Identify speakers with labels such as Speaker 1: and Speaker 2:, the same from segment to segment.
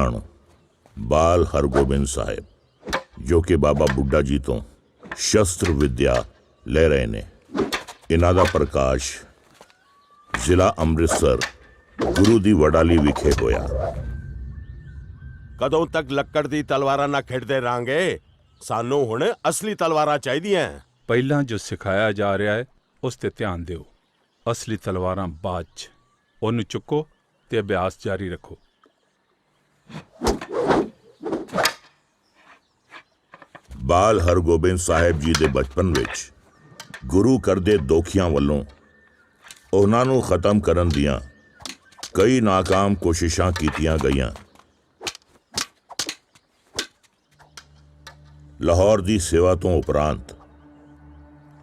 Speaker 1: ਹਨ ਬਾਲ ਹਰਗੋਬਿੰਦ ਸਾਹਿਬ, ਜੋ ਕਿ ਬਾਬਾ ਬੁੱਢਾ ਜੀ ਤੋਂ ਸ਼ਸਤਰ ਵਿਦਿਆ ਲੈ ਰਹੇ ਨੇ। ਇਹਨਾਂ ਦਾ ਪ੍ਰਕਾਸ਼ ਜ਼ਿਲ੍ਹਾ ਅੰਮ੍ਰਿਤਸਰ ਗੁਰੂ ਦੀ ਵਡਾਲੀ ਵਿਖੇ ਹੋਇਆ।
Speaker 2: ਕਦੋਂ ਤੱਕ ਲੱਕੜ ਦੀ ਤਲਵਾਰਾਂ ਨਾਲ ਖੇਡਦੇ ਰਾਂਗੇ? ਸਾਨੂੰ ਹੁਣ ਅਸਲੀ ਤਲਵਾਰਾਂ ਚਾਹੀਦੀਆਂ।
Speaker 3: ਪਹਿਲਾਂ ਜੋ ਸਿਖਾਇਆ ਜਾ ਰਿਹਾ ਹੈ ਉਸ ਤੇ ਧਿਆਨ ਦਿਓ, ਅਸਲੀ ਤਲਵਾਰਾਂ ਬਾਅਦ 'ਚ। ਉਹਨੂੰ ਚੁੱਕੋ ਤੇ ਅਭਿਆਸ ਜਾਰੀ ਰੱਖੋ।
Speaker 1: ਬਾਲ ਹਰਗੋਬਿੰਦ ਸਾਹਿਬ ਜੀ ਦੇ ਬਚਪਨ ਵਿੱਚ ਗੁਰੂ ਕਰਦੇ ਦੋਖੀਆਂ ਵੱਲੋਂ ਉਹਨਾਂ ਨੂੰ ਖਤਮ ਕਰਨ ਦੀਆਂ ਕਈ ਨਾਕਾਮ ਕੋਸ਼ਿਸ਼ਾਂ ਕੀਤੀਆਂ ਗਈਆਂ। ਲਾਹੌਰ ਦੀ ਸੇਵਾ ਤੋਂ ਉਪਰੰਤ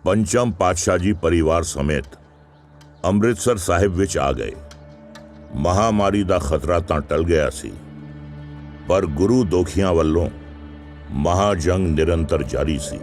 Speaker 1: ਪੰਚਮ ਪਾਤਸ਼ਾਹ ਜੀ ਪਰਿਵਾਰ ਸਮੇਤ ਅੰਮ੍ਰਿਤਸਰ ਸਾਹਿਬ ਵਿੱਚ ਆ ਗਏ। ਮਹਾਮਾਰੀ ਦਾ ਖਤਰਾ ਤਾਂ ਟਲ ਗਿਆ ਸੀ, ਪਰ ਗੁਰੂ ਦੋਖੀਆਂ ਵੱਲੋਂ ਮਹਾਜੰਗ ਨਿਰੰਤਰ ਜਾਰੀ ਸੀ।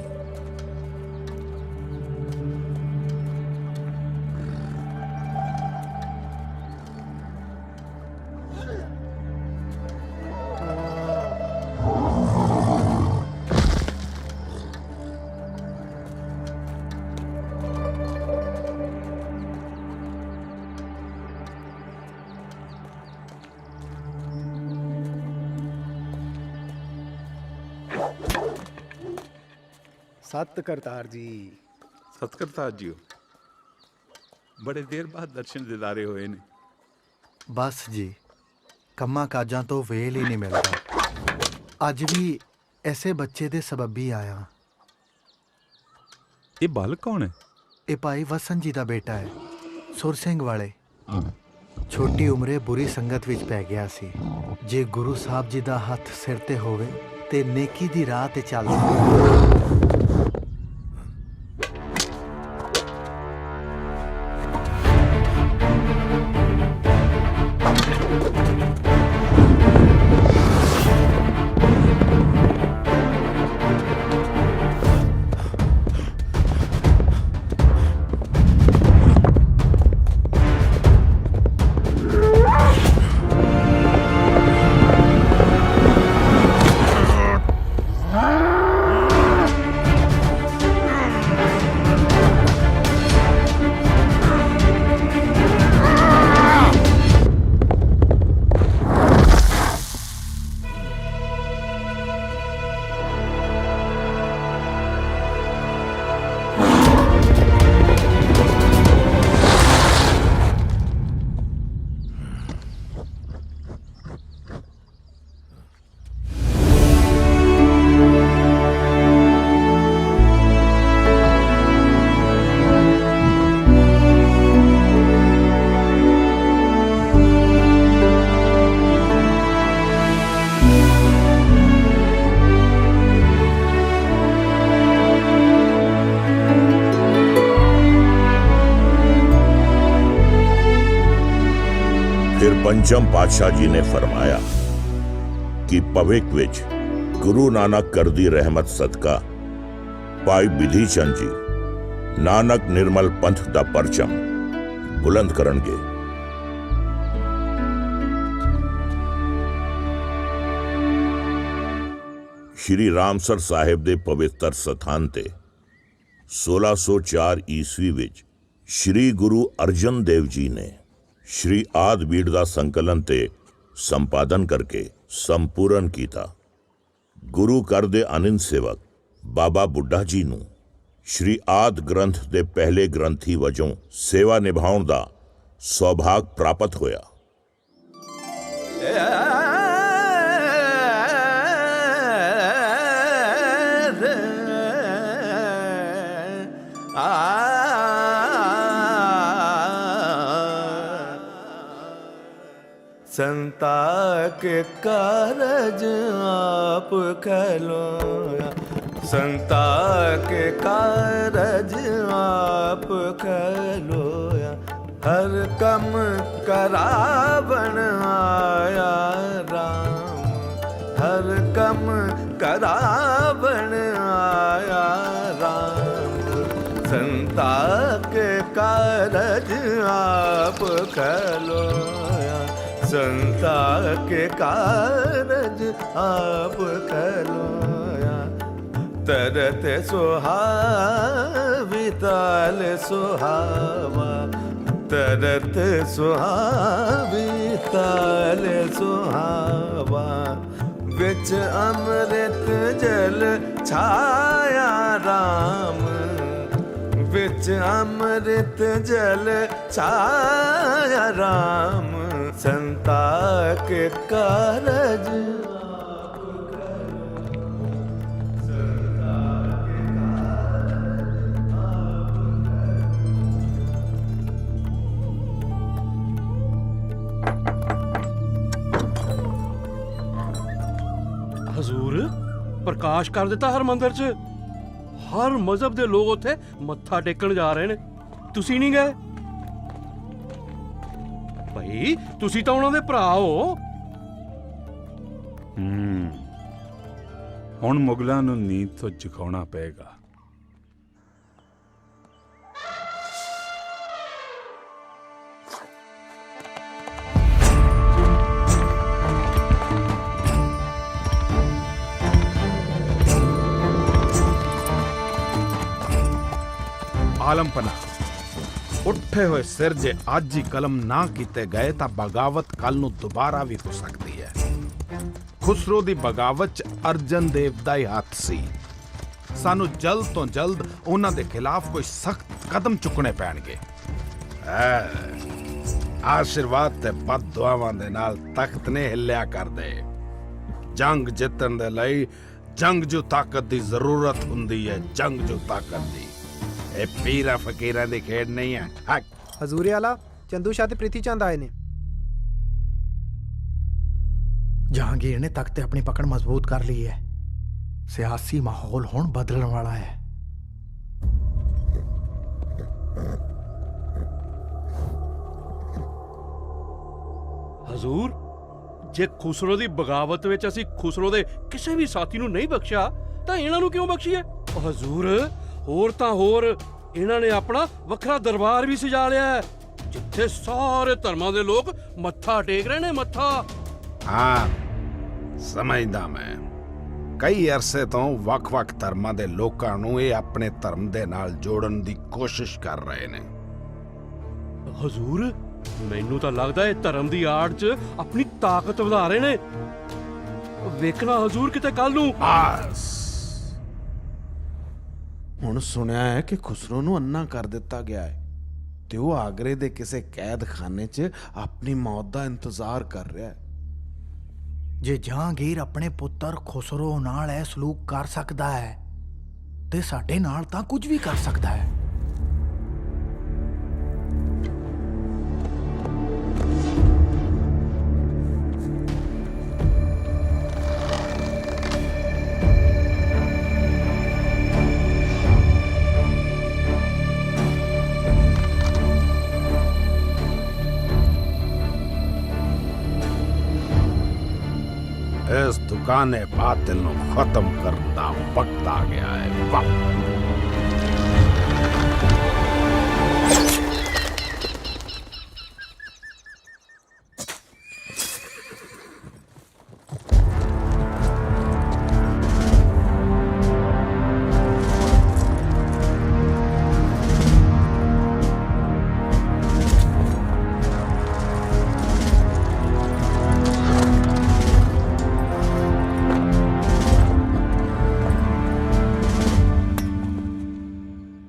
Speaker 4: सत करतार जी।
Speaker 3: ਸਤਿਕਰਤਾਰ ਜੀਓ, ਬੜੇ ਦੇਰ ਬਾਅਦ ਦਰਸ਼ਨ ਦਿਦਾਰੇ ਹੋਏ ਨੇ।
Speaker 5: ਬਸ ਜੀ, ਕੰਮਾਂ ਕਾਜਾਂ ਤੋਂ ਵੇਲ ਹੀ ਨਹੀਂ ਮਿਲਦਾ। ਅੱਜ ਵੀ ਐਸੇ ਬੱਚੇ ਦੇ ਸਬੱਬੀ ਆਇਆ।
Speaker 3: ਇਹ ਬਾਲਕ ਕੌਣ ਹੈ?
Speaker 5: ਇਹ ਭਾਈ ਵਸਨ ਜੀ ਦਾ ਬੇਟਾ ਹੈ, ਸੁਰ ਸਿੰਘ ਵਾਲੇ। ਛੋਟੀ ਉਮਰੇ ਬੁਰੀ ਸੰਗਤ ਵਿੱਚ ਪੈ ਗਿਆ ਸੀ। ਜੇ ਗੁਰੂ ਸਾਹਿਬ ਜੀ ਦਾ ਹੱਥ ਸਿਰ ਤੇ ਹੋਵੇ ਤੇ ਨੇਕੀ ਦੀ ਰਾਹ ਤੇ ਚੱਲ ਸਕਦਾ।
Speaker 1: ਪੰਚਮ ਪਾਤਸ਼ਾਹ ਜੀ ਨੇ ਫਰਮਾਇਆ ਕਿ ਭਵਿੱਖ ਵਿੱਚ ਗੁਰੂ ਨਾਨਕ ਕਰਦੀ ਰਹਿਮਤ ਸਦਕਾ ਭਾਈ ਬਿਧੀ ਚੰਦ ਜੀ ਨਾਨਕ ਨਿਰਮਲ ਪੰਥ ਦਾ ਪਰਚਮ ਬੁਲੰਦ ਕਰਨਗੇ। ਸ਼੍ਰੀ ਰਾਮਸਰ ਸਾਹਿਬ ਦੇ ਪਵਿੱਤਰ ਸਥਾਨ ਤੇ 1604 ਈਸਵੀ ਵਿੱਚ ਸ਼੍ਰੀ ਗੁਰੂ ਅਰਜਨ ਦੇਵ ਜੀ ਨੇ ਸ਼੍ਰੀ ਆਦਿ ਬੀੜ ਦਾ ਸੰਕਲਨ ਤੇ ਸੰਪਾਦਨ ਕਰਕੇ ਸੰਪੂਰਨ ਕੀਤਾ। ਗੁਰੂ ਘਰ ਦੇ ਅਨੰਦ ਸੇਵਕ ਬਾਬਾ ਬੁੱਢਾ ਜੀ ਨੂੰ ਸ਼੍ਰੀ ਆਦਿ ਗ੍ਰੰਥ ਦੇ ਪਹਿਲੇ ਗ੍ਰੰਥੀ ਵਜੋਂ ਸੇਵਾ ਨਿਭਾਉਣ ਦਾ ਸੌਭਾਗ ਪ੍ਰਾਪਤ ਹੋਇਆ।
Speaker 6: संता के कारज आप खलोया, संता के कारज आप खलोया। हर कम करावन आया राम, हर कम करावन आया राम। संता के कारज आप खलोया, संता के कारज आप कलोया तरत सुहावी ताल सुहावा तरत सुहावी ताल सुहावा विच अमृत जल छाया राम विच अमृत जल छाया राम संता के कारज
Speaker 4: ਹਜ਼ੂਰ ਪ੍ਰਕਾਸ਼ ਕਰ ਦਿੱਤਾ ਹਰ ਮੰਦਰ 'ਚ ਹਰ ਮਜ਼ਹਬ ਦੇ ਲੋਕ ਉੱਥੇ ਮੱਥਾ ਟੇਕਣ ਜਾ ਰਹੇ ਨੇ ਤੁਸੀਂ ਨਹੀਂ ਗਏ ਭਾਈ ਤੁਸੀਂ ਤਾਂ ਉਹਨਾਂ ਦੇ ਭਰਾ ਹੋ
Speaker 3: ਹੁਣ ਮੁਗਲਾਂ ਨੂੰ ਨੀਂਦ ਤੋਂ ਜਗਾਉਣਾ ਪਏਗਾ।
Speaker 7: ਆਲਮਪਨਾ ਉੱਠੇ ਹੋਏ ਸਿਰ ਜੇ ਅੱਜ ਹੀ ਕਲਮ ਨਾ ਕੀਤੇ ਗਏ ਤਾਂ ਬਗਾਵਤ ਕੱਲ ਨੂੰ ਦੁਬਾਰਾ ਵੀ ਹੋ ਸਕਦੀ ਹੈ। ਖੁਸਰੋ ਦੀ ਬਗਾਵਤ 'ਚ ਅਰਜਨ ਦੇਵ ਦਾ ਹੀ ਹੱਥ ਸੀ। ਸਾਨੂੰ ਜਲਦ ਤੋਂ ਜਲਦ ਉਹਨਾਂ ਦੇ ਖਿਲਾਫ ਕੋਈ ਸਖਤ ਕਦਮ ਚੁੱਕਣੇ ਪੈਣਗੇ। ਆਸ਼ੀਰਵਾਦ ਤੇ ਬਦਦੁਆਵਾਂ ਦੇ ਨਾਲ ਤਖਤ ਨੇ ਹਿੱਲਿਆ ਕਰਦੇ। ਜੰਗ ਜਿੱਤਣ ਦੇ ਲਈ ਜੰਗਜੂ ਤਾਕਤ ਦੀ ਜ਼ਰੂਰਤ ਹੁੰਦੀ ਹੈ। ਜੰਗਜੂ ਤਾਕਤ ਦੀ ਇਹ ਪੀਰਾਂ ਫਕੀਰਾਂ ਦੀ ਖੇਡ ਨਹੀਂ ਹੈ। ਹੱਕ
Speaker 8: ਹਜ਼ੂਰੇ ਆਲਾ ਚੰਦੂ ਸ਼ਾਹ ਤੇ ਪ੍ਰੀਤੀ ਚੰਦ ਆਏ ਨੇ।
Speaker 5: जहांगीर ने तख्त अपनी पकड़ मजबूत कर ली है। सियासी माहौल हुण बदलने वाला है।
Speaker 4: ਹਜ਼ੂਰ ਜੇ ਖੁਸਰੋ ਦੀ ਬਗਾਵਤ ਵਿੱਚ ਅਸੀਂ ਖੁਸਰੋ ਦੇ ਕਿਸੇ ਵੀ ਸਾਥੀ ਨੂੰ ਨਹੀਂ ਬਖਸ਼ਿਆ ਤਾਂ ਇਹਨਾਂ ਨੂੰ ਕਿਉਂ ਬਖਸ਼ੀਏ? ਹਜ਼ੂਰ ਹੋਰ ਤਾਂ ਹੋਰ ਇਹਨਾਂ ਨੇ ਆਪਣਾ ਵੱਖਰਾ ਦਰਬਾਰ ਵੀ ਸਜਾ ਲਿਆ ਹੈ ਜਿੱਥੇ ਸਾਰੇ ਧਰਮਾਂ ਦੇ ਲੋਕ ਮੱਥਾ ਟੇਕ ਰਹੇ ਨੇ। ਮੱਥਾ
Speaker 7: ਹਾਂ ਸਮਝਦਾ ਮੈਂ। ਕਈ ਅਰਸੇ ਤੋਂ ਵੱਖ-ਵੱਖ ਧਰਮਾਂ ਦੇ ਲੋਕਾਂ ਨੂੰ ਇਹ ਆਪਣੇ ਧਰਮ ਦੇ ਨਾਲ ਜੋੜਨ ਦੀ ਕੋਸ਼ਿਸ਼ ਕਰ ਰਹੇ ਨੇ।
Speaker 4: ਹਜ਼ੂਰ ਮੈਨੂੰ ਤਾਂ ਲੱਗਦਾ ਇਹ ਧਰਮ ਦੀ ਆੜ 'ਚ ਆਪਣੀ ਤਾਕਤ ਵਧਾ ਰਹੇ ਨੇ। ਵੇਖਣਾ ਹਜ਼ੂਰ ਕਿਤੇ ਕੱਲ ਨੂੰ।
Speaker 7: ਬਸ
Speaker 6: ਹੁਣ ਸੁਣਿਆ ਹੈ ਕਿ ਖੁਸਰੋ ਨੂੰ ਅੰਨਾ ਕਰ ਦਿੱਤਾ ਗਿਆ ਹੈ ਤੇ ਉਹ ਆਗਰੇ ਦੇ ਕਿਸੇ ਕੈਦਖਾਨੇ 'ਚ ਆਪਣੀ ਮੌਤ ਦਾ ਇੰਤਜ਼ਾਰ ਕਰ ਰਿਹਾ ਹੈ।
Speaker 5: ਜੇ ਜਹਾਂਗੀਰ ਆਪਣੇ ਪੁੱਤਰ ਖੁਸਰੋ ਨਾਲ ਇਹ ਸਲੂਕ ਕਰ ਸਕਦਾ ਹੈ ਤੇ ਸਾਡੇ ਨਾਲ ਤਾਂ ਕੁਝ ਵੀ ਕਰ ਸਕਦਾ ਹੈ।
Speaker 7: ਇਸ ਦੁਕਾਨੇ ਬਾਤਿਲ ਨੂੰ ਖਤਮ ਕਰਨ ਦਾ ਵਕਤ ਆ ਗਿਆ ਹੈ। ਵਕਤ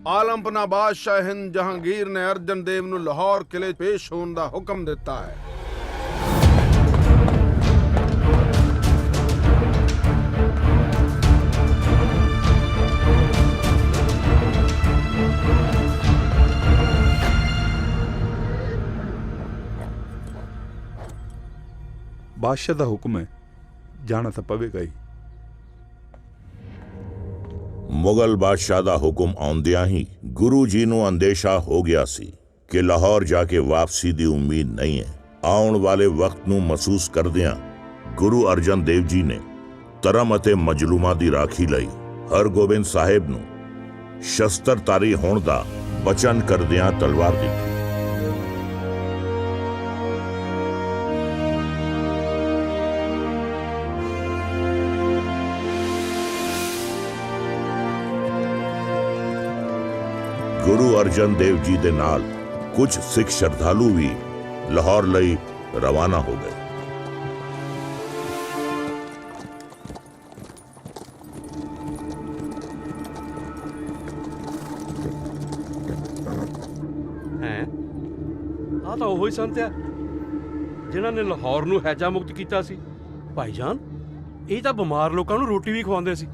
Speaker 7: ਆਲਮਪਨਾ ਬਾਦਸ਼ਾਹ ਹਿੰਦ ਜਹਾਂਗੀਰ ਨੇ ਅਰਜਨ ਦੇਵ ਨੂੰ ਲਾਹੌਰ ਕਿਲੇ ਪੇਸ਼ ਹੋਣ ਦਾ ਹੁਕਮ ਦਿੱਤਾ ਹੈ।
Speaker 3: ਬਾਦਸ਼ਾਹ ਦਾ ਹੁਕਮ ਹੈ, ਜਾਣਾ ਤਾਂ ਪਵੇਗਾ ਹੀ।
Speaker 1: ਮੁਗਲ ਬਾਦਸ਼ਾਹ ਦਾ ਹੁਕਮ ਆਉਂਦਿਆਂ ਹੀ ਗੁਰੂ ਜੀ ਨੂੰ ਅੰਦੇਸ਼ਾ ਹੋ ਗਿਆ ਸੀ ਕਿ ਲਾਹੌਰ ਜਾ ਕੇ ਵਾਪਸੀ ਦੀ ਉਮੀਦ ਨਹੀਂ ਹੈ। ਆਉਣ ਵਾਲੇ ਵਕਤ ਨੂੰ ਮਹਿਸੂਸ ਕਰਦਿਆਂ ਗੁਰੂ ਅਰਜਨ ਦੇਵ ਜੀ ਨੇ ਧਰਮ ਅਤੇ ਮਜਲੂਮਾਂ ਦੀ ਰਾਖੀ ਲਈ ਹਰਗੋਬਿੰਦ ਸਾਹਿਬ ਨੂੰ ਸ਼ਸਤਰਧਾਰੀ ਹੋਣ ਦਾ ਬਚਨ ਕਰਦਿਆਂ ਤਲਵਾਰ ਦਿੱਤੀ। ਗੁਰੂ ਅਰਜਨ ਦੇਵ ਜੀ ਦੇ ਨਾਲ ਕੁਝ ਸਿੱਖ ਸ਼ਰਧਾਲੂ ਵੀ ਲਾਹੌਰ ਲਈ ਰਵਾਨਾ ਹੋ ਗਏ।
Speaker 4: ਹੈ ਆ ਤਾਂ ਉਹੀ ਸੰਤ ਆ ਜਿਨ੍ਹਾਂ ਨੇ ਲਾਹੌਰ ਨੂੰ ਹੈਜਾ ਮੁਕਤ ਕੀਤਾ ਸੀ। ਭਾਈਜਾਨ, ਇਹ ਤਾਂ ਬਿਮਾਰ ਲੋਕਾਂ ਨੂੰ ਰੋਟੀ ਵੀ ਖਵਾਉਂਦੇ ਸੀ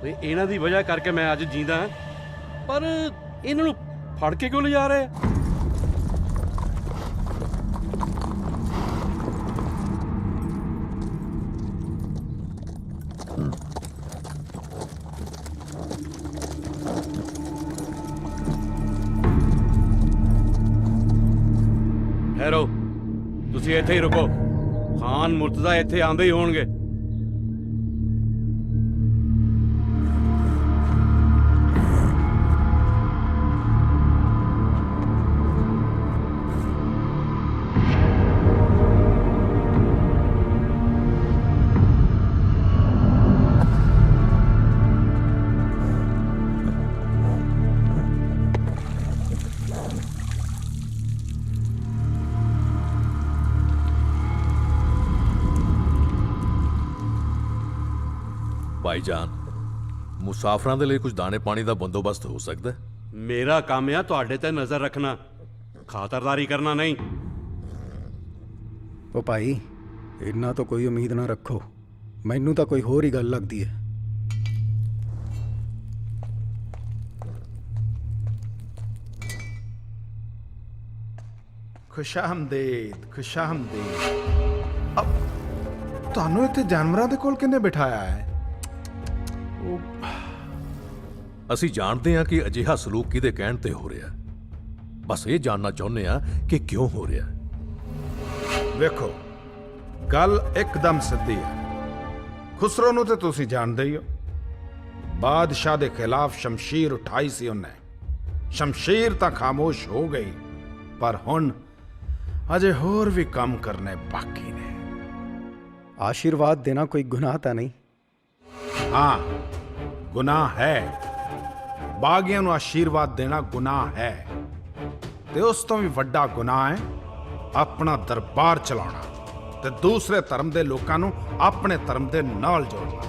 Speaker 4: ਤੇ ਇਹਨਾਂ ਦੀ ਵਜ੍ਹਾ ਕਰਕੇ ਮੈਂ ਅੱਜ ਜੀਂਦਾ ਹਾਂ। ਪਰ ਇਹਨਾਂ ਨੂੰ ਫੜ ਕੇ ਕਿਉਂ ਲਿਜਾ ਰਹੇ ਆ? ਠਹਿਰੋ, ਤੁਸੀਂ ਇੱਥੇ ਹੀ ਰੁਕੋ। ਖਾਨ ਮੁਰਤਜ਼ਾ ਇੱਥੇ ਆਉਂਦੇ ਹੀ ਹੋਣਗੇ।
Speaker 9: ਭਾਈਜਾਨ, ਮੁਸਾਫਰਾਂ ਦੇ ਲਈ ਕੁਝ ਦਾਣੇ ਪਾਣੀ ਦਾ ਬੰਦੋਬਸਤ ਹੋ ਸਕਦਾ ਹੈ?
Speaker 4: ਮੇਰਾ ਕੰਮ ਆ ਤੁਹਾਡੇ ਤੇ ਨਜ਼ਰ ਰੱਖਣਾ, ਖਾਤਰਦਾਰੀ ਕਰਨਾ ਨਹੀਂ।
Speaker 8: ਉਹ ਭਾਈ, ਇਹਨਾਂ ਤੋਂ ਕੋਈ ਉਮੀਦ ਨਾ ਰੱਖੋ। ਮੈਨੂੰ ਤਾਂ ਕੋਈ ਹੋਰ ਹੀ ਗੱਲ ਲੱਗਦੀ ਹੈ।
Speaker 7: ਖੁਸ਼ਾਮਦੀਦ, ਖੁਸ਼ਾਮਦੀਦ। ਅਬ ਤੁਹਾਨੂੰ ਇੱਥੇ ਜਾਨਵਰਾਂ ਦੇ ਕੋਲ ਕਿਹਨੇ ਬਿਠਾਇਆ ਹੈ?
Speaker 9: ਅਸੀਂ ਜਾਣਦੇ ਹਾਂ ਕਿ ਅਜਿਹਾ ਸਲੂਕ ਕਿਹਦੇ ਕਹਿਣ ਤੇ ਹੋ ਰਿਹਾ। ਬਸ ਇਹ ਜਾਣਨਾ ਚਾਹੁੰਦੇ ਹਾਂ ਕਿ ਕਿਉਂ ਹੋ ਰਿਹਾ।
Speaker 7: ਵੇਖੋ, ਗੱਲ ਇੱਕਦਮ ਸਿੱਧੀ ਹੈ। ਖੁਸਰੋ ਨੂੰ ਤੇ ਤੁਸੀਂ ਜਾਣਦੇ ਹੀ ਹੋ। ਬਾਦਸ਼ਾਹ ਦੇ ਖਿਲਾਫ ਸ਼ਮਸ਼ੀਰ ਉਠਾਈ ਸੀ ਉਹਨੇ। ਸ਼ਮਸ਼ੀਰ ਤਾਂ ਖਾਮੋਸ਼ ਹੋ ਗਈ, ਪਰ ਹੁਣ ਅਜੇ ਹੋਰ ਵੀ ਕੰਮ ਕਰਨੇ ਬਾਕੀ ਨੇ।
Speaker 8: आशीर्वाद देना कोई गुनाह ਤਾਂ ਨਹੀਂ।
Speaker 7: ਹਾਂ, ਗੁਨਾਹ ਹੈ। ਬਾਗੀਆਂ ਨੂੰ ਆਸ਼ੀਰਵਾਦ ਦੇਣਾ ਗੁਨਾਹ ਹੈ, ਤੇ ਉਸ ਤੋਂ ਵੀ ਵੱਡਾ ਗੁਨਾਹ ਹੈ ਆਪਣਾ ਦਰਬਾਰ ਚਲਾਉਣਾ ਤੇ ਦੂਸਰੇ ਧਰਮ ਦੇ ਲੋਕਾਂ ਨੂੰ ਆਪਣੇ ਧਰਮ ਦੇ ਨਾਲ ਜੋੜਨਾ।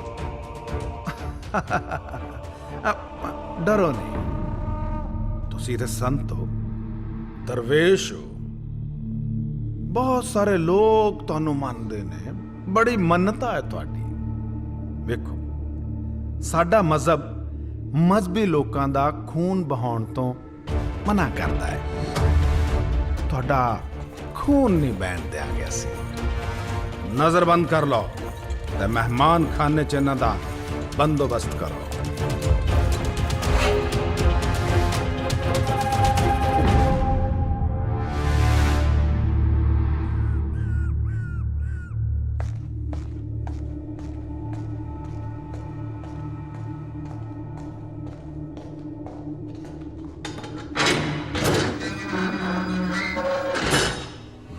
Speaker 7: ਡਰੋ ਨਹੀਂ, ਤੁਸੀਂ ਤੇ ਸੰਤ ਹੋ, ਦਰਵੇਸ਼ ਹੋ। ਬਹੁਤ ਸਾਰੇ ਲੋਕ ਤੁਹਾਨੂੰ ਮੰਨਦੇ ਨੇ, ਬੜੀ ਮੰਨਤਾ ਹੈ ਤੁਹਾਡੀ। ਵੇਖੋ, ਸਾਡਾ ਮਜ਼ਹਬ ਮਜ਼ਹਬੀ ਲੋਕਾਂ ਦਾ ਖੂਨ ਬਹਾਉਣ ਤੋਂ ਮਨਾ ਕਰਦਾ ਹੈ। ਤੁਹਾਡਾ ਖੂਨ ਨਹੀਂ ਬਹਿਣ ਦਿਆ ਗਿਆ ਸੀ। ਨਜ਼ਰ ਬੰਦ ਕਰ ਲਓ ਤੇ ਮਹਿਮਾਨ ਖਾਨੇ 'ਚ ਇਹਨਾਂ ਦਾ ਬੰਦੋਬਸਤ ਕਰੋ।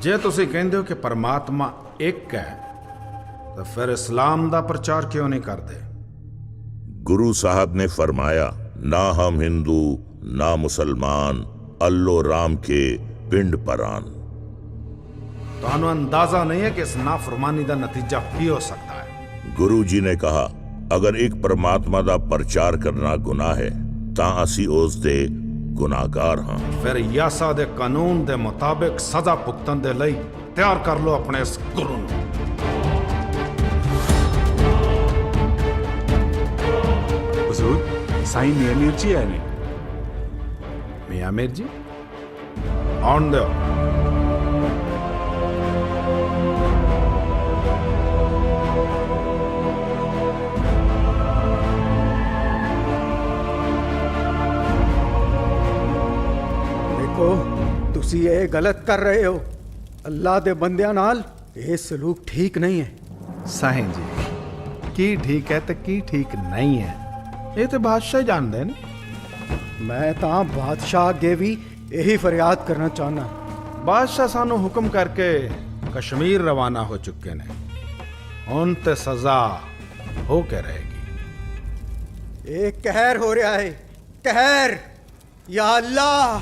Speaker 7: ਜੇ ਤੁਸੀਂ ਕਹਿੰਦੇ ਹੋ ਕਿ ਪਰਮਾਤਮਾ ਇੱਕ ਹੈ, ਤਾਂ ਫਿਰ ਇਸਲਾਮ ਦਾ ਪ੍ਰਚਾਰ ਕਿਉਂ ਨਹੀਂ ਕਰਦੇ?
Speaker 1: गुरु साहब ने फरमाया, ना हम हिंदू ना मुसलमान, अल्लो राम के पिंड परान।
Speaker 7: ਤੁਹਾਨੂੰ ਅੰਦਾਜ਼ਾ ਨਹੀਂ ਹੈ ਕਿ ਇਸ ਨਾਫਰਮਾਨੀ ਦਾ ਨਤੀਜਾ ਕੀ ਹੋ ਸਕਦਾ ਹੈ।
Speaker 1: गुरु जी ने कहा, अगर एक परमात्मा ਦਾ ਪ੍ਰਚਾਰ ਕਰਨਾ ਗੁਨਾਹ ਹੈ ਤਾਂ ਅਸੀਂ ਉਸ ਦੇ ਗੁਨਾਹਗਾਰ ਹਾਂ।
Speaker 7: ਫਿਰ ਯਾਸਾ ਦੇ ਕਾਨੂੰਨ ਦੇ ਮੁਤਾਬਿਕ ਸਜ਼ਾ ਭੁਗਤਣ ਦੇ ਲਈ ਤਿਆਰ ਕਰ ਲਓ ਆਪਣੇ ਇਸ ਗੁਰੂ ਨੂੰ।
Speaker 10: हुजूर, साईं मियां मीर जी आए ने।
Speaker 7: ਮੀਆਂ ਮੀਰ ਜੀ ਆਉਣ ਦਿਓ।
Speaker 8: ਦੇਖੋ, ਤੁਸੀਂ ਇਹ ਗਲਤ ਕਰ ਰਹੇ ਹੋ। ਅੱਲਾਹ ਦੇ ਬੰਦਿਆਂ ਨਾਲ ਇਹ ਸਲੂਕ ਠੀਕ ਨਹੀਂ ਹੈ।
Speaker 7: ਸਾਈਂ ਜੀ, ਕੀ ਠੀਕ ਹੈ ਤੇ ਕੀ ਠੀਕ ਨਹੀਂ ਹੈ, ਇਹ ਤੇ ਬਾਦਸ਼ਾਹ ਹੀ ਜਾਣਦੇ ਨੇ।
Speaker 8: ਮੈਂ ਤਾਂ ਬਾਦਸ਼ਾਹ ਅੱਗੇ ਵੀ ਇਹੀ ਫਰਿਆਦ ਕਰਨਾ ਚਾਹੁੰਦਾ।
Speaker 7: ਬਾਦਸ਼ਾਹ ਸਾਨੂੰ ਹੁਕਮ ਕਰਕੇ ਕਸ਼ਮੀਰ ਰਵਾਨਾ ਹੋ ਚੁੱਕੇ ਨੇ। ਹੁਣ ਤੇ ਸਜ਼ਾ ਹੋ ਕੇ ਰਹੇਗੀ।
Speaker 8: ਇਹ ਕਹਿਰ ਹੋ ਰਿਹਾ ਹੈ, ਕਹਿਰ। या अल्लाह।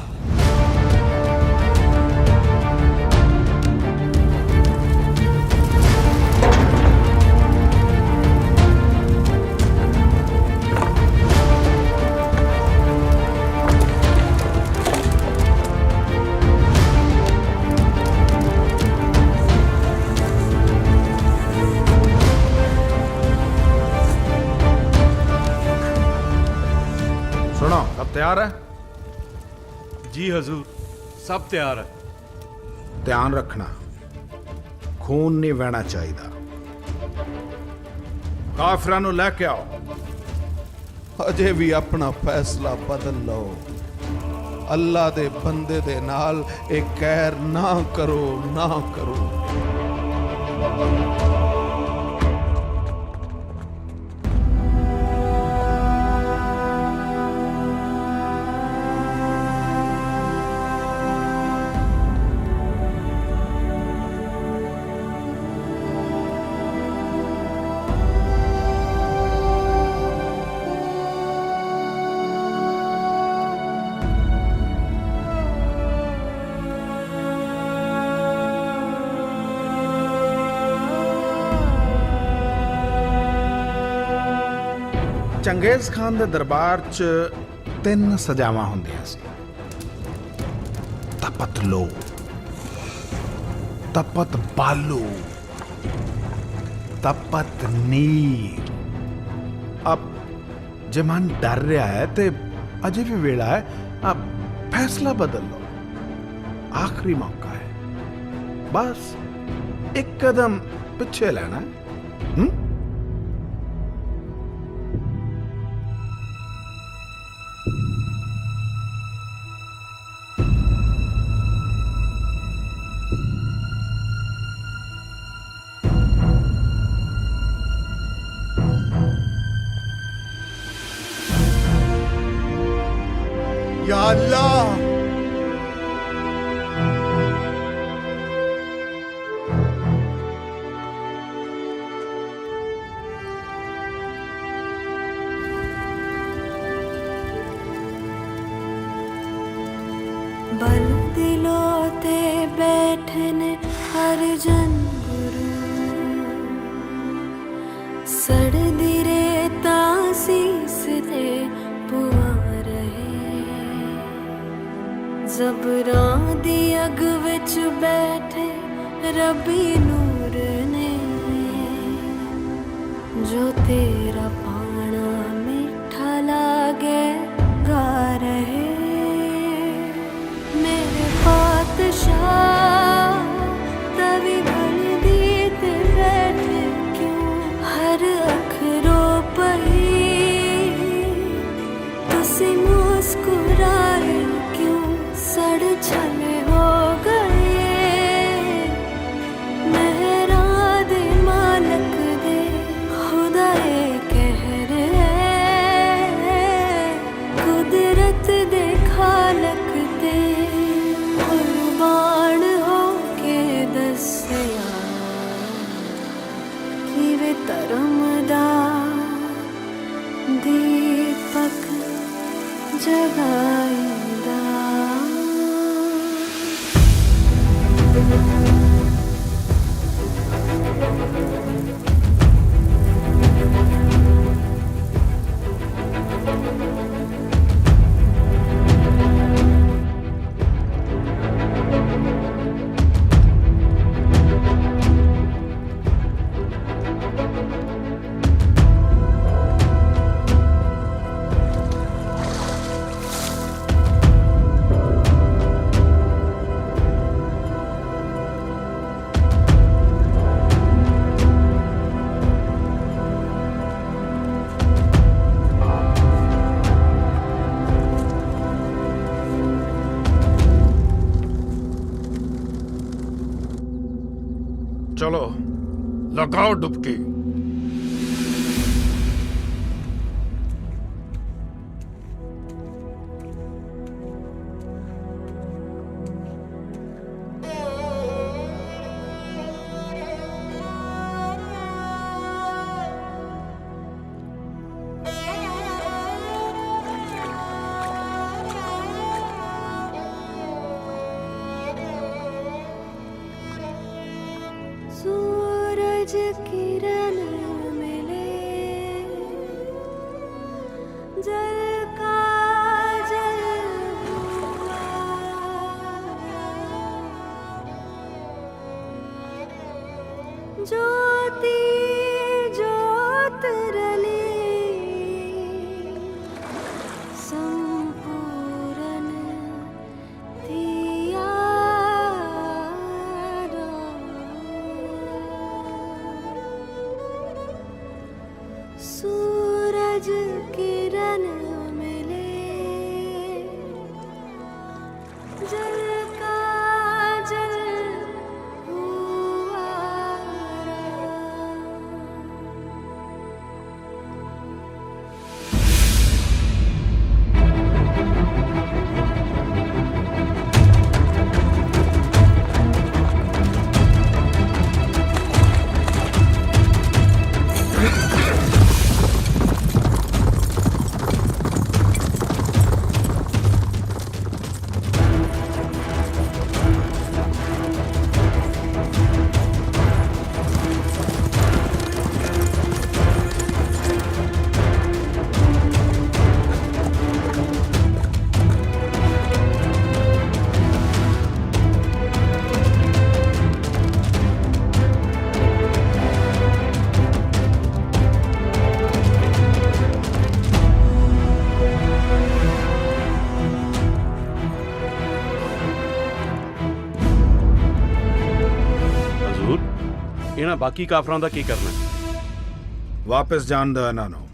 Speaker 7: सुनो, अब तैयार है?
Speaker 4: जी हजूर, सब तैयार है।
Speaker 7: ध्यान रखना, खून नहीं बहना चाहिए। काफिरां नूं लैके आओ।
Speaker 6: अजे भी अपना फैसला बदल लो। अल्लाह दे बंदे दे नाल एक कहर ना करो, ना करो।
Speaker 7: ਚੰਗੇਜ਼ ਖਾਨ ਦੇ ਦਰਬਾਰ 'ਚ 3 ਸਜ਼ਾਵਾਂ ਹੁੰਦੀਆਂ ਸੀ। ਤਪਤ ਲੋ, ਤਪਤ ਬਾਲੂ, ਤਪਤ ਨੀਰ। अब ਜੇ ਮਨ ਡਰ ਰਿਹਾ ਹੈ ਤੇ ਅਜੇ ਵੀ ਵੇਲਾ ਹੈ, अब फैसला बदल लो। आखिरी मौका है, बस एक कदम पीछे लेना है।
Speaker 8: या अल्लाह।
Speaker 11: बल दिलों ते बैठने हर जन गुरु, सड़दी रेता सीस दे पुआ जबरां दी अग विच बैठे रबी नूर ने, जो तेरा पाना मीठा लागे गा रहे। मेरे पातशाह तवी बन दी ते बैठे क्यों, हर अखरो पई तुसी मुस्कुराए क्यों, सड़ छले हो गए मेहरा दे मालक दे, खुदाए कहर है कुदरत दे खालक दे। कुर्बान हो के दस्या कि वे धर्मदा दीपक जगाईंदा।
Speaker 7: चलो लगाओ डुबकी।
Speaker 4: ਇਹਨਾਂ ਬਾਕੀ ਕਾਫਰਾਂ ਦਾ ਕੀ ਕਰਨਾ?
Speaker 7: ਵਾਪਸ ਜਾਣ ਦਿਓ ਇਹਨਾਂ ਨੂੰ।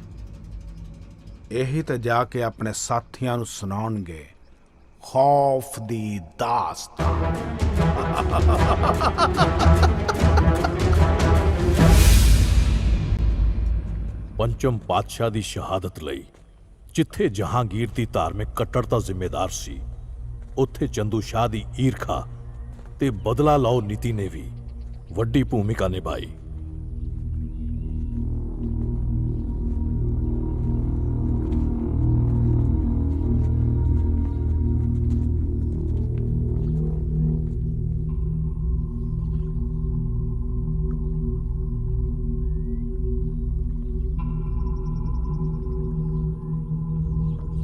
Speaker 7: ਇਹੀ ਤੇ ਜਾ ਕੇ ਆਪਣੇ ਸਾਥੀਆਂ ਨੂੰ ਸੁਣਾਉਣਗੇ ਖੌਫ ਦੀ ਦਾਸਤਾਨ।
Speaker 9: ਪੰਚਮ ਪਾਤਸ਼ਾਹ ਦੀ ਸ਼ਹਾਦਤ ਲਈ ਜਿੱਥੇ ਜਹਾਂਗੀਰ ਦੀ ਧਾਰਮਿਕ ਕੱਟੜਤਾ ਜ਼ਿੰਮੇਦਾਰ ਸੀ, ਉੱਥੇ ਚੰਦੂ ਸ਼ਾਹ ਦੀ ਈਰਖਾ ਤੇ ਬਦਲਾ ਲਓ ਨੀਤੀ ਨੇ ਵੀ ਵੱਡੀ ਭੂਮਿਕਾ ਨਿਭਾਈ।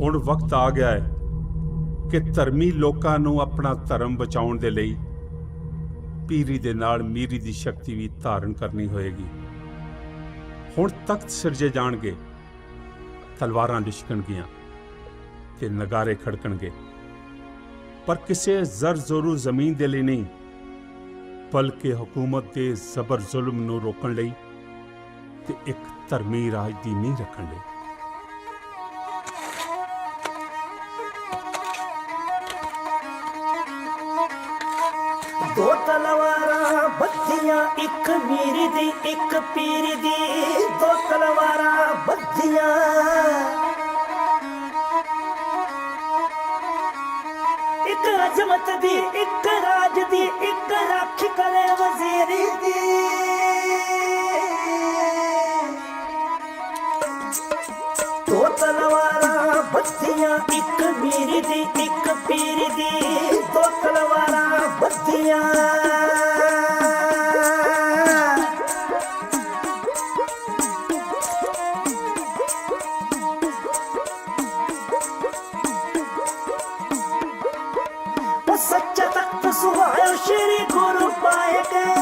Speaker 3: ਹੁਣ ਵਕਤ ਆ ਗਿਆ ਹੈ ਕਿ ਧਰਮੀ ਲੋਕਾਂ ਨੂੰ ਆਪਣਾ ਧਰਮ ਬਚਾਉਣ ਦੇ ਲਈ ਪੀਰੀ ਦੇ ਨਾਲ ਮੀਰੀ ਦੀ ਸ਼ਕਤੀ ਵੀ ਧਾਰਨ ਕਰਨੀ ਹੋਏਗੀ। ਹੁਣ ਤਖਤ ਸਿਰਜੇ ਜਾਣਗੇ, ਤਲਵਾਰਾਂ ਲਿਸ਼ਕਣਗੀਆਂ ਤੇ ਨਗਾਰੇ ਖੜਕਣਗੇ, ਪਰ ਕਿਸੇ ਜ਼ਰ ਜ਼ੋਰੂ ਜ਼ਮੀਨ ਦੇ ਲਈ ਨਹੀਂ, ਬਲਕਿ ਹਕੂਮਤ ਦੇ ਜ਼ਬਰ ਜ਼ੁਲਮ ਨੂੰ ਰੋਕਣ ਲਈ ਤੇ ਇੱਕ ਧਰਮੀ ਰਾਜ ਦੀ ਨੀਂਹ ਰੱਖਣ ਲਈ।
Speaker 12: दो तलवारा बद्धियां एक मीरी दी एक पीरी दी, दो तलवारा बद्धियां एक अजमत दी एक राज दी एक राखी करे वजीरी दी। दो तलवारा बद्धियां एक मीरी दी एक पीरी दी, दो तलवारा बद्धियां सच्चा तख्त सुहायो श्री गुरु पाए गए,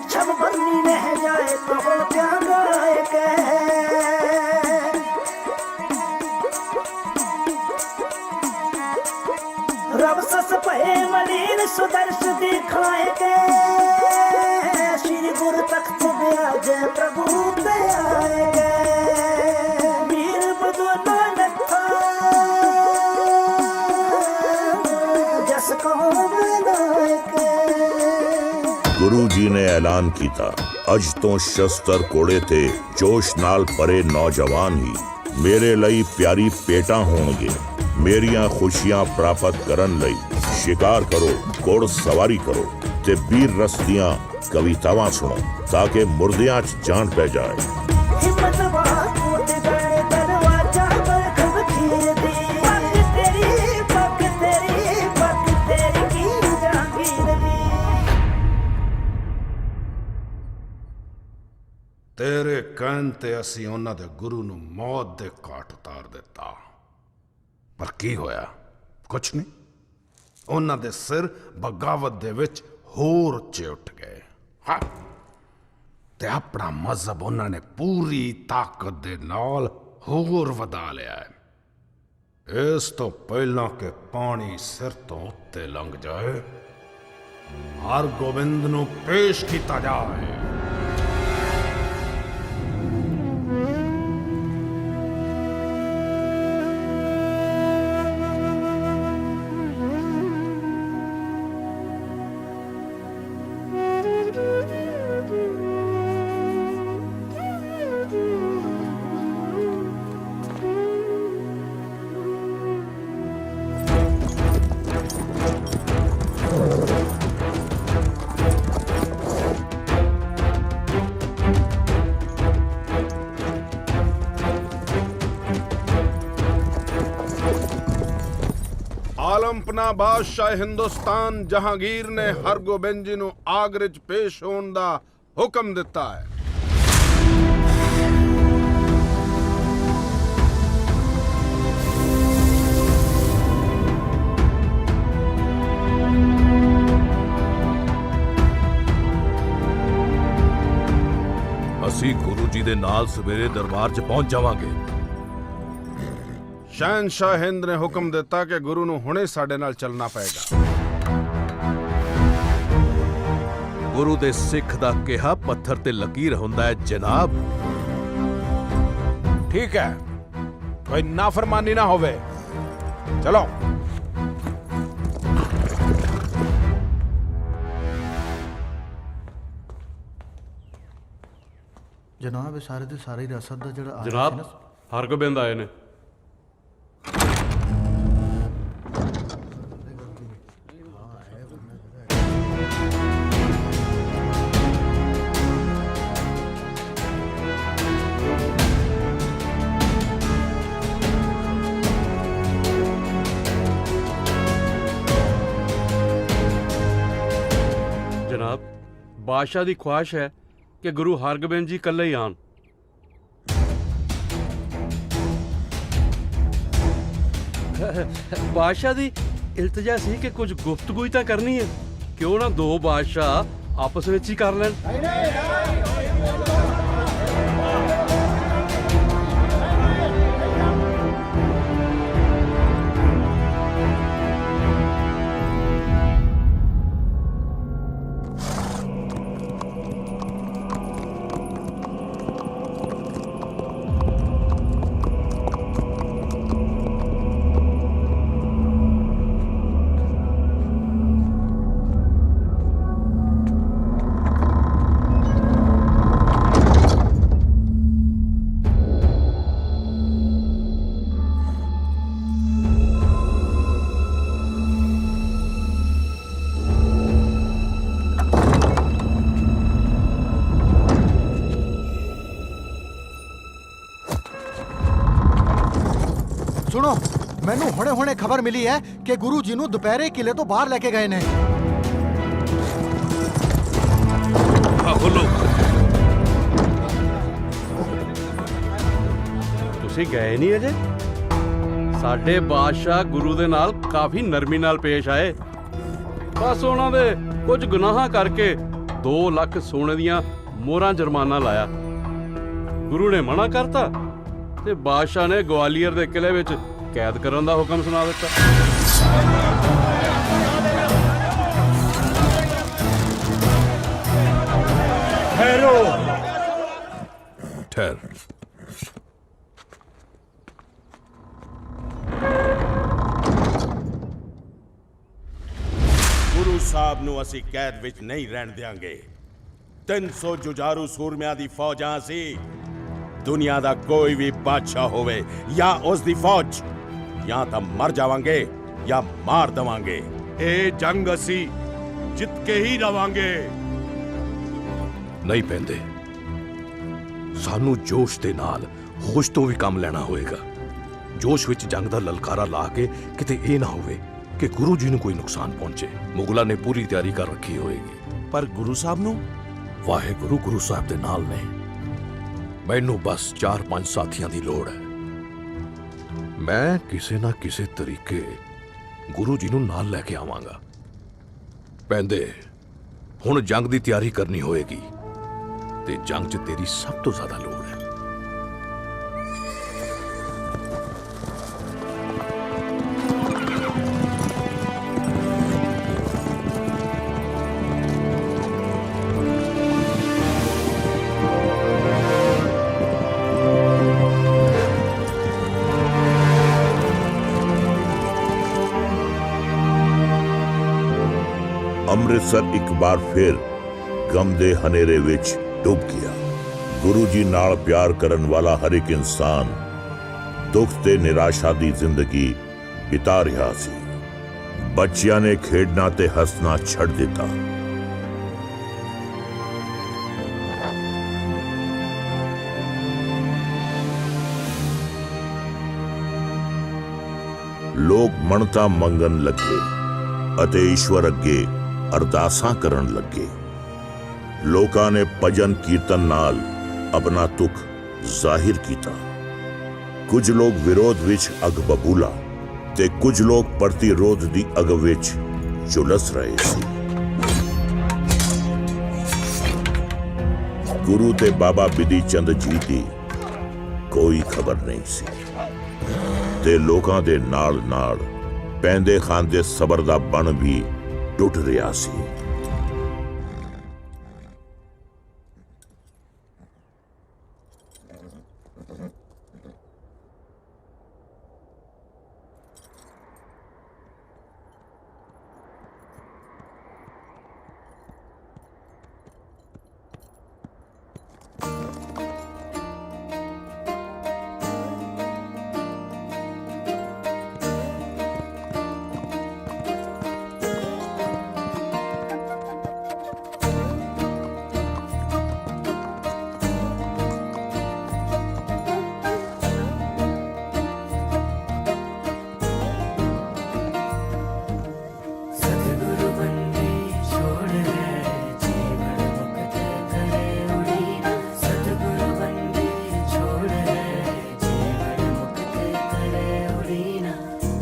Speaker 12: छब बन्नी रह जाए तो हो त्याग आए गए। रब सस पहे मलिन सुदर्श दिखाए गए, श्री गुरु तख्त ब्याज प्रभु पे आए गए। वीर बदो नानक था जस कहो नायक।
Speaker 1: ਗੁਰੂ ਜੀ ਨੇ ਐਲਾਨ ਕੀਤਾ, ਅੱਜ ਤੋਂ ਸ਼ਸਤਰ ਕੋੜੇ ਤੇ ਜੋਸ਼ ਨਾਲ ਭਰੇ ਨੌਜਵਾਨ ਹੀ ਮੇਰੇ ਲਈ ਪਿਆਰੀ ਪੇਟਾਂ ਹੋਣਗੇ। ਮੇਰੀਆਂ ਖੁਸ਼ੀਆਂ ਪ੍ਰਾਪਤ ਕਰਨ ਲਈ ਸ਼ਿਕਾਰ ਕਰੋ, ਘੋੜ ਸਵਾਰੀ ਕਰੋ ਤੇ ਵੀਰ ਰਸ ਦੀਆਂ ਕਵਿਤਾਵਾਂ ਸੁਣੋ ਤਾਂ ਕਿ ਮੁਰਦਿਆਂ 'ਚ ਜਾਨ ਪੈ ਜਾਏ।
Speaker 12: हिम्मत बात उठ गए दरवाजा पर खबीर दी, पग तेरी की जहांगीर दी।
Speaker 7: ਤੇਰੇ ਕਹਿਣ ਤੇ ਅਸੀਂ ਉਹਨਾਂ ਦੇ ਗੁਰੂ ਨੂੰ ਮੌਤ ਦੇ ਘਾਟ ਉਤਾਰ ਦਿੱਤਾ, ਪਰ ਕੀ ਹੋਇਆ? ਕੁਛ ਨਹੀਂ। ਉਹਨਾਂ ਦੇ ਸਿਰ ਬਗਾਵਤ ਦੇ ਵਿੱਚ ਹੋਰ ਉੱਚੇ ਉੱਠ ਗਏ। ਹਾਂ, ਤੇ ਆਪਣਾ ਮਜ਼ਹਬ ਉਹਨਾਂ ਨੇ ਪੂਰੀ ਤਾਕਤ ਦੇ ਨਾਲ ਹੋਰ ਵਧਾ ਲਿਆ ਹੈ। ਇਸ ਤੋਂ ਪਹਿਲਾਂ ਕਿ ਪਾਣੀ ਸਿਰ ਤੋਂ ਉੱਤੇ ਲੰਘ ਜਾਏ, ਹਰਗੋਬਿੰਦ ਨੂੰ ਪੇਸ਼ ਕੀਤਾ ਜਾਏ। ਆਲਮਪਨਾ ਬਾਦਸ਼ਾਹ ਹਿੰਦੁਸਤਾਨ ਜਹਾਂਗੀਰ ਨੇ ਹਰਗੋਬਿੰਦ ਜੀ ਨੂੰ ਆਗਰੇ 'ਚ ਪੇਸ਼ ਹੋਣ ਦਾ ਹੁਕਮ ਦਿੱਤਾ ਹੈ।
Speaker 9: ਅਸੀਂ ਗੁਰੂ ਜੀ ਦੇ ਨਾਲ ਸਵੇਰੇ ਦਰਬਾਰ 'ਚ ਪਹੁੰਚ ਜਾਵਾਂਗੇ।
Speaker 7: ਸ਼ਹਿਨशाह ਹਿੰਦ ਨੇ ਹੁਕਮ ਦਿੱਤਾ ਕਿ ਗੁਰੂ ਨੂੰ ਹੁਣੇ ਸਾਡੇ ਨਾਲ ਚੱਲਣਾ ਪਏਗਾ।
Speaker 9: ਗੁਰੂ ਦੇ ਸਿੱਖ ਦਾ ਕਿਹਾ ਪੱਥਰ ਤੇ ਲਕੀਰ ਹੁੰਦਾ ਹੈ ਜਨਾਬ।
Speaker 7: ठीक है, कोई नाफरमानी ना होवे। चलो।
Speaker 5: ਜਨਾਬ ਇਹ ਸਾਰੇ ਦੇ ਸਾਰੇ ਹੀ ਰਸਦ ਦਾ ਜਿਹੜਾ ਆਇਆ ਸੀ
Speaker 4: ਜਨਾਬ
Speaker 5: ਨਾ,
Speaker 4: ਹਰਗੋਬਿੰਦ ਆਏ ਨੇ। ਜਨਾਬ ਬਾਦਸ਼ਾਹ ਦੀ ਖੁਆਇਸ਼ ਹੈ ਕਿ ਗੁਰੂ ਹਰਗੋਬਿੰਦ ਜੀ ਇਕੱਲੇ ਹੀ ਆਣ। ਬਾਦਸ਼ਾਹ ਦੀ ਇਲਤਜਾ ਸੀ ਕਿ ਕੁਝ ਗੁਫ਼ਤਗੂ ਹੀ ਤਾਂ ਕਰਨੀ ਹੈ, ਕਿਉਂ ਨਾ ਦੋ ਬਾਦਸ਼ਾਹ ਆਪਸ ਵਿੱਚ ਹੀ ਕਰ ਲੈਣ।
Speaker 5: ਸੁਣੋ, ਮੈਨੂੰ ਹੁਣੇ-ਹੁਣੇ ਖਬਰ ਮਿਲੀ ਹੈ ਕਿ ਗੁਰੂ ਜੀ ਨੂੰ ਦੁਪਹਿਰੇ ਕਿਲੇ ਤੋਂ ਬਾਹਰ ਲੈ ਕੇ ਗਏ ਨੇ।
Speaker 4: ਤੁਸੀਂ ਗਏ ਨਹੀਂ ਅਜੇ? ਸਾਡੇ ਬਾਦਸ਼ਾਹ ਗੁਰੂ ਦੇ ਨਾਲ ਕਾਫੀ ਨਰਮੀ ਨਾਲ ਪੇਸ਼ ਆਏ। ਬਸ ਉਹਨਾਂ ਦੇ ਕੁਝ ਗੁਨਾਹਾਂ ਕਰਕੇ 2 ਲੱਖ ਸੋਨੇ ਦੀਆਂ ਮੋਹਰਾਂ ਜੁਰਮਾਨਾ ਲਾਇਆ। ਗੁਰੂ ਨੇ ਮਨਾ ਕਰਤਾ ਤੇ ਬਾਦਸ਼ਾਹ ਨੇ ਗਵਾਲੀਅਰ ਦੇ ਕਿਲੇ ਵਿੱਚ ਕੈਦ ਕਰਨ ਦਾ ਹੁਕਮ ਸੁਣਾ ਦਿੱਤਾ।
Speaker 9: ਠਹਿਰ।
Speaker 2: ਗੁਰੂ ਸਾਹਿਬ ਨੂੰ ਅਸੀਂ ਕੈਦ ਵਿੱਚ ਨਹੀਂ ਰਹਿਣ ਦਿਆਂਗੇ। 300 ਜੁਝਾਰੂ ਸੂਰਮਿਆਂ ਦੀ ਫੌਜਾਂ ਸੀ। ਦੁਨੀਆ ਦਾ ਕੋਈ ਵੀ ਬਾਦਸ਼ਾਹ ਹੋਵੇ ਜਾਂ ਉਸ ਦੀ ਫੌਜ, ਜਾਂ ਤਾਂ ਮਰ ਜਾਵਾਂਗੇ ਜਾਂ ਮਾਰ ਦੇਵਾਂਗੇ।
Speaker 9: ਇਹ ਜੰਗ ਅਸੀਂ ਜਿੱਤ ਕੇ ਹੀ ਰਵਾਂਗੇ। ਨਹੀਂ ਪੈਂਦੇ, ਸਾਨੂੰ ਜੋਸ਼ ਦੇ ਨਾਲ ਹੋਸ਼ ਤੋਂ ਵੀ ਕੰਮ ਲੈਣਾ ਹੋਏਗਾ। ਜੋਸ਼ ਵਿੱਚ ਜੰਗ ਦਾ ਲਲਕਾਰਾ ਲਾ ਕੇ ਕਿਤੇ ਇਹ ਨਾ ਹੋਵੇ ਕਿ ਗੁਰੂ ਜੀ ਨੂੰ ਕੋਈ ਨੁਕਸਾਨ ਪਹੁੰਚੇ। ਮੁਗਲਾਂ ਨੇ ਪੂਰੀ ਤਿਆਰੀ ਕਰ ਰੱਖੀ ਹੋਏਗੀ।
Speaker 2: ਪਰ ਗੁਰੂ ਸਾਹਿਬ ਨੂੰ?
Speaker 9: ਵਾਹਿਗੁਰੂ ਗੁਰੂ ਸਾਹਿਬ ਦੇ ਨਾਲ ਨੇ। ਮੈਨੂੰ ਬਸ 4-5 ਸਾਥੀਆਂ ਦੀ ਲੋੜ ਹੈ। ਮੈਂ ਕਿਸੇ ਨਾ ਕਿਸੇ ਤਰੀਕੇ ਗੁਰੂ ਜੀ ਨੂੰ ਨਾਲ ਲੈ ਕੇ ਆਵਾਂਗਾ। ਪੈਂਦੇ, ਹੁਣ ਜੰਗ ਦੀ ਤਿਆਰੀ ਕਰਨੀ ਹੋਏਗੀ ਤੇ ਜੰਗ 'ਚ ਤੇਰੀ ਸਭ ਤੋਂ ਜ਼ਿਆਦਾ ਲੋੜ ਹੈ।
Speaker 1: ਅੰਮ੍ਰਿਤਸਰ ਇੱਕ ਵਾਰ ਫਿਰ ਗਮ ਦੇ ਹਨੇਰੇ ਵਿੱਚ ਡੁੱਬ ਗਿਆ। ਗੁਰੂ ਜੀ ਨਾਲ ਪਿਆਰ ਕਰਨ ਵਾਲਾ ਹਰ ਇੱਕ ਇਨਸਾਨ ਦੁੱਖ ਤੇ ਨਿਰਾਸ਼ਾ ਦੀ ਜ਼ਿੰਦਗੀ ਬਿਤਾ ਰਿਹਾ ਸੀ। ਬੱਚਿਆਂ ਨੇ ਖੇਡਣਾ ਤੇ ਹੱਸਣਾ ਛੱਡ ਦਿੱਤਾ। ਲੋਕ ਮਨਤਾ ਮੰਗਣ ਲੱਗੇ ਅਤੇ ਈਸ਼ਵਰ ਅੱਗੇ ਅਰਦਾਸਾਂ ਕਰਨ ਲੱਗੇ। ਲੋਕਾਂ ਨੇ ਭਜਨ ਕੀਰਤਨ ਨਾਲ ਆਪਣਾ ਦੁੱਖ ਜ਼ਾਹਿਰ ਕੀਤਾ। ਕੁਝ ਲੋਕ ਵਿਰੋਧ ਵਿੱਚ ਅੱਗ ਬਬੂਲਾ ਤੇ ਕੁਝ ਲੋਕ ਪ੍ਰਤੀਰੋਧ ਦੀ ਅੱਗ ਵਿੱਚ ਝੁਲਸ ਰਹੇ ਸੀ। ਗੁਰੂ ਤੇ ਬਾਬਾ ਬਿਧੀ ਚੰਦ ਜੀ ਦੀ ਕੋਈ ਖਬਰ ਨਹੀਂ ਸੀ ਤੇ ਲੋਕਾਂ ਦੇ ਨਾਲ ਨਾਲ ਪੈਂਦੇ ਖਾਨ ਦੇ ਸਬਰ ਦਾ ਬਣ ਵੀ ਟੁੱਟ ਰਿਹਾ ਸੀ।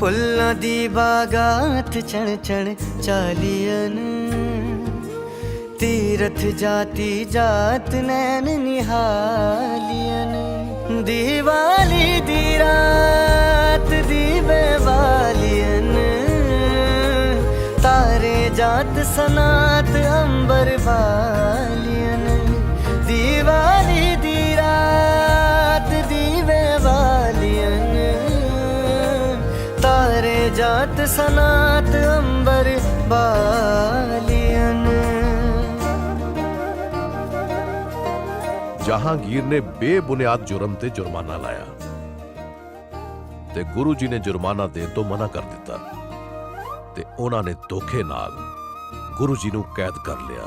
Speaker 12: फुल्लां दी बागात चढ़ चढ़ चालियन तीरथ जाति जात नैन निहालियन दीवाली दी रात दीवे वालियन तारे जात सनात अंबर वालियन दीवाली दी रात दीवे वालियन तारे जात सनात अंबर वालियन।
Speaker 9: ਜਹਾਂਗੀਰ ਨੇ ਬੇਬੁਨਿਆਦ ਜੁਰਮ ਤੇ ਜੁਰਮਾਨਾ ਲਾਇਆ ਤੇ ਗੁਰੂ ਜੀ ਨੇ ਜੁਰਮਾਨਾ ਦੇਣ ਤੋਂ ਮਨਾ ਕਰ ਦਿੱਤਾ ਤੇ ਉਹਨਾਂ ਨੇ ਧੋਖੇ ਨਾਲ ਗੁਰੂ ਜੀ ਨੂੰ ਕੈਦ ਕਰ ਲਿਆ।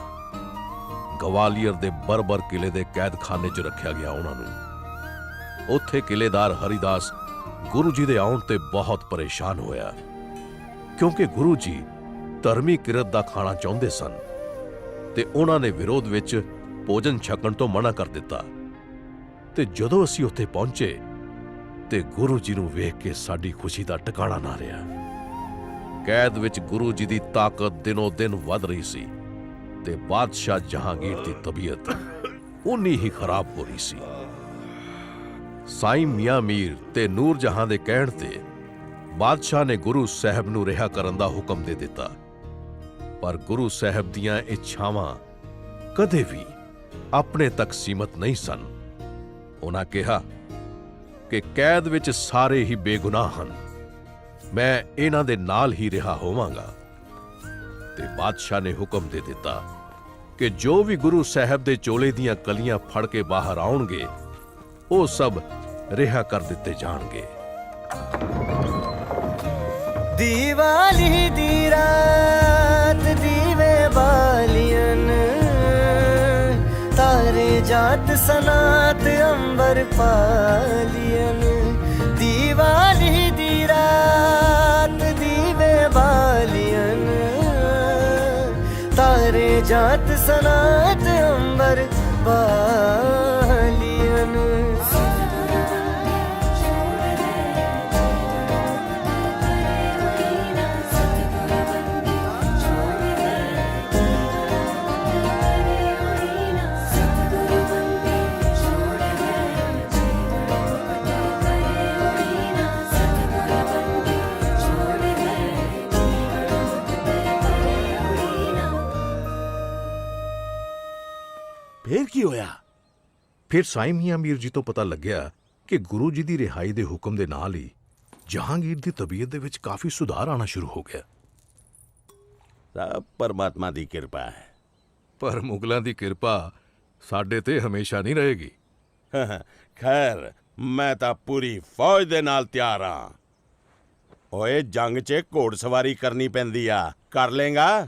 Speaker 9: ਗਵਾਲੀਅਰ ਦੇ ਬਰਬਰ ਕਿਲੇ ਦੇ ਕੈਦਖਾਨੇ 'ਚ ਰੱਖਿਆ ਗਿਆ ਉਹਨਾਂ ਨੂੰ। ਉੱਥੇ ਕਿਲੇਦਾਰ ਹਰੀਦਾਸ ਗੁਰੂ ਜੀ ਦੇ ਆਉਣ ਤੇ ਬਹੁਤ ਪਰੇਸ਼ਾਨ ਹੋਇਆ ਕਿਉਂਕਿ ਗੁਰੂ ਜੀ ਧਰਮੀ ਕਿਰਤ ਦਾ ਖਾਣਾ ਚਾਹੁੰਦੇ ਸਨ ਤੇ ਉਹਨਾਂ ਨੇ ਵਿਰੋਧ ਵਿੱਚ ਭੋਜਨ ਛਕਣ ਤੋਂ ਮਨਾ ਕਰ ਦਿੱਤਾ। ਤੇ ਜਦੋਂ ਅਸੀਂ ਉੱਥੇ ਪਹੁੰਚੇ ਤੇ ਗੁਰੂ ਜੀ ਨੂੰ ਵੇਖ ਕੇ ਸਾਡੀ ਖੁਸ਼ੀ ਦਾ ਟਿਕਾਣਾ ਨਾ ਰਿਹਾ। ਕੈਦ ਵਿੱਚ ਗੁਰੂ ਜੀ ਦੀ ਤਾਕਤ ਦਿਨੋਂ ਦਿਨ ਵੱਧ ਰਹੀ ਸੀ ਤੇ ਬਾਦਸ਼ਾਹ ਜਹਾਂਗੀਰ ਦੀ ਤਬੀਅਤ ਉਨੀ ਹੀ ਖਰਾਬ ਹੋ ਰਹੀ ਸੀ। ਸਾਈਂ ਮੀਆਂ ਮੀਰ ਤੇ ਨੂਰ ਜਹਾਂ ਦੇ ਕਹਿਣ ਤੇ ਬਾਦਸ਼ਾਹ ਨੇ ਗੁਰੂ ਸਾਹਿਬ ਨੂੰ ਰਿਹਾ ਕਰਨ ਦਾ ਹੁਕਮ ਦੇ ਦਿੱਤਾ। ਪਰ ਗੁਰੂ ਸਾਹਿਬ ਦੀਆਂ ਇੱਛਾਵਾਂ ਕਦੇ ਵੀ ਆਪਣੇ ਤੱਕ ਸੀਮਤ ਨਹੀਂ ਸਨ। ਉਹਨਾਂ ਕਿਹਾ ਕਿ ਕੈਦ ਵਿੱਚ ਸਾਰੇ ਹੀ ਬੇਗੁਨਾਹ ਹਨ, ਮੈਂ ਇਹਨਾਂ ਦੇ ਨਾਲ ਹੀ ਰਿਹਾ ਹੋਵਾਂਗਾ। ਤੇ ਬਾਦਸ਼ਾਹ ਨੇ ਹੁਕਮ ਦੇ ਦਿੱਤਾ ਕਿ ਜੋ ਵੀ ਗੁਰੂ ਸਾਹਿਬ ਦੇ ਚੋਲੇ ਦੀਆਂ ਕਲੀਆਂ ਫੜ ਕੇ ਬਾਹਰ ਆਉਣਗੇ ਉਹ ਸਭ ਰਿਹਾ ਕਰ ਦਿੱਤੇ ਜਾਣਗੇ।
Speaker 12: ਦੀਵਾਲੀ ਦੀ ਰਾਤ ਦੀਵੇ ਬਾਲੀਅਨ तारे जात सनात अंबर पालियन दीवाली दी रात दीवे बालियन तारे जात सनात अंबर बालियन।
Speaker 9: ਫੇਰ ਕੀ ਹੋਇਆ? ਫਿਰ ਸਾਈਂ ਮੀਆਂ ਮੀਰ ਜੀ ਤੋਂ ਪਤਾ ਲੱਗਿਆ ਕਿ ਗੁਰੂ ਜੀ ਦੀ ਰਿਹਾਈ ਦੇ ਹੁਕਮ ਦੇ ਨਾਲ ਹੀ ਜਹਾਂਗੀਰ ਦੀ ਤਬੀਅਤ ਦੇ ਵਿੱਚ ਕਾਫੀ ਸੁਧਾਰ ਆਣਾ ਸ਼ੁਰੂ ਹੋ ਗਿਆ।
Speaker 2: ਸਭ ਪਰਮਾਤਮਾ ਦੀ ਕਿਰਪਾ ਹੈ।
Speaker 9: ਪਰ ਮੁਗਲਾਂ ਦੀ ਕਿਰਪਾ ਸਾਡੇ ਤੇ ਹਮੇਸ਼ਾ ਨਹੀਂ ਰਹੇਗੀ।
Speaker 2: ਖੈਰ ਮੈਂ ਤਾਂ ਪੂਰੀ ਫੌਜ ਦੇ ਨਾਲ ਤਿਆਰ ਹਾਂ। ਓਏ ਜੰਗ 'ਚ ਘੋੜਸਵਾਰੀ ਕਰਨੀ ਪੈਂਦੀ ਆ, ਕਰ ਲੇਗਾ?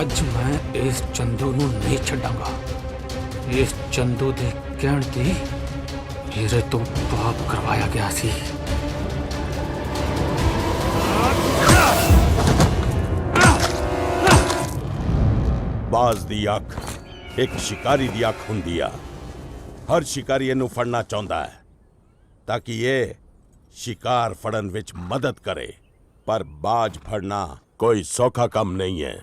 Speaker 13: ਅੱਜ ਮੈਂ ਇਸ ਚੰਦੂ ਨੂੰ ਨਹੀਂ ਛੱਡਾਂਗਾ। ਇਸ ਚੰਦੂ ਦੇ ਕਹਿਣ ਤੇ ਮੇਰੇ ਤੋਂ ਪਾਪ ਕਰਵਾਇਆ ਗਿਆ ਸੀ।
Speaker 2: ਬਾਜ਼ ਦੀ ਅੱਖ ਇੱਕ ਸ਼ਿਕਾਰੀ ਦੀ ਅੱਖ ਹੁੰਦੀ ਆ। ਹਰ ਸ਼ਿਕਾਰੀ ਇਹਨੂੰ ਫੜਨਾ ਚਾਹੁੰਦਾ ਹੈ ਤਾਂ ਕਿ ਇਹ ਸ਼ਿਕਾਰ ਫੜਨ ਵਿੱਚ ਮਦਦ ਕਰੇ, ਪਰ ਬਾਜ ਫੜਨਾ ਕੋਈ ਸੌਖਾ ਕੰਮ ਨਹੀਂ ਹੈ।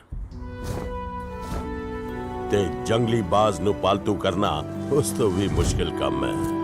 Speaker 2: ਤੇ ਜੰਗਲੀ ਬਾਜ਼ ਨੂੰ ਪਾਲਤੂ ਕਰਨਾ ਉਸ ਤੋਂ ਵੀ ਮੁਸ਼ਕਿਲ ਕੰਮ ਹੈ।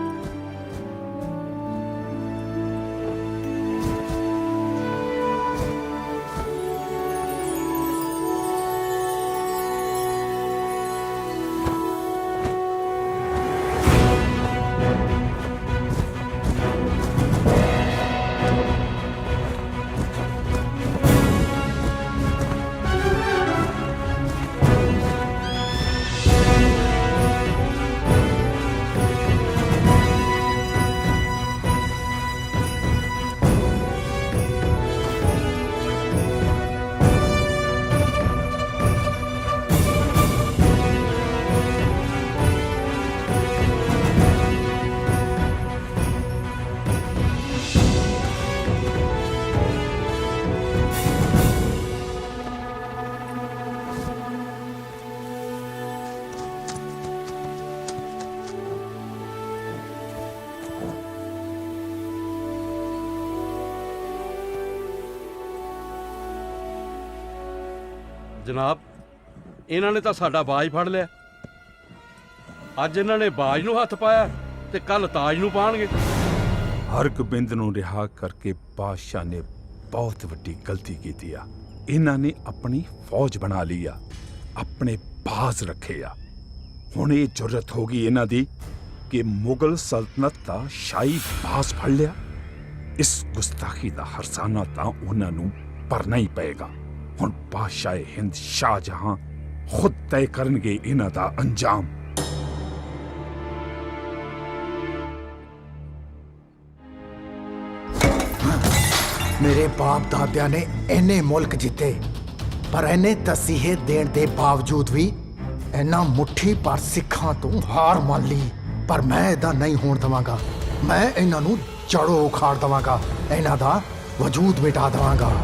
Speaker 4: ਜਨਾਬ, ਇਹਨਾਂ ਨੇ ਤਾਂ ਸਾਡਾ ਬਾਜ ਫੜ ਲਿਆ। ਅੱਜ ਇਹਨਾਂ ਨੇ ਬਾਜ ਨੂੰ ਹੱਥ ਪਾਇਆ ਤੇ ਕੱਲ ਤਾਜ ਨੂੰ ਪਾਣਗੇ।
Speaker 3: ਹਰਗੋਬਿੰਦ ਨੂੰ ਰਿਹਾ ਕਰਕੇ ਬਾਦਸ਼ਾਹ ਨੇ ਬਹੁਤ ਵੱਡੀ ਗਲਤੀ ਕੀਤੀ ਆ। ਇਹਨਾਂ ਨੇ ਆਪਣੀ ਫੌਜ ਬਣਾ ਲਈ ਆ, ਆਪਣੇ ਬਾਜ਼ ਰੱਖੇ ਆ। ਹੁਣ ਇਹ ਜ਼ਰੂਰਤ ਹੋ ਗਈ ਇਹਨਾਂ ਦੀ ਕਿ ਮੁਗਲ ਸਲਤਨਤ ਦਾ ਸ਼ਾਹੀ ਬਾਜ਼ ਫੜ ਲਿਆ। ਇਸ ਗੁਸਤਾਖੀ ਦਾ ਹਰਸਾਨਾ ਤਾਂ ਉਹਨਾਂ ਨੂੰ ਭਰਨਾ ਹੀ ਪਏਗਾ। ਹੁਣ ਬਾਦਸ਼ਾਹ ਹਿੰਦ ਸ਼ਾਹਜਹਾਂ ਖੁਦ ਤੈਅ ਕਰਨਗੇ ਇਹਨਾਂ ਦਾ ਅੰਜਾਮ।
Speaker 8: ਮੇਰੇ ਬਾਪ ਦਾਦਿਆਂ ਨੇ ਇੰਨੇ ਮੁਲਕ ਜਿੱਤੇ, ਪਰ ਇੰਨੇ ਤਸੀਹੇ ਦੇਣ ਦੇ ਬਾਵਜੂਦ ਵੀ ਇਹਨਾਂ ਮੁੱਠੀ ਪਰ ਸਿੱਖਾਂ ਤੋਂ ਹਾਰ ਮੰਨ ਲਈ। ਪਰ ਮੈਂ ਇਹਦਾ ਨਹੀਂ ਹੋਣ ਦਵਾਂਗਾ। ਮੈਂ ਇਹਨਾਂ ਨੂੰ ਜੜੋਂ ਉਖਾੜ ਦਵਾਂਗਾ, ਇਹਨਾਂ ਦਾ ਵਜੂਦ ਮਿਟਾ ਦਵਾਂਗਾ।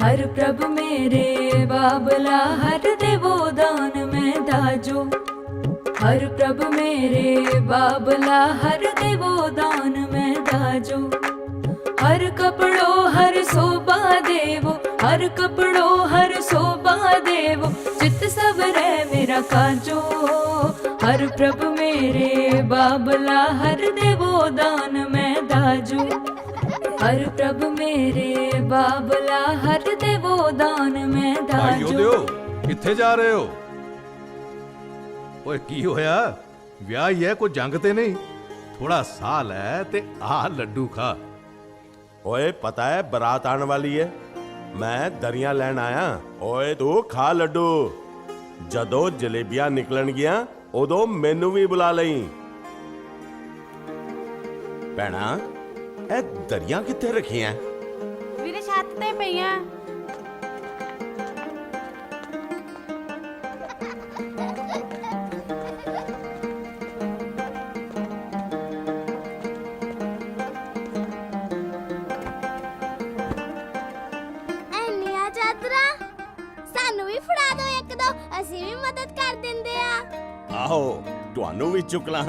Speaker 11: हर प्रभु मेरे बाबला हर देवो दान में दाजो। हर प्रभु मेरे बाबला हर देवो दान में दाजो। हर कपड़ो हर शोभा देवो, हर कपड़ो हर शोभा देवो, चित सब रे मेरा काजो। हर प्रभु मेरे बाबला हर देवो दान में दाजो। हर प्रभु मेरे बाबला हर देवो दान में दाजो।
Speaker 9: ਕਿੱਥੇ ਜਾ ਰਹੇ ਹੋ? ਓਏ ਕੀ ਹੋਇਆ? ਵਿਆਹ ਹੀ ਹੈ, ਕੋਈ ਜੰਗ ਤੇ ਨਹੀਂ? ਥੋੜਾ ਸਾਹ ਲੈ ਤੇ ਆਹ ਲੱਡੂ ਖਾ।
Speaker 2: ਓਏ ਪਤਾ ਹੈ ਬਰਾਤ ਆਉਣ ਵਾਲੀ ਹੈ, ਮੈਂ ਦਰੀਆਂ ਲੈਣ ਆਇਆ। ਓਏ ਤੂੰ ਖਾ ਲੱਡੂ, ਜਦੋਂ ਜਲੇਬੀਆਂ ਨਿਕਲਣਗੀਆਂ ਉਦੋਂ ਮੈਨੂੰ ਵੀ ਬੁਲਾ ਲਈ। ਭੈਣਾ, ਇਹ ਦਰੀਆਂ ਕਿੱਥੇ ਰੱਖੀਆਂ?
Speaker 11: ਵੀਰੇ ਛੱਤ ਤੇ ਪਈਆਂ।
Speaker 14: ਐਨੀਆਂ ਚਾਦਰਾਂ ਸਾਨੂੰ ਵੀ ਫੜਾ ਦਿਓ ਇੱਕ ਦੋ, ਅਸੀਂ ਵੀ ਮਦਦ ਕਰ ਦਿੰਦੇ ਆ।
Speaker 2: ਆਹੋ, ਤੁਹਾਨੂੰ ਵੀ ਚੁੱਕ ਲਾਂ।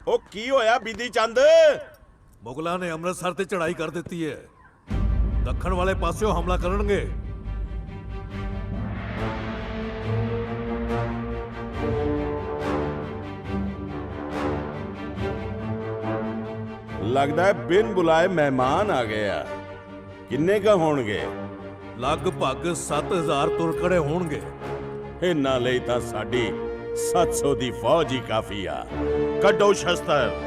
Speaker 2: ਉਹ ਕੀ ਹੋਇਆ ਬੀਦੀ ਚੰਦ?
Speaker 9: ਮੁਗਲਾਂ ਨੇ ਅੰਮ੍ਰਿਤਸਰ ਤੇ ਚੜ੍ਹਾਈ ਕਰ ਦਿੱਤੀ ਹੈ। ਦੱਖਣ ਵਾਲੇ ਪਾਸਿਓਂ ਹਮਲਾ ਕਰਨਗੇ।
Speaker 2: ਲੱਗਦਾ ਹੈ ਬਿਨ ਬੁਲਾਏ ਮਹਿਮਾਨ ਆ ਗਏ ਆ। ਕਿੰਨੇ ਕ ਹੋਣਗੇ?
Speaker 9: ਲਗਭਗ 7000 ਤੁਰਕੜੇ ਹੋਣਗੇ।
Speaker 2: ਇਹਨਾਂ ਲਈ ਤਾਂ ਸਾਡੀ 700 ਦੀ ਫੌਜ ਹੀ ਕਾਫੀ ਆ। ਕੱਢੋ ਸ਼ਸਤਰ।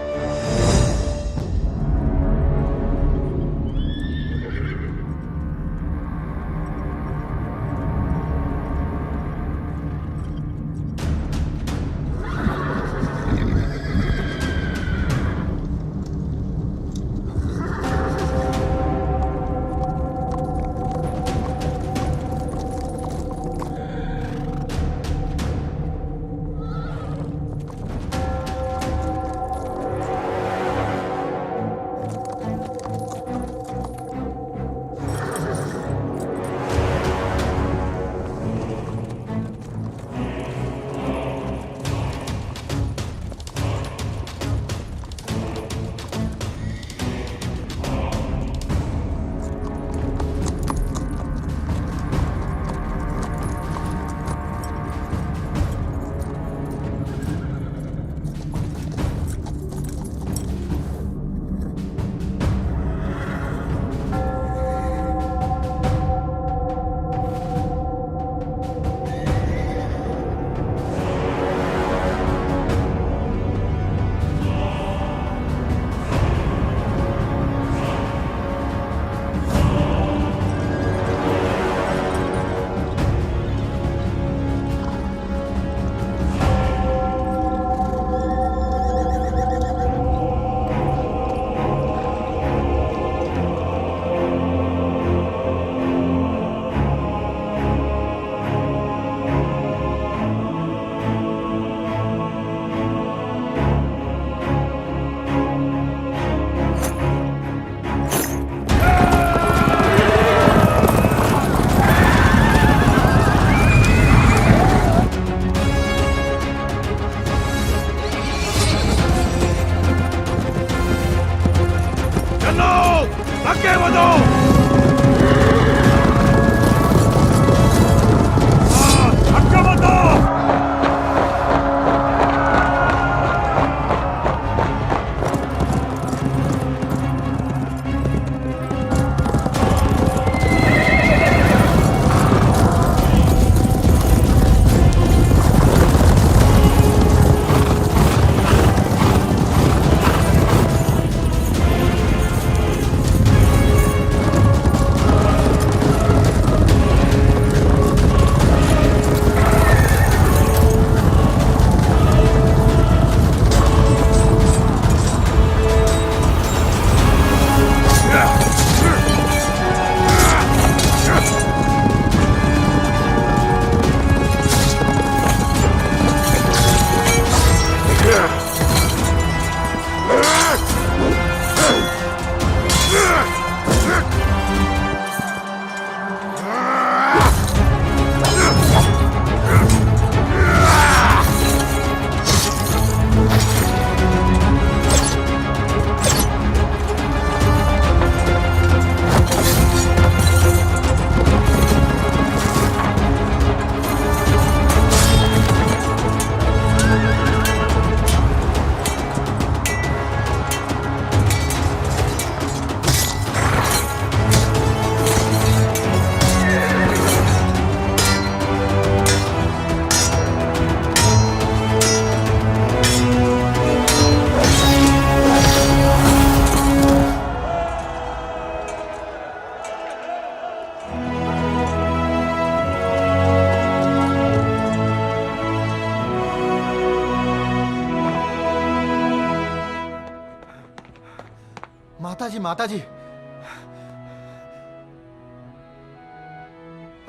Speaker 5: ਮਾਤਾ ਜੀ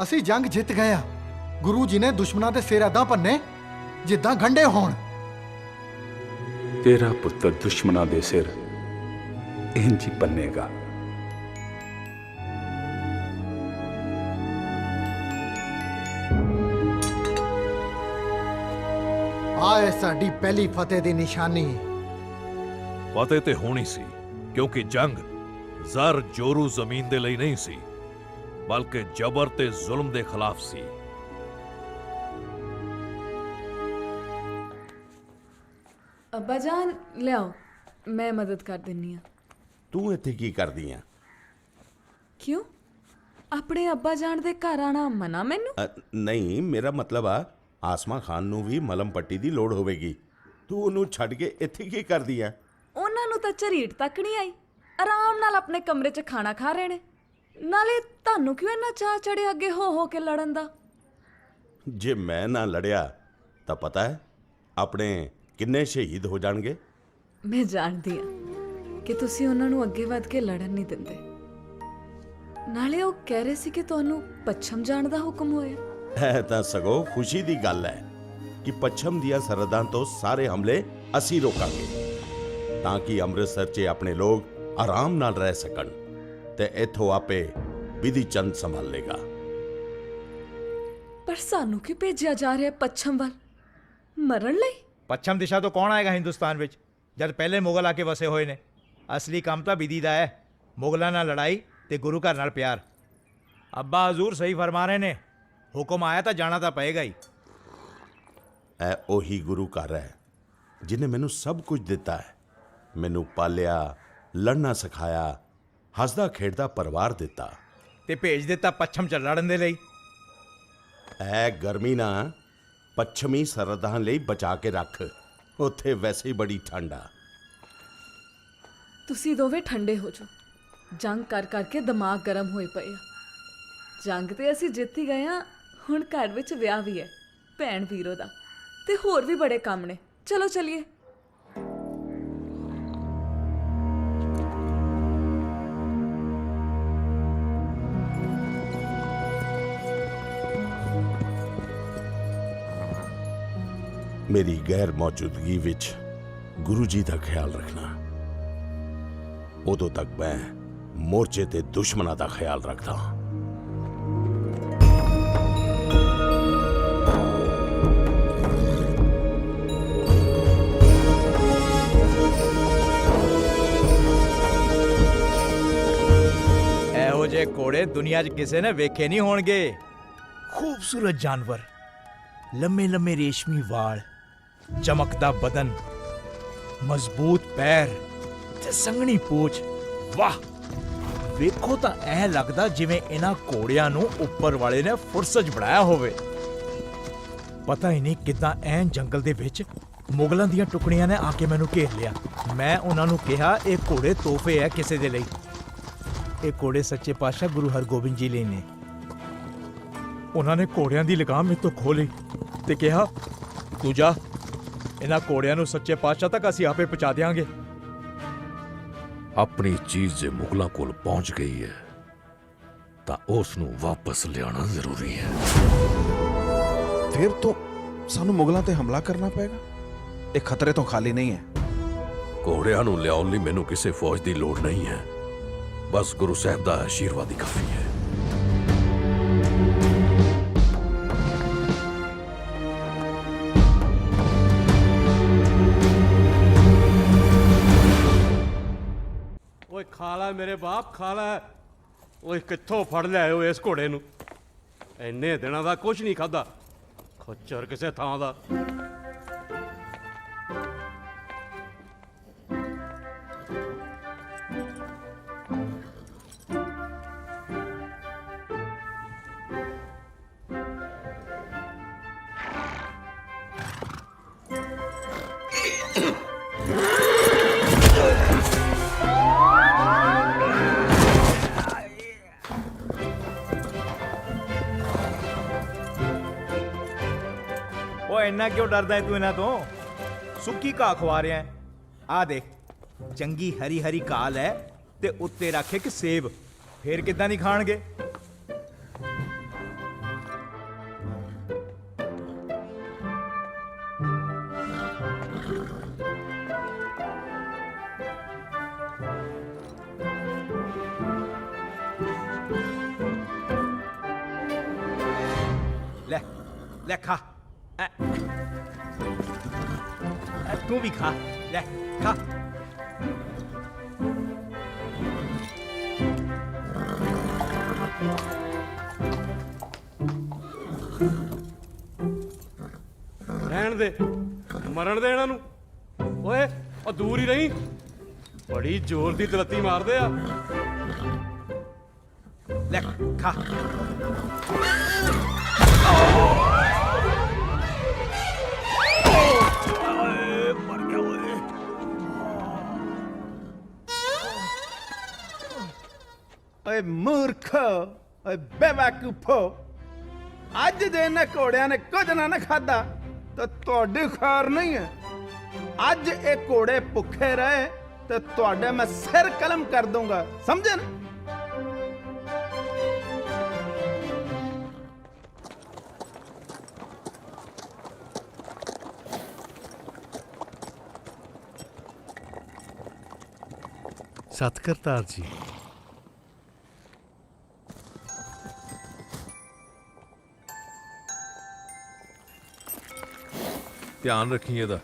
Speaker 5: ਅਸੀਂ ਜੰਗ ਜਿੱਤ ਗਏ ਆ। ਗੁਰੂ ਜੀ ਨੇ ਦੁਸ਼ਮਣਾਂ ਦੇ ਸਿਰ ਏਦਾਂ ਭੰਨੇ ਜਿੱਦਾਂ ਗੰਢੇ ਹੋਣ।
Speaker 10: तेरा पुत्र दुश्मना दे सिर इंज ही बनेगा।
Speaker 8: ਆਏ ਸਾਡੀ ਪਹਿਲੀ ਫਤਿਹ ਦੀ ਨਿਸ਼ਾਨੀ।
Speaker 9: ਫਤਿਹ ਤੇ ਹੋਣੀ ਸੀ ਕਿਉਂਕਿ ਜੰਗ ਜ਼ਰ ਜੋਰੂ ਜ਼ਮੀਨ ਦੇ ਲਈ ਨਹੀਂ ਸੀ ਬਲਕਿ ਜ਼ਬਰ ਤੇ ਜ਼ੁਲਮ ਦੇ ਖਿਲਾਫ ਸੀ।
Speaker 11: ਅੱਬਾ ਜਾਨ ਲਿਆਓ, ਮੈਂ ਮਦਦ ਕਰ ਦਿੰਨੀ ਆ।
Speaker 2: ਤੂੰ ਇੱਥੇ ਕੀ ਕਰਦੀ ਆ?
Speaker 11: ਕਿਉਂ? ਆਪਣੇ ਅੱਬਾ ਜਾਨ ਦੇ ਘਰ ਆਣਾ ਮਨਾ ਮੈਨੂੰ?
Speaker 2: ਨਹੀਂ, ਮੇਰਾ ਮਤਲਬ ਆ ਆਸਮਾ ਖਾਨ ਨੂੰ ਵੀ ਮਲਮ ਪੱਟੀ ਦੀ ਲੋੜ ਹੋਵੇਗੀ। ਤੂੰ ਉਹਨੂੰ ਛੱਡ ਕੇ ਇੱਥੇ ਕੀ ਕਰਦੀ ਆ?
Speaker 11: ਉਹਨਾਂ ਨੂੰ ਤਾਂ ਝਰੀਟ ਤੱਕ ਨਹੀਂ ਆਈ, ਆਰਾਮ ਨਾਲ ਆਪਣੇ ਕਮਰੇ 'ਚ ਖਾਣਾ ਖਾ ਰਹੇ ਨੇ। ਨਾਲੇ ਤੁਹਾਨੂੰ ਕਿਉਂ ਇੰਨਾ ਚਾਹ ਚੜਿਆ ਅੱਗੇ ਹੋ ਕੇ ਲੜਨ ਦਾ?
Speaker 2: ਜੇ ਮੈਂ ਨਾ ਲੜਿਆ ਤਾਂ ਪਤਾ ਹੈ ਆਪਣੇ ਕਿੰਨੇ ਸ਼ਹੀਦ ਹੋ ਜਾਣਗੇ।
Speaker 11: ਮੈਂ ਜਾਣਦੀ ਆ ਕਿ ਤੁਸੀਂ ਉਹਨਾਂ ਨੂੰ ਅੱਗੇ ਵੱਧ ਕੇ ਲੜਨ ਨਹੀਂ ਦਿੰਦੇ। ਨਾਲੇ ਉਹ ਕਹਿ ਰਹੇ ਸੀ ਕਿ ਤੁਹਾਨੂੰ ਪੱਛਮ ਜਾਣ ਦਾ ਹੁਕਮ ਹੋਇਆ।
Speaker 2: ਇਹ ਤਾਂ ਸਗੋਂ ਖੁਸ਼ੀ ਦੀ ਗੱਲ ਹੈ ਕਿ ਪੱਛਮ ਦੀਆਂ ਸਰਹੱਦਾਂ ਤੋਂ ਸਾਰੇ ਹਮਲੇ ਅਸੀਂ ਰੋਕਾਂਗੇ ਤਾਂ ਕਿ ਅੰਮ੍ਰਿਤਸਰ 'ਚ ਆਪਣੇ ਲੋਕ ਆਰਾਮ ਨਾਲ ਰਹਿ ਸਕਣ ਤੇ ਇੱਥੋਂ ਆਪੇ ਵਿਧੀ ਚੰਦ ਸੰਭਾਲ ਲੇਗਾ।
Speaker 11: ਪਰ ਸਾਨੂੰ ਕਿ ਭੇਜਿਆ ਜਾ ਰਿਹਾ ਪੱਛਮ ਵੱਲ ਮਰਨ ਲਈ?
Speaker 15: ਪੱਛਮ ਦਿਸ਼ਾ ਤੋਂ ਕੌਣ ਆਏਗਾ ਹਿੰਦੁਸਤਾਨ ਵਿੱਚ ਜਦ ਪਹਿਲੇ ਮੁਗਲ ਆ ਕੇ ਵਸੇ ਹੋਏ ਨੇ? ਅਸਲੀ ਕੰਮ ਤਾਂ ਵਿਧੀ ਦਾ ਹੈ, ਮੁਗਲਾਂ ਨਾਲ ਲੜਾਈ ਤੇ ਗੁਰੂ ਘਰ ਨਾਲ ਪਿਆਰ। ਅੱਬਾ ਹਜ਼ੂਰ ਸਹੀ ਫਰਮਾ ਰਹੇ ਨੇ, ਹੁਕਮ ਆਇਆ ਤਾਂ ਜਾਣਾ ਤਾਂ ਪਏਗਾ ਹੀ।
Speaker 2: ਇਹ ਉਹੀ ਗੁਰੂ ਘਰ ਹੈ ਜਿਹਨੇ ਮੈਨੂੰ ਸਭ ਕੁਝ ਦਿੱਤਾ ਹੈ, ਮੈਨੂੰ ਪਾਲਿਆ, ਲੜਨਾ ਸਿਖਾਇਆ, ਹੱਸਦਾ ਖੇਡਦਾ ਪਰਿਵਾਰ ਦਿੱਤਾ
Speaker 15: ਤੇ ਭੇਜ ਦਿੱਤਾ ਪੱਛਮ ਚ ਲੜਨ ਦੇ ਲਈ।
Speaker 2: ਇਹ ਗਰਮੀ ਨਾ ਪੱਛਮੀ ਸਰਹੱਦਾਂ ਲਈ ਬਚਾ ਕੇ ਰੱਖ, ਉੱਥੇ ਵੈਸੇ ਹੀ ਬੜੀ ਠੰਡ ਆ।
Speaker 11: ਤੁਸੀਂ ਦੋਵੇਂ ਠੰਡੇ ਹੋ ਜਾਓ, ਜੰਗ ਕਰ ਕਰਕੇ ਦਿਮਾਗ ਗਰਮ ਹੋਏ ਪਏ ਆ। ਜੰਗ ਤੇ ਅਸੀਂ ਜਿੱਤ ਹੀ ਗਏ ਆ, ਹੁਣ ਘਰ ਵਿੱਚ ਵਿਆਹ ਵੀ ਹੈ ਭੈਣ ਵੀਰੋ ਦਾ, ਤੇ ਹੋਰ ਵੀ ਬੜੇ ਕੰਮ ਨੇ। ਚਲੋ ਚਲੀਏ।
Speaker 2: ਮੇਰੀ ਗੈਰ ਮੌਜੂਦਗੀ ਵਿੱਚ ਗੁਰੂ ਜੀ ਦਾ ਖਿਆਲ ਰੱਖਣਾ। ਉਦੋਂ ਤੱਕ ਮੈਂ ਮੋਰਚੇ ਤੇ ਦੁਸ਼ਮਣਾਂ ਦਾ ਖਿਆਲ ਰੱਖਦਾ ਹਾਂ।
Speaker 15: ਜਿਹੇ ਘੋੜੇ ਦੁਨੀਆ 'ਚ ਕਿਸੇ ਨੇ ਵੇਖੇ ਨਹੀਂ ਹੋਣਗੇ। ਖੂਬਸੂਰਤ ਜਾਨਵਰ, ਲੰਮੇ ਲੰਮੇ ਰੇਸ਼ਮੀ ਵਾਲ, ਚਮਕਦਾ ਬਦਨ, ਮਜ਼ਬੂਤ ਪੈਰ ਤੇ ਸੰਘਣੀ ਪੂਛ। ਵਾਹ, ਵੇਖੋ ਤਾਂ ਐ ਲੱਗਦਾ ਜਿਵੇਂ ਇਹਨਾਂ ਘੋੜਿਆਂ ਨੂੰ ਉੱਪਰ ਵਾਲੇ ਨੇ ਫੁਰਸਤ 'ਚ ਬਣਾਇਆ ਹੋਵੇ। ਪਤਾ ਹੀ ਨਹੀਂ ਕਿੱਦਾਂ ਐਨ ਜੰਗਲ ਦੇ ਵਿੱਚ ਮੁਗਲਾਂ ਦੀਆਂ ਟੁਕੜੀਆਂ ਨੇ ਆ ਕੇ ਮੈਨੂੰ ਘੇਰ ਲਿਆ। ਮੈਂ ਉਹਨਾਂ ਨੂੰ ਕਿਹਾ ਇਹ ਘੋੜੇ ਤੋਹਫੇ ਹੈ ਕਿਸੇ ਦੇ ਲਈ। ਇਹ ਘੋੜੇ ਸੱਚੇ ਪਾਤਸ਼ਾਹ ਗੁਰੂ ਹਰਗੋਬਿੰਦ ਜੀ ਲਈ ਨੇ। ਉਹਨਾਂ ਨੇ ਘੋੜਿਆਂ ਦੀ ਲਗਾਮ ਮੇਰੇ ਤੋਂ ਖੋਹ ਲਈ ਤੇ ਕਿਹਾ ਤੂੰ ਜਾ, ਇਹਨਾਂ ਘੋੜਿਆਂ ਨੂੰ ਸੱਚੇ ਪਾਤਸ਼ਾਹ ਤੱਕ ਅਸੀਂ ਆਪੇ ਪਹੁੰਚਾ ਦਿਆਂਗੇ।
Speaker 9: ਆਪਣੀ ਚੀਜ਼ ਜੇ ਮੁਗਲਾਂ ਕੋਲ ਪਹੁੰਚ ਗਈ ਹੈ ਤਾਂ ਉਸ ਨੂੰ ਵਾਪਸ ਲਿਆਉਣਾ ਜ਼ਰੂਰੀ ਹੈ।
Speaker 6: ਫਿਰ ਤੋਂ ਸਾਨੂੰ ਮੁਗਲਾਂ ਤੇ ਹਮਲਾ ਕਰਨਾ ਪਏਗਾ। ਇਹ ਖਤਰੇ ਤੋਂ ਖਾਲੀ ਨਹੀਂ ਹੈ।
Speaker 9: ਘੋੜਿਆਂ ਨੂੰ ਲਿਆਉਣ ਲਈ ਮੈਨੂੰ ਕਿਸੇ ਫੌਜ ਦੀ ਲੋੜ ਨਹੀਂ ਹੈ, ਬਸ ਗੁਰੂ ਸਾਹਿਬ ਦਾ ਆਸ਼ੀਰਵਾਦ ਹੀ ਕਾਫੀ ਹੈ।
Speaker 4: ਓਏ ਖਾ ਲੈ ਮੇਰੇ ਬਾਪ, ਖਾ ਲੈ। ਓਏ ਕਿੱਥੋਂ ਫੜ ਲਿਆਏ ਹੋ ਇਸ ਘੋੜੇ ਨੂੰ? ਇੰਨੇ ਦਿਨਾਂ ਦਾ ਕੁਝ ਨਹੀਂ ਖਾਦਾ, ਖੱਚਰ ਕਿਸੇ ਥਾਂ ਦਾ।
Speaker 15: ਓ ਇੰਨਾ ਕਿਉਂ ਡਰਦਾ ਹੈ ਤੂੰ ਇਹਨਾਂ ਤੋਂ? ਸੁੱਕੀ ਘਾਹ ਖਵਾ ਰਿਹਾ ਹੈ। ਆ ਦੇਖ, ਚੰਗੀ ਹਰੀ ਹਰੀ ਘਾਹ ਲੈ ਤੇ ਉੱਤੇ ਰੱਖ ਇੱਕ ਸੇਬ, ਫੇਰ ਕਿੱਦਾਂ ਨਹੀਂ ਖਾਣਗੇ? ਲੈ ਲੈ ਖਾ। तू भी खा, ले खा।
Speaker 4: ਰਹਿਣ ਦੇ, ਮਰਨ ਦੇ ਇਹਨਾਂ ਨੂੰ। ਓਏ ਉਹ ਦੂਰ ਹੀ ਰਹੀ, ਬੜੀ ਜ਼ੋਰ ਦੀ ਦਲੱਤੀ ਮਾਰਦੇ ਆ।
Speaker 15: ਲੈ ਖਾ।
Speaker 6: ਓਏ ਮੂਰਖ, ਓਏ ਬੇਵਕੂਫੋ, ਅੱਜ ਜੇ ਇਹਨਾਂ ਘੋੜਿਆਂ ਨੇ ਕੁਝ ਨਾ ਖਾਦਾ ਤਾਂ ਤੁਹਾਡੀ ਖੈਰ ਨਹੀਂ ਹੈ। ਅੱਜ ਇਹ ਘੋੜੇ ਭੁੱਖੇ ਰਹੇ ਤੇ ਤੁਹਾਡੇ ਮੈਂ ਸਿਰ ਕਲਮ ਕਰ ਦੂੰਗਾ, ਸਮਝੇ ਨਾ?
Speaker 5: ਸਤਿਕਰਤਾਰ ਜੀ,
Speaker 9: ਧਿਆਨ ਰੱਖੀ ਇਹਦਾ।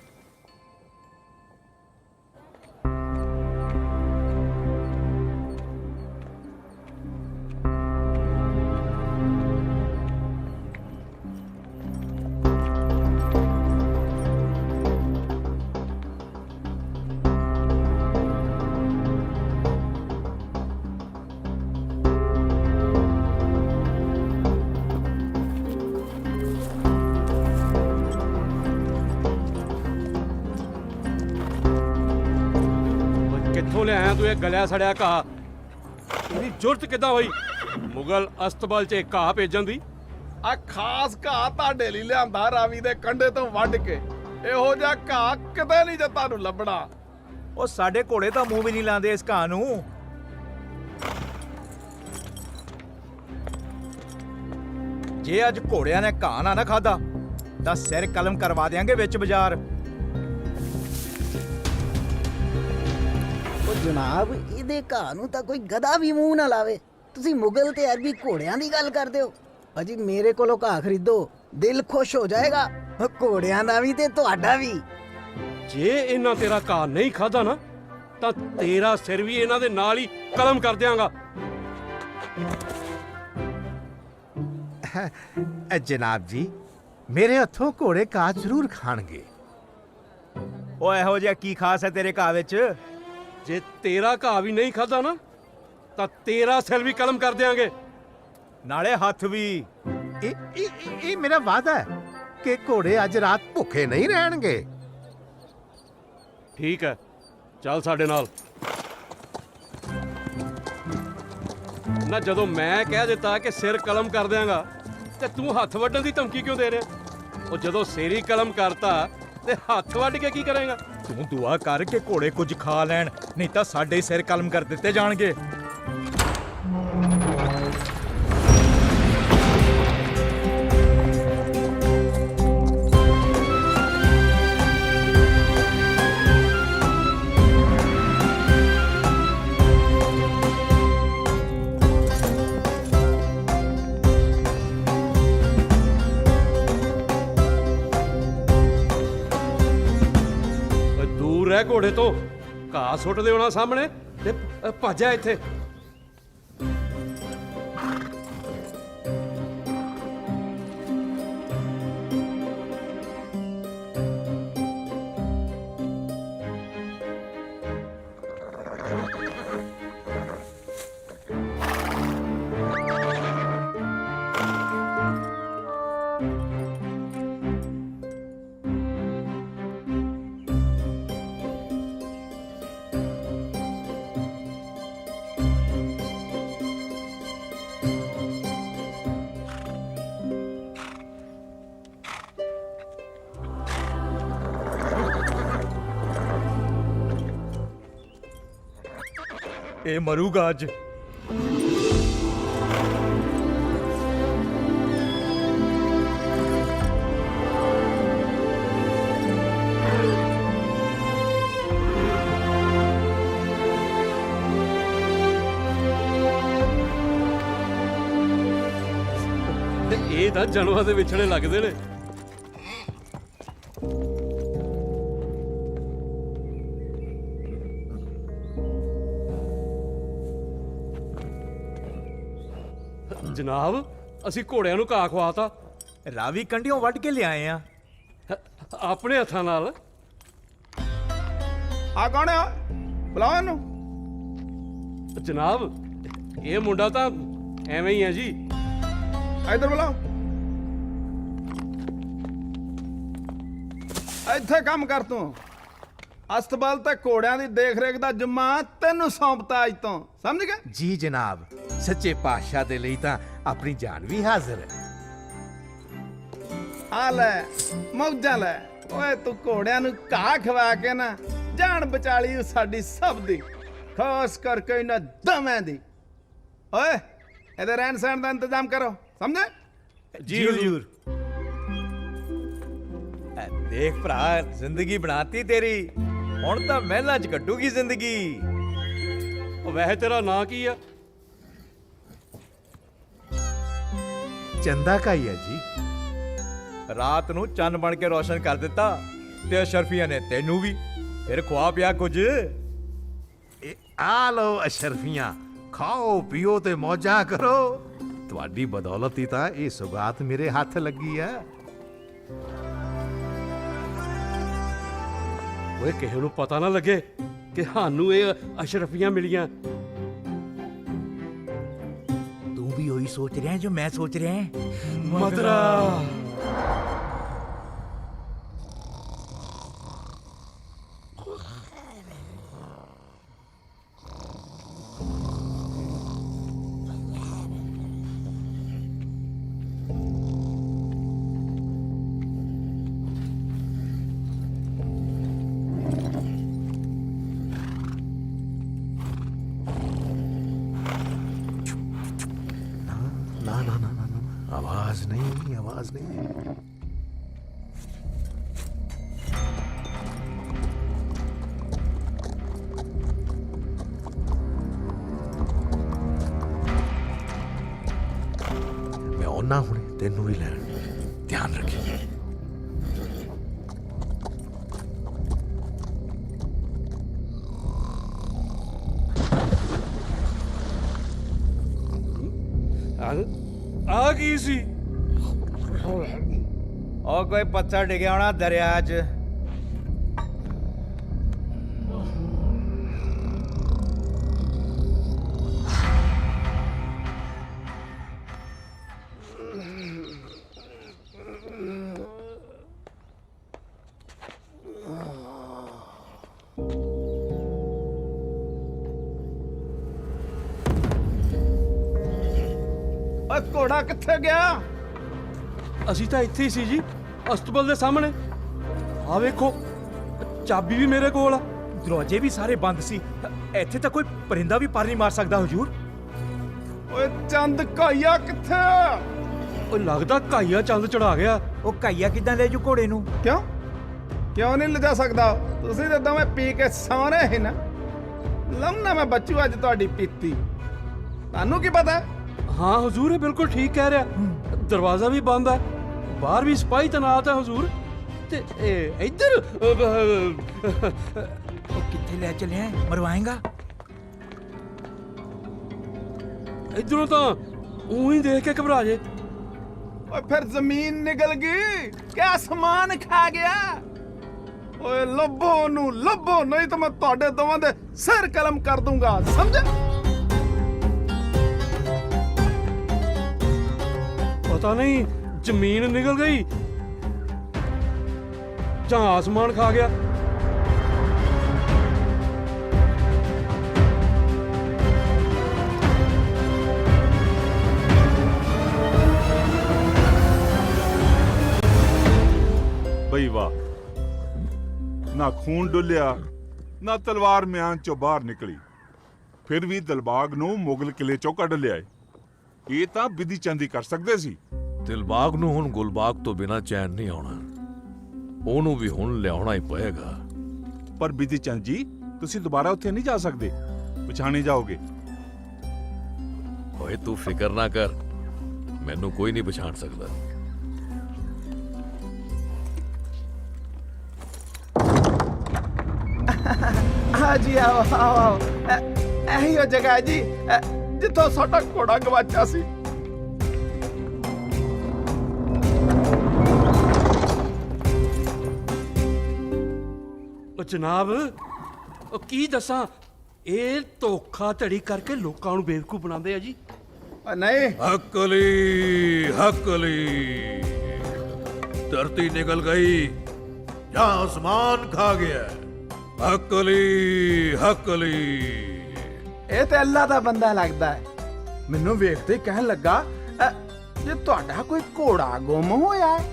Speaker 4: ਕਿੱਥੋਂ ਲਿਆਇਆ ਤੂੰ ਇਹ ਗਲਿਆ ਸੜਿਆ ਘਾਹ? ਇਹਦੀ ਜ਼ਰੂਰਤ ਕਿੱਦਾਂ ਹੋਈ ਮੁਗਲ ਅਸਤਬਲ 'ਚ ਘਾਹ ਭੇਜਣ ਦੀ?
Speaker 6: ਆ ਖਾਸ ਘਾਹ ਤੁਹਾਡੇ ਲਈ ਲਿਆਂਦਾ ਰਾਵੀ ਦੇ ਕੰਢੇ ਤੋਂ ਵੱਢ ਕੇ। ਇਹੋ ਜਿਹਾ ਘਾਹ ਕਿਤੇ ਨਹੀਂ ਜੇ ਤੁਹਾਨੂੰ ਲੱਭਣਾ।
Speaker 15: ਉਹ ਸਾਡੇ ਘੋੜੇ ਤਾਂ ਮੂੰਹ ਵੀ ਨਹੀਂ ਲਾਉਂਦੇ ਇਸ ਘਾਹ ਨੂੰ। ਜੇ ਅੱਜ ਘੋੜਿਆਂ ਨੇ ਘਾਹ ਨਾ ਖਾਦਾ ਤਾਂ ਸਿਰ ਕਲਮ ਕਰਵਾ ਦੇਾਂਗੇ ਵਿੱਚ ਬਾਜ਼ਾਰ।
Speaker 16: ਉਹ ਜਨਾਬ, ਇਹਦੇ ਘਾਹ ਨੂੰ ਤਾਂ ਕੋਈ ਗਧਾ ਵੀ ਮੂੰਹ ਨਾ ਲਾਵੇ। ਤੁਸੀਂ ਮੁਗਲ ਤੇ ਅਰਬੀ ਘੋੜਿਆਂ ਦੀ ਗੱਲ ਕਰਦੇ ਹੋ। ਅਜੀ ਮੇਰੇ ਕੋਲੋਂ ਘਾਹ ਖਰੀਦੋ, ਦਿਲ ਖੁਸ਼ ਹੋ ਜਾਏਗਾ, ਘੋੜਿਆਂ ਦਾ ਵੀ ਤੇ ਤੁਹਾਡਾ ਵੀ।
Speaker 4: ਜੇ ਇਹਨਾਂ ਤੇਰਾ ਘਾਹ ਨਹੀਂ ਖਾਦਾ ਨਾ ਤਾਂ ਤੇਰਾ ਸਿਰ ਵੀ ਇਹਨਾਂ ਦੇ ਨਾਲ ਹੀ ਕਲਮ ਕਰ ਦਿਆਂਗਾ।
Speaker 7: जनाब जी मेरे हथों घोड़े घाह जरूर खाणगे।
Speaker 15: ਓਏ ਇਹੋ ਜਿਹਾ ਕੀ ਖਾਸ ਹੈ ਤੇਰੇ ਘਾਹ ਵਿੱਚ?
Speaker 4: ਜੇ ਤੇਰਾ ਘਾਹ ਵੀ ਨਹੀਂ ਖਾਦਾ ਨਾ ਤਾਂ ਤੇਰਾ ਸਿਰ ਵੀ ਕਲਮ ਕਰ ਦਿਆਂਗੇ,
Speaker 15: ਨਾਲੇ ਹੱਥ ਵੀ।
Speaker 7: ਇਹ ਮੇਰਾ ਵਾਅਦਾ ਹੈ ਕਿ ਘੋੜੇ ਅੱਜ ਰਾਤ ਭੁੱਖੇ ਨਹੀਂ ਰਹਿਣਗੇ।
Speaker 4: ਠੀਕ ਹੈ, ਚੱਲ ਸਾਡੇ ਨਾਲ। ਨਾ ਜਦੋਂ ਮੈਂ ਕਹਿ ਦਿੱਤਾ ਕਿ ਸਿਰ ਕਲਮ ਕਰ ਦਿਆਂਗਾ ਤੇ ਤੂੰ ਹੱਥ ਵੱਢਣ ਦੀ ਧਮਕੀ ਕਿਉਂ ਦੇ ਰਿਹਾ? ਉਹ ਜਦੋਂ ਸਿਰ ਹੀ ਕਲਮ ਕਰਤਾ ਤੇ ਹੱਥ ਵੱਢ ਕੇ ਕੀ ਕਰੇਗਾ?
Speaker 15: ਤੂੰ ਦੁਆ ਕਰ ਕਿ ਘੋੜੇ ਕੁਝ ਖਾ ਲੈਣ, ਨਹੀਂ ਤਾਂ ਸਾਡੇ ਸਿਰ ਕਲਮ ਕਰ ਦਿੱਤੇ ਜਾਣਗੇ।
Speaker 4: ਦੂਰ ਰਹਿ ਘੋੜੇ ਤੋਂ, ਘਾਹ ਸੁੱਟ ਦੇ ਉਹਨਾਂ ਸਾਹਮਣੇ ਤੇ ਭੱਜ ਜਾ ਇੱਥੇ।
Speaker 15: ਇਹ ਮਰੂਗਾ ਅੱਜ।
Speaker 4: ਤੇ ਇਹ ਤਾਂ ਜਾਨਵਰਾਂ ਦੇ ਵਿਛੜੇ ਲੱਗਦੇ ਨੇ। ਜਨਾਬ, ਅਸੀਂ ਘੋੜਿਆਂ ਨੂੰ ਘਾਹ ਖਵਾਤਾ।
Speaker 15: ਰਾਵੀ ਕੰਢਿਓਂ ਵੱਢ ਕੇ ਲਿਆਏ ਆ
Speaker 4: ਆਪਣੇ ਹੱਥਾਂ ਨਾਲ।
Speaker 6: ਆ ਕੌਣ ਆ? ਬੁਲਾਓ ਇਹਨੂੰ।
Speaker 4: ਜਨਾਬ, ਇਹ ਮੁੰਡਾ ਤਾਂ ਐਵੇਂ ਹੀ ਹੈ ਜੀ।
Speaker 6: ਇੱਧਰ ਬੁਲਾਓ। ਇੱਥੇ ਕੰਮ ਕਰ ਤੂੰ। ਅਸਤਬਲ ਤੇ ਘੋੜਿਆਂ ਦੀ ਦੇਖ ਰੇਖ ਦਾ ਜ਼ਿੰਮਾ ਤੈਨੂੰ ਸੌਂਪਤਾ ਅੱਜ ਤੋਂ, ਸਮਝ ਗਿਆ?
Speaker 7: ਜੀ ਜਨਾਬ, ਸੱਚੇ ਪਾਤਸ਼ਾਹ ਦੇ ਲਈ ਤਾਂ ਆਪਣੀ ਜਾਨ ਵੀ ਹਾਜ਼ਰ ਹੈ।
Speaker 6: ਆ ਲੈ ਮੌਜਾਂ ਲੈ। ਓਏ ਤੂੰ ਘੋੜਿਆਂ ਨੂੰ ਘਾਹ ਖਵਾ ਕੇ ਨਾ ਜਾਨ ਬਚਾ ਲਈ ਸਾਡੀ ਸਭ ਦੀ, ਖਾਸ ਕਰਕੇ ਇਹਨਾਂ ਦਵੇਂ ਦੀ। ਓਏ ਇਹਦੇ ਰਹਿਣ ਸਹਿਣ ਦਾ ਇੰਤਜ਼ਾਮ ਕਰੋ, ਸਮਝੇ?
Speaker 15: ਜੀ ਹਜ਼ੂਰ। ਦੇਖ ਭਰਾ, ਜ਼ਿੰਦਗੀ ਬਣਾਤੀ ਤੇਰੀ, ਹੁਣ ਤਾਂ ਮਹਿਲਾਂ 'ਚ ਕੱਟੂਗੀ ਜ਼ਿੰਦਗੀ।
Speaker 4: ਉਹ ਵੈਸੇ ਤੇਰਾ ਨਾਂ ਕੀ ਆ?
Speaker 7: ਚੰਦਾ ਕਾਈ ਹੈ ਜੀ।
Speaker 15: ਰਾਤ ਨੂੰ ਚੰਨ ਬਣ ਕੇ ਰੋਸ਼ਨ ਕਰ ਦਿੱਤਾ ਤੇ ਅਸ਼ਰਫੀਆਂ ਨੇ ਤੈਨੂੰ ਵੀ। ਫਿਰ ਖਵਾ ਪਿਆ ਕੁਝ।
Speaker 7: ਆ ਲਓ ਅਸ਼ਰਫੀਆਂ, ਖਾਓ ਪੀਓ ਤੇ ਮੌਜਾਂ ਕਰੋ। ਤੁਹਾਡੀ ਬਦੌਲਤ ਹੀ ਤਾਂ ਇਹ ਸੁਗਾਤ ਮੇਰੇ ਹੱਥ ਲੱਗੀ ਹੈ।
Speaker 4: ਓਏ ਕਿਸੇ ਨੂੰ ਪਤਾ ਨਾ ਲੱਗੇ ਕਿ ਸਾਨੂੰ ਇਹ ਅਸ਼ਰਫੀਆਂ ਮਿਲੀਆਂ।
Speaker 15: ਤੂੰ ਵੀ ਉਹੀ ਸੋਚ ਰਿਹਾ ਜੋ ਮੈਂ ਸੋਚ ਰਿਹਾ।
Speaker 4: ਮਦਰਾ
Speaker 7: आवाज नहीं, आवाज नहीं। मैं आना हूं, तेनू भी लैन। ध्यान रखिए।
Speaker 4: ਆ ਕੀ ਸੀ?
Speaker 15: ਉਹ ਕੋਈ ਪੱਥਰ ਡਿੱਗਿਆ ਹੋਣਾ ਦਰਿਆ 'ਚ।
Speaker 6: ਓਏ ਘੋੜਾ ਕਿੱਥੇ ਗਿਆ?
Speaker 4: ਅਸੀਂ ਤਾਂ ਇੱਥੇ ਹੀ ਸੀ ਜੀ, ਅਸਤਬਲ ਦੇ ਸਾਹਮਣੇ। ਆ ਵੇਖੋ, ਚਾਬੀ ਵੀ ਮੇਰੇ ਕੋਲ ਆ।
Speaker 15: ਦਰਵਾਜ਼ੇ ਵੀ ਸਾਰੇ ਬੰਦ ਸੀ। ਇੱਥੇ ਤਾਂ ਕੋਈ ਪਰਿੰਦਾ ਵੀ ਪਰ ਨਹੀਂ ਮਾਰ ਸਕਦਾ ਹਜੂਰ।
Speaker 6: ਓਏ ਚੰਦ ਕਾਇਆ ਕਿੱਥੇ?
Speaker 4: ਉਹ ਲੱਗਦਾ ਕਾਈਆ ਚੰਦ ਚੜਾ ਗਿਆ।
Speaker 15: ਉਹ ਕਾਈਆ ਕਿਦਾਂ ਲੈ ਜੂ ਘੋੜੇ ਨੂੰ?
Speaker 6: ਕਿਉਂ ਨਹੀਂ ਲਿਜਾ ਸਕਦਾ? ਤੁਸੀਂ ਤਾਂ ਦੋਵੇਂ ਪੀ ਕੇ ਸੌਂ ਰਹੇ ਸੀ ਨਾ। ਲੰਮਾ ਮੈਂ ਬੱਚੂ ਅੱਜ ਤੁਹਾਡੀ ਪੀਤੀ। ਤੁਹਾਨੂੰ ਕੀ ਪਤਾ?
Speaker 4: ਹਾਂ ਹਜ਼ੂਰ, ਇਹ ਬਿਲਕੁਲ ਠੀਕ ਕਹਿ ਰਿਹਾ। ਦਰਵਾਜ਼ਾ ਵੀ ਬੰਦ ਹੈ, ਬਾਹਰ ਵੀ ਸਿਪਾਹੀ ਤੈਨਾਤ ਹੈ ਹਜ਼ੂਰ। ਤੇ ਇੱਧਰ
Speaker 15: ਕਿੱਥੇ ਲੈ ਚੱਲਿਆ? ਮਰਵਾਏਗਾ?
Speaker 4: ਇੱਧਰੋਂ ਤਾਂ ਉਹੀ ਦੇਖ ਕੇ ਘਬਰਾ ਜੇ।
Speaker 6: ਓਏ ਫਿਰ ਜ਼ਮੀਨ ਨਿਕਲ ਗਈ ਕਿ ਆਸਮਾਨ ਖਾ ਗਿਆ? ਓਏ ਲੱਭੋ ਨੂੰ ਲੱਭੋ, ਨਹੀਂ ਤਾਂ ਮੈਂ ਤੁਹਾਡੇ ਦੋਵਾਂ ਦੇ ਸਿਰ ਕਲਮ ਕਰ ਦੂੰਗਾ, ਸਮਝੇ?
Speaker 4: ਪਤਾ ਨਹੀਂ ਜ਼ਮੀਨ ਨਿਕਲ ਗਈ ਜਾਂ ਆਸਮਾਨ ਖਾ ਗਿਆ।
Speaker 10: ਬਈ ਵਾਹ, ਨਾ ਖੂਨ ਡੁੱਲਿਆ ਨਾ ਤਲਵਾਰ ਮਿਆਨ ਚੋਂ ਬਾਹਰ ਨਿਕਲੀ, ਫਿਰ ਵੀ ਦਿਲਬਾਗ ਨੂੰ ਮੁਗਲ ਕਿਲੇ ਚੋਂ ਕੱਢ ਲਿਆਏ। ਇਹ ਤਾਂ ਬਿਧੀ ਚੰਦ ਹੀ ਕਰ ਸਕਦੇ ਸੀ।
Speaker 9: ਦਿਲਬਾਗ ਨੂੰ ਹੁਣ ਗੁਲਬਾਗ ਤੋਂ ਬਿਨਾਂ ਚੈਨ ਨਹੀਂ ਆਉਣਾ, ਉਹਨੂੰ ਵੀ ਹੁਣ ਲਿਆਉਣਾ ਹੀ ਪਏਗਾ।
Speaker 10: ਪਰ ਬਿਧੀ ਚੰਦ ਜੀ, ਤੁਸੀਂ ਦੁਬਾਰਾ ਉੱਥੇ ਨਹੀਂ ਜਾ ਸਕਦੇ, ਪਛਾਣੇ ਜਾਓਗੇ।
Speaker 9: ਓਏ ਤੂੰ ਫਿਕਰ ਨਾ ਕਰ, ਮੈਨੂੰ ਕੋਈ ਨਹੀਂ ਪਛਾਣ ਸਕਦਾ।
Speaker 6: ਹਾਂ ਜੀ, ਆਓ ਆਓ। ਇਹੀ ਉਹ ਜਗ੍ਹਾ ਹੈ ਜੀ ਜਿੱਥੋਂ ਸਾਡਾ ਘੋੜਾ ਗਵਾਚਾ ਸੀ।
Speaker 4: ਉਹ ਜਨਾਬ, ਉਹ ਕੀ ਦੱਸਾਂ, ਇਹ ਧੋਖਾ ਧੜੀ ਕਰਕੇ ਲੋਕਾਂ ਨੂੰ ਬੇਵਕੂਫ ਬਣਾਉਂਦੇ ਆ ਜੀ।
Speaker 6: ਨਹੀਂ,
Speaker 9: हकली धरती निकल गई या आसमान खा गया। हकली
Speaker 6: ਇਹ ਤੇ ਅੱਲਾ ਦਾ ਬੰਦਾ ਲੱਗਦਾ ਹੈ। ਮੈਨੂੰ ਵੇਖਦੇ ਕਹਿਣ ਲੱਗਾ ਜੇ ਤੁਹਾਡਾ ਕੋਈ ਘੋੜਾ ਗੁੰਮ ਹੋਇਆ ਹੈ।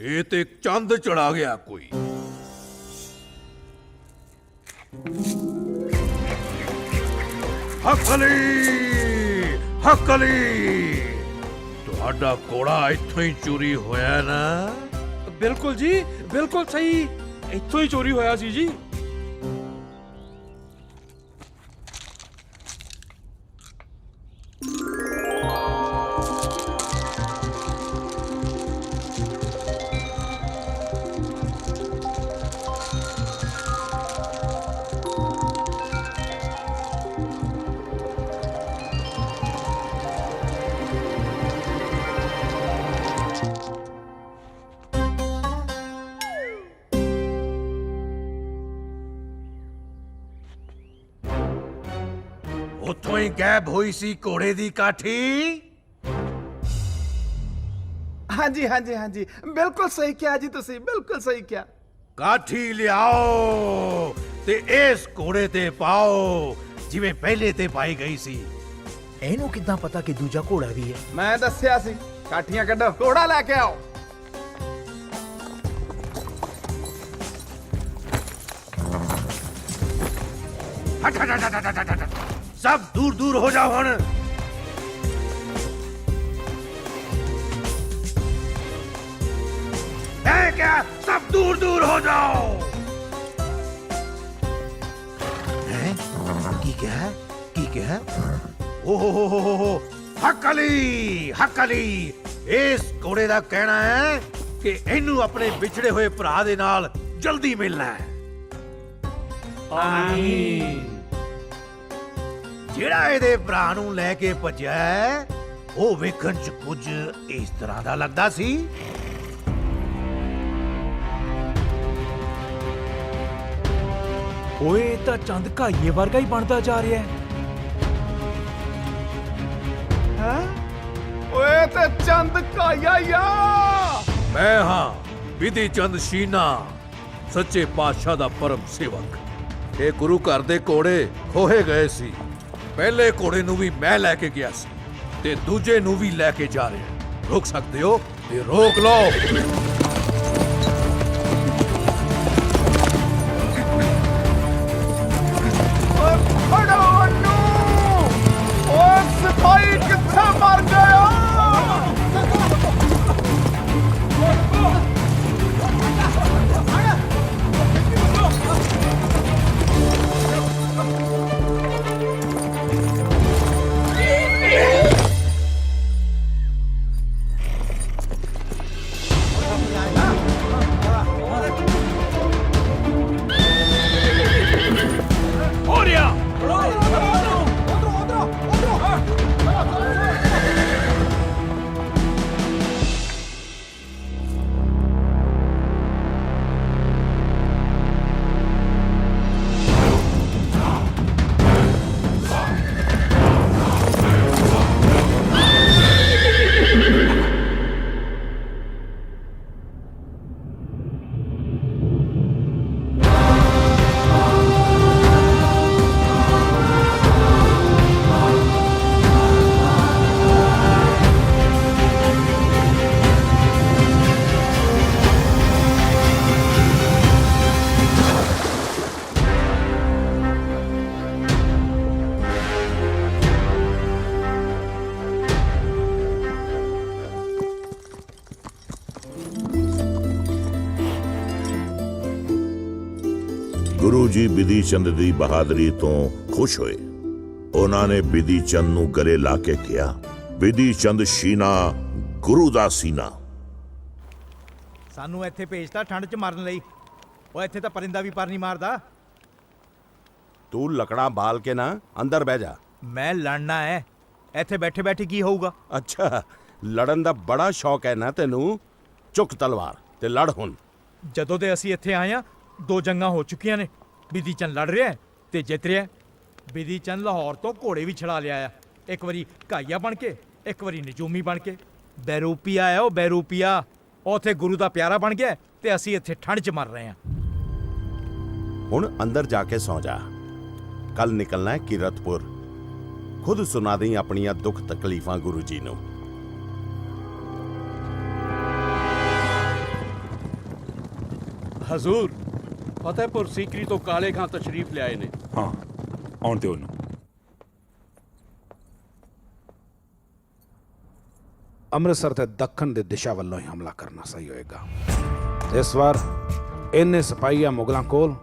Speaker 9: ये तो एक चंद चढ़ा गया कोई। हकली ਤੁਹਾਡਾ ਘੋੜਾ ਇੱਥੋਂ ਹੀ ਚੋਰੀ ਹੋਇਆ ਨਾ?
Speaker 4: ਬਿਲਕੁਲ ਜੀ, ਬਿਲਕੁਲ ਸਹੀ, ਇੱਥੋਂ ਹੀ ਚੋਰੀ ਹੋਇਆ ਸੀ ਜੀ।
Speaker 9: ਉੱਥੋਂ ਹੀ ਗਾਇਬ ਹੋਈ ਸੀ ਘੋੜੇ ਦੀ ਕਾਠੀ।
Speaker 6: ਹਾਂਜੀ ਹਾਂਜੀ ਹਾਂਜੀ, ਬਿਲਕੁਲ ਸਹੀ ਕਿਹਾ ਜੀ ਤੁਸੀਂ, ਬਿਲਕੁਲ ਸਹੀ ਕਿਹਾ।
Speaker 9: ਕਾਠੀ ਲਿਆਓ ਤੇ ਇਸ ਘੋੜੇ ਤੇ ਪਾਓ ਜਿਵੇਂ ਪਹਿਲੇ ਤੇ ਪਾਈ ਗਈ ਸੀ।
Speaker 15: ਇਹਨੂੰ ਕਿੱਦਾਂ ਪਤਾ ਕਿ ਦੂਜਾ ਘੋੜਾ ਵੀ ਹੈ?
Speaker 6: ਮੈਂ ਦੱਸਿਆ ਸੀ, ਕਾਠੀਆਂ ਕੱਢੋ, ਘੋੜਾ ਲੈ ਕੇ ਆਓ।
Speaker 9: हट हट हट हट हट हट, सब दूर दूर हो जाओ हण। क्या सब दूर दूर हो जाओ। हैं? की क्या है? ओ हकली इस घोड़े ਦਾ ਕਹਿਣਾ ਹੈ ਕਿ ਇਹਨੂੰ ਆਪਣੇ ਵਿਛੜੇ ਹੋਏ ਭਰਾ ਦੇ ਨਾਲ ਜਲਦੀ ਮਿਲਣਾ ਹੈ।
Speaker 4: ਆਮੀਨ।
Speaker 8: ਜਿਹੜਾ ਇਹਦੇ ਭਰਾ ਨੂੰ ਲੈ ਕੇ ਭੱਜਿਆ ਹੈ, ਉਹ ਵੇਖਣ 'ਚ ਕੁਝ ਇਸ ਤਰ੍ਹਾਂ ਦਾ ਲੱਗਦਾ ਸੀ।
Speaker 13: ਓਏ ਤਾਂ ਚੰਦ ਘਾਈਏ ਵਰਗਾ ਹੀ ਬਣਦਾ ਜਾ ਰਿਹਾ ਹੈ।
Speaker 6: ਓਏ ਤੇ ਚੰਦ ਕਾਇਆ ਯਾ
Speaker 9: ਮੈਂ ਹਾਂ ਵਿਧੀ ਚੰਦ ਸ਼ੀਨਾ, ਸੱਚੇ ਪਾਤਸ਼ਾਹ ਦਾ ਪਰਮ ਸੇਵਕ। ਇਹ ਗੁਰੂ ਘਰ ਦੇ ਘੋੜੇ ਖੋਹੇ ਗਏ ਸੀ। ਪਹਿਲੇ ਘੋੜੇ ਨੂੰ ਵੀ ਮੈਂ ਲੈ ਕੇ ਗਿਆ ਸੀ ਤੇ ਦੂਜੇ ਨੂੰ ਵੀ ਲੈ ਕੇ ਜਾ ਰਿਹਾ। ਰੋਕ ਸਕਦੇ ਹੋ ਤੇ ਰੋਕ ਲਓ।
Speaker 6: ਫੜੋ ਨੂੰ। ਓਏ ਸਿਪਾਹੀ ਕਿੱਥੇ ਮਰ ਗਿਆ?
Speaker 1: ਗੁਰੂ ਜੀ ਬਿਧੀ ਚੰਦ ਦੀ ਬਹਾਦਰੀ ਤੋਂ ਖੁਸ਼ ਹੋਏ। ਉਹਨਾਂ ਨੇ ਬਿਧੀ ਚੰਦ ਨੂੰ ਗਲੇ ਲਾ ਕੇ ਕਿਹਾ, ਬਿਧੀ ਚੰਦ ਸ਼ੀਨਾ ਗੁਰੂ ਦਾ ਸੀਨਾ।
Speaker 15: ਸਾਨੂੰ ਇੱਥੇ ਭੇਜਤਾ ਠੰਡ 'ਚ ਮਰਨ ਲਈ। ਉਹ ਇੱਥੇ ਤਾਂ ਪਰਿੰਦਾ ਵੀ ਪਰ ਨਹੀਂ ਮਾਰਦਾ।
Speaker 2: ਤੂੰ ਲਕੜਾਂ ਬਾਲ ਕੇ ਨਾ ਅੰਦਰ ਬਹਿ ਜਾ।
Speaker 15: ਮੈਂ ਲੜਨਾ ਹੈ। ਇੱਥੇ ਬੈਠੇ ਬੈਠੇ ਕੀ ਹੋਊਗਾ?
Speaker 2: ਅੱਛਾ, ਲੜਨ ਦਾ ਬੜਾ ਸ਼ੌਕ ਹੈ ਨਾ ਤੈਨੂੰ? ਚੁੱਕ ਤਲਵਾਰ ਤੇ ਲੜ ਹੁਣ।
Speaker 15: ਜਦੋਂ ਦੇ ਅਸੀਂ ਇੱਥੇ ਆਏ ਆ 2 ਜੰਗਾਂ ਹੋ ਚੁੱਕੀਆਂ ਨੇ। ਬਿਧੀ ਚੰਦ ਲੜ ਰਿਹਾ ਹੈ ਤੇ ਜਿੱਤ ਰਿਹਾ ਹੈ। ਬਿਧੀ ਚੰਦ ਲਾਹੌਰ ਤੋਂ ਘੋੜੇ ਵੀ ਛੜਾ ਲਿਆ ਆ। ਇੱਕ ਵਾਰੀ ਘਾਈਆ ਬਣ ਕੇ, ਇੱਕ ਵਾਰੀ ਨਜੂਮੀ ਬਣ ਕੇ। ਬੈਰੂਪੀਆ ਹੈ ਉਹ, ਬੈਰੂਪੀਆ। ਉਹ ਉੱਥੇ ਗੁਰੂ ਦਾ ਪਿਆਰਾ ਬਣ ਗਿਆ ਤੇ ਅਸੀਂ ਇੱਥੇ ਠੰਡ 'ਚ ਮਰ ਰਹੇ ਹਾਂ।
Speaker 2: ਹੁਣ ਅੰਦਰ ਜਾ ਕੇ ਸੌਂ ਜਾ। ਕੱਲ ਨਿਕਲਣਾ ਹੈ ਕੀਰਤਪੁਰ। ਖੁਦ ਸੁਣਾ ਦੇਈਂ ਆਪਣੀਆਂ ਦੁੱਖ ਤਕਲੀਫਾਂ ਗੁਰੂ ਜੀ ਨੂੰ।
Speaker 4: ਹਜ਼ੂਰ, ਫਤਿਹਪੁਰ ਸੀਕਰੀ ਤੋਂ ਕਾਲੇ ਖਾਂ ਤਸ਼ਰੀਫ ਲਿਆਏ ਨੇ।
Speaker 10: ਹਾਂ, ਆਉਣ ਦਿਓ ਉਹਨੂੰ।
Speaker 7: ਅੰਮ੍ਰਿਤਸਰ ਤੇ ਦੱਖਣ ਦੀ ਦਿਸ਼ਾ ਵੱਲੋਂ ਹੀ ਹਮਲਾ ਕਰਨਾ ਸਹੀ ਹੋਏਗਾ। ਇਸ ਵਾਰ ਇੰਨੇ ਸਿਪਾਹੀਆਂ ਮੁਗਲਾਂ ਕੋਲ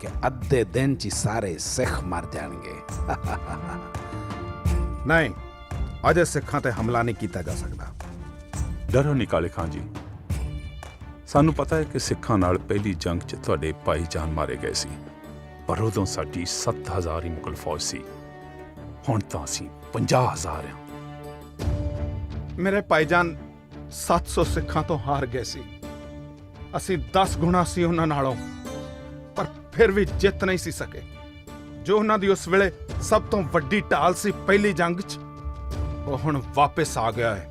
Speaker 7: ਕਿ ਅੱਧੇ ਦਿਨ 'ਚ ਹੀ ਸਾਰੇ ਸਿੱਖ ਮਰ ਜਾਣਗੇ। ਨਹੀਂ, ਅਜੇ ਸਿੱਖਾਂ ਤੇ ਹਮਲਾ ਨਹੀਂ ਕੀਤਾ ਜਾ ਸਕਦਾ।
Speaker 10: ਡਰੋ ਨਹੀਂ ਕਾਲੇ ਖਾਂ ਜੀ। ਸਾਨੂੰ ਪਤਾ ਹੈ ਕਿ ਸਿੱਖਾਂ ਨਾਲ ਪਹਿਲੀ ਜੰਗ 'ਚ ਤੁਹਾਡੇ ਭਾਈ ਜਾਨ ਮਾਰੇ ਗਏ ਸੀ, ਪਰ ਉਦੋਂ ਸਾਡੀ 7000 ਹੀ ਮੁਗਲ ਫੌਜ ਸੀ। ਹੁਣ ਤਾਂ ਅਸੀਂ 50000 ਹਾਂ।
Speaker 7: ਮੇਰੇ ਭਾਈਜਾਨ 700 ਸਿੱਖਾਂ ਤੋਂ ਹਾਰ ਗਏ ਸੀ। ਅਸੀਂ 10 ਗੁਣਾ ਸੀ ਉਹਨਾਂ ਨਾਲੋਂ, ਪਰ ਫਿਰ ਵੀ ਜਿੱਤ ਨਹੀਂ ਸੀ ਸਕੇ। ਜੋ ਉਹਨਾਂ ਦੀ ਉਸ ਵੇਲੇ ਸਭ ਤੋਂ ਵੱਡੀ ਢਾਲ ਸੀ ਪਹਿਲੀ ਜੰਗ 'ਚ, ਉਹ ਹੁਣ ਵਾਪਸ ਆ ਗਿਆ ਹੈ।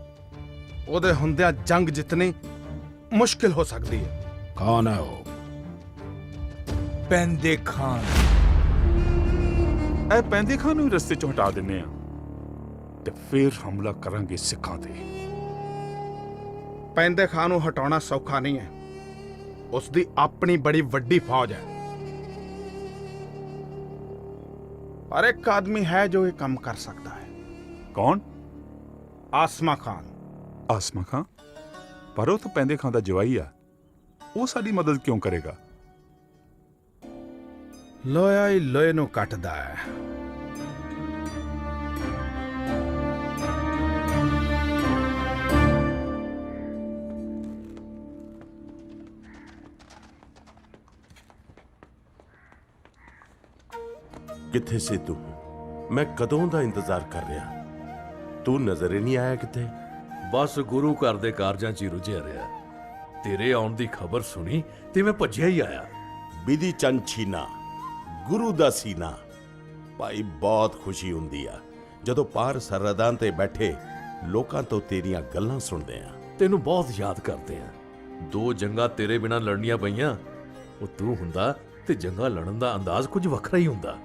Speaker 7: ਉਹਦੇ ਹੁੰਦਿਆਂ ਜੰਗ ਜਿੱਤਣੀ ਮੁਸ਼ਕਿਲ ਹੋ ਸਕਦੀ ਹੈ। ਕੌਣ ਹੈ ਉਹ?
Speaker 15: ਪੈਂਦੇ ਖਾਨ।
Speaker 10: ਇਹ ਪੈਂਦੇ ਖਾਨ ਨੂੰ ਰਸਤੇ 'ਚੋਂ ਹਟਾ ਦਿੰਨੇ ਆ ਤੇ ਫਿਰ ਹਮਲਾ ਕਰਾਂਗੇ ਸਿੱਖਾਂ ਤੇ।
Speaker 7: ਪੈਂਦੇ ਖਾਨ ਨੂੰ ਹਟਾਉਣਾ ਸੌਖਾ ਨਹੀਂ ਹੈ। ਉਸ ਦੀ ਆਪਣੀ ਬੜੀ ਵੱਡੀ ਫੌਜ ਹੈ, ਪਰ ਇੱਕ ਆਦਮੀ ਹੈ ਜੋ ਇਹ ਕੰਮ ਕਰ ਸਕਦਾ ਹੈ।
Speaker 10: ਕੌਣ?
Speaker 7: ਆਸਮਾ ਖਾਨ।
Speaker 10: ਆਸਮਾ ਖਾਂ? ਪਰ ਉਹ ਤਾਂ ਪੈਂਦੇ ਖਾਂ ਦਾ ਜਵਾਈ ਆ। ਉਹ ਸਾਡੀ ਮਦਦ ਕਿਉਂ ਕਰੇਗਾ?
Speaker 7: ਲੋਹਾ ਹੀ ਲੋਹੇ ਨੂੰ ਕੱਟਦਾ ਹੈ।
Speaker 2: ਕਿੱਥੇ ਸੀ ਤੂੰ? ਮੈਂ ਕਦੋਂ ਦਾ ਇੰਤਜ਼ਾਰ ਕਰ ਰਿਹਾ, ਤੂੰ ਨਜ਼ਰ ਹੀ ਨਹੀਂ ਆਇਆ ਕਿਤੇ।
Speaker 9: ਬਸ ਗੁਰੂ ਘਰ ਦੇ ਕਾਰਜਾਂ 'ਚ ਹੀ ਰੁੱਝਿਆ ਰਿਹਾ। ਤੇਰੇ ਆਉਣ ਦੀ ਖਬਰ ਸੁਣੀ ਤੇ ਮੈਂ ਭੱਜਿਆ ਹੀ ਆਇਆ।
Speaker 2: ਬਿਧੀ ਚੰਦ ਛੀਨਾ, ਗੁਰੂ ਦਾ ਸੀਨਾ। ਭਾਈ ਬਹੁਤ ਖੁਸ਼ੀ ਹੁੰਦੀ ਆ ਜਦੋਂ ਪਾਰ ਸਰਹੱਦਾਂ ਤੇ ਬੈਠੇ ਲੋਕਾਂ ਤੋਂ ਤੇਰੀਆਂ ਗੱਲਾਂ ਸੁਣਦੇ ਆ।
Speaker 9: ਤੈਨੂੰ ਬਹੁਤ ਯਾਦ ਕਰਦੇ ਆ। 2 ਜੰਗਾਂ ਤੇਰੇ ਬਿਨਾਂ ਲੜਨੀਆਂ ਪਈਆਂ। ਉਹ ਤੂੰ ਹੁੰਦਾ ਤੇ ਜੰਗਾਂ ਲੜਨ ਦਾ ਅੰਦਾਜ਼ ਕੁਝ ਵੱਖਰਾ ਹੀ ਹੁੰਦਾ।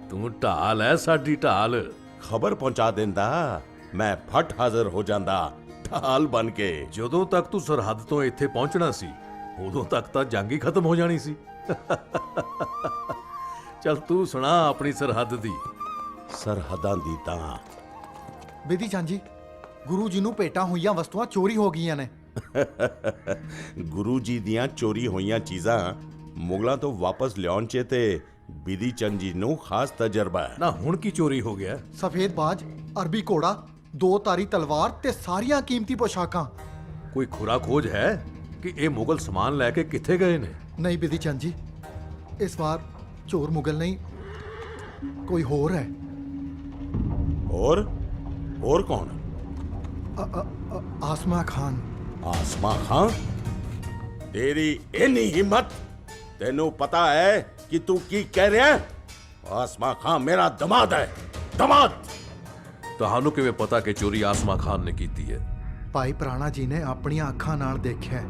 Speaker 9: ਤੂੰ ਢਾਲ ਐ, ਸਾਡੀ ਢਾਲ।
Speaker 2: ਖਬਰ ਪਹੁੰਚਾ ਦਿੰਦਾ, ਮੈਂ ਫਟ ਹਾਜ਼ਰ ਹੋ ਜਾਂਦਾ ਢਾਲ ਬਣ ਕੇ।
Speaker 9: ਜਦੋਂ ਤੱਕ ਤੂੰ ਸਰਹੱਦ ਤੋਂ ਇੱਥੇ ਪਹੁੰਚਣਾ ਸੀ ਉਦੋਂ ਤੱਕ ਤਾਂ ਜੰਗ ਹੀ ਖਤਮ ਹੋ ਜਾਣੀ ਸੀ। ਚੱਲ ਤੂੰ ਸੁਣਾ ਆਪਣੀ ਸਰਹੱਦ ਦੀ।
Speaker 2: ਸਰਹੱਦਾਂ ਦੀ ਤਾਂ
Speaker 5: ਬੇਦੀ ਚੰਦ ਜੀ, ਗੁਰੂ ਜੀ ਨੂੰ ਭੇਟਾਂ ਹੋਈਆਂ ਵਸਤੂਆਂ ਚੋਰੀ ਹੋ ਗਈਆਂ ਨੇ।
Speaker 2: ਗੁਰੂ ਜੀ ਦੀਆਂ ਚੋਰੀ ਹੋਈਆਂ ਚੀਜ਼ਾਂ ਮੁਗਲਾਂ ਤੋਂ ਵਾਪਸ ਲਿਆਉਣ 'ਚ ਤੇ ਬਿਧੀ ਚੰਦ ਜੀ ਨੂੰ ਖਾਸ ਤਜਰਬਾ ਹੈ।
Speaker 9: ਨਾ ਹੁਣ ਕੀ ਚੋਰੀ ਹੋ ਗਿਆ?
Speaker 5: ਸਫੇਦ ਬਾਜ, ਅਰਬੀ ਘੋੜਾ, 2 ਤਾਰੀ ਤਲਵਾਰ ਤੇ ਸਾਰੀਆਂ ਕੀਮਤੀ ਪੋਸ਼ਾਕਾਂ।
Speaker 9: ਕੋਈ ਖੁਰਾ ਖੋਜ ਹੈ ਕਿ ਇਹ ਮੁਗਲ ਸਮਾਨ ਲੈ ਕੇ ਕਿੱਥੇ ਗਏ ਨੇ?
Speaker 5: ਨਹੀਂ ਬੇਦੀ ਚੰਦ ਜੀ, ਇਸ ਵਾਰ ਚੋਰ ਮੁਗਲ ਨਹੀਂ, ਕੋਈ ਹੋਰ ਹੈ।
Speaker 2: ਹੋਰ ਕੌਣ?
Speaker 5: ਆਸਮਾ ਖਾਨ।
Speaker 2: ਆਸਮਾ ਖਾਨ? ਤੇਰੀ ਇੰਨੀ ਹਿੰਮਤ? ਤੈਨੂੰ ਪਤਾ ਹੈ ਕਿ ਤੂੰ ਕੀ ਕਹਿ ਰਿਹਾ ਹੈ? ਆਸਮਾ ਖਾਨ ਮੇਰਾ ਦਮਾਦ ਹੈ, ਦਮਾਦ।
Speaker 9: ਤੁਹਾਨੂੰ ਕਿਵੇਂ ਪਤਾ ਕਿ ਚੋਰੀ ਆਸਮਾ ਖਾਨ ਨੇ ਕੀਤੀ ਹੈ?
Speaker 5: ਭਾਈ ਪ੍ਰਾਣਾ ਜੀ ਨੇ ਆਪਣੀਆਂ ਅੱਖਾਂ ਨਾਲ ਦੇਖਿਆ।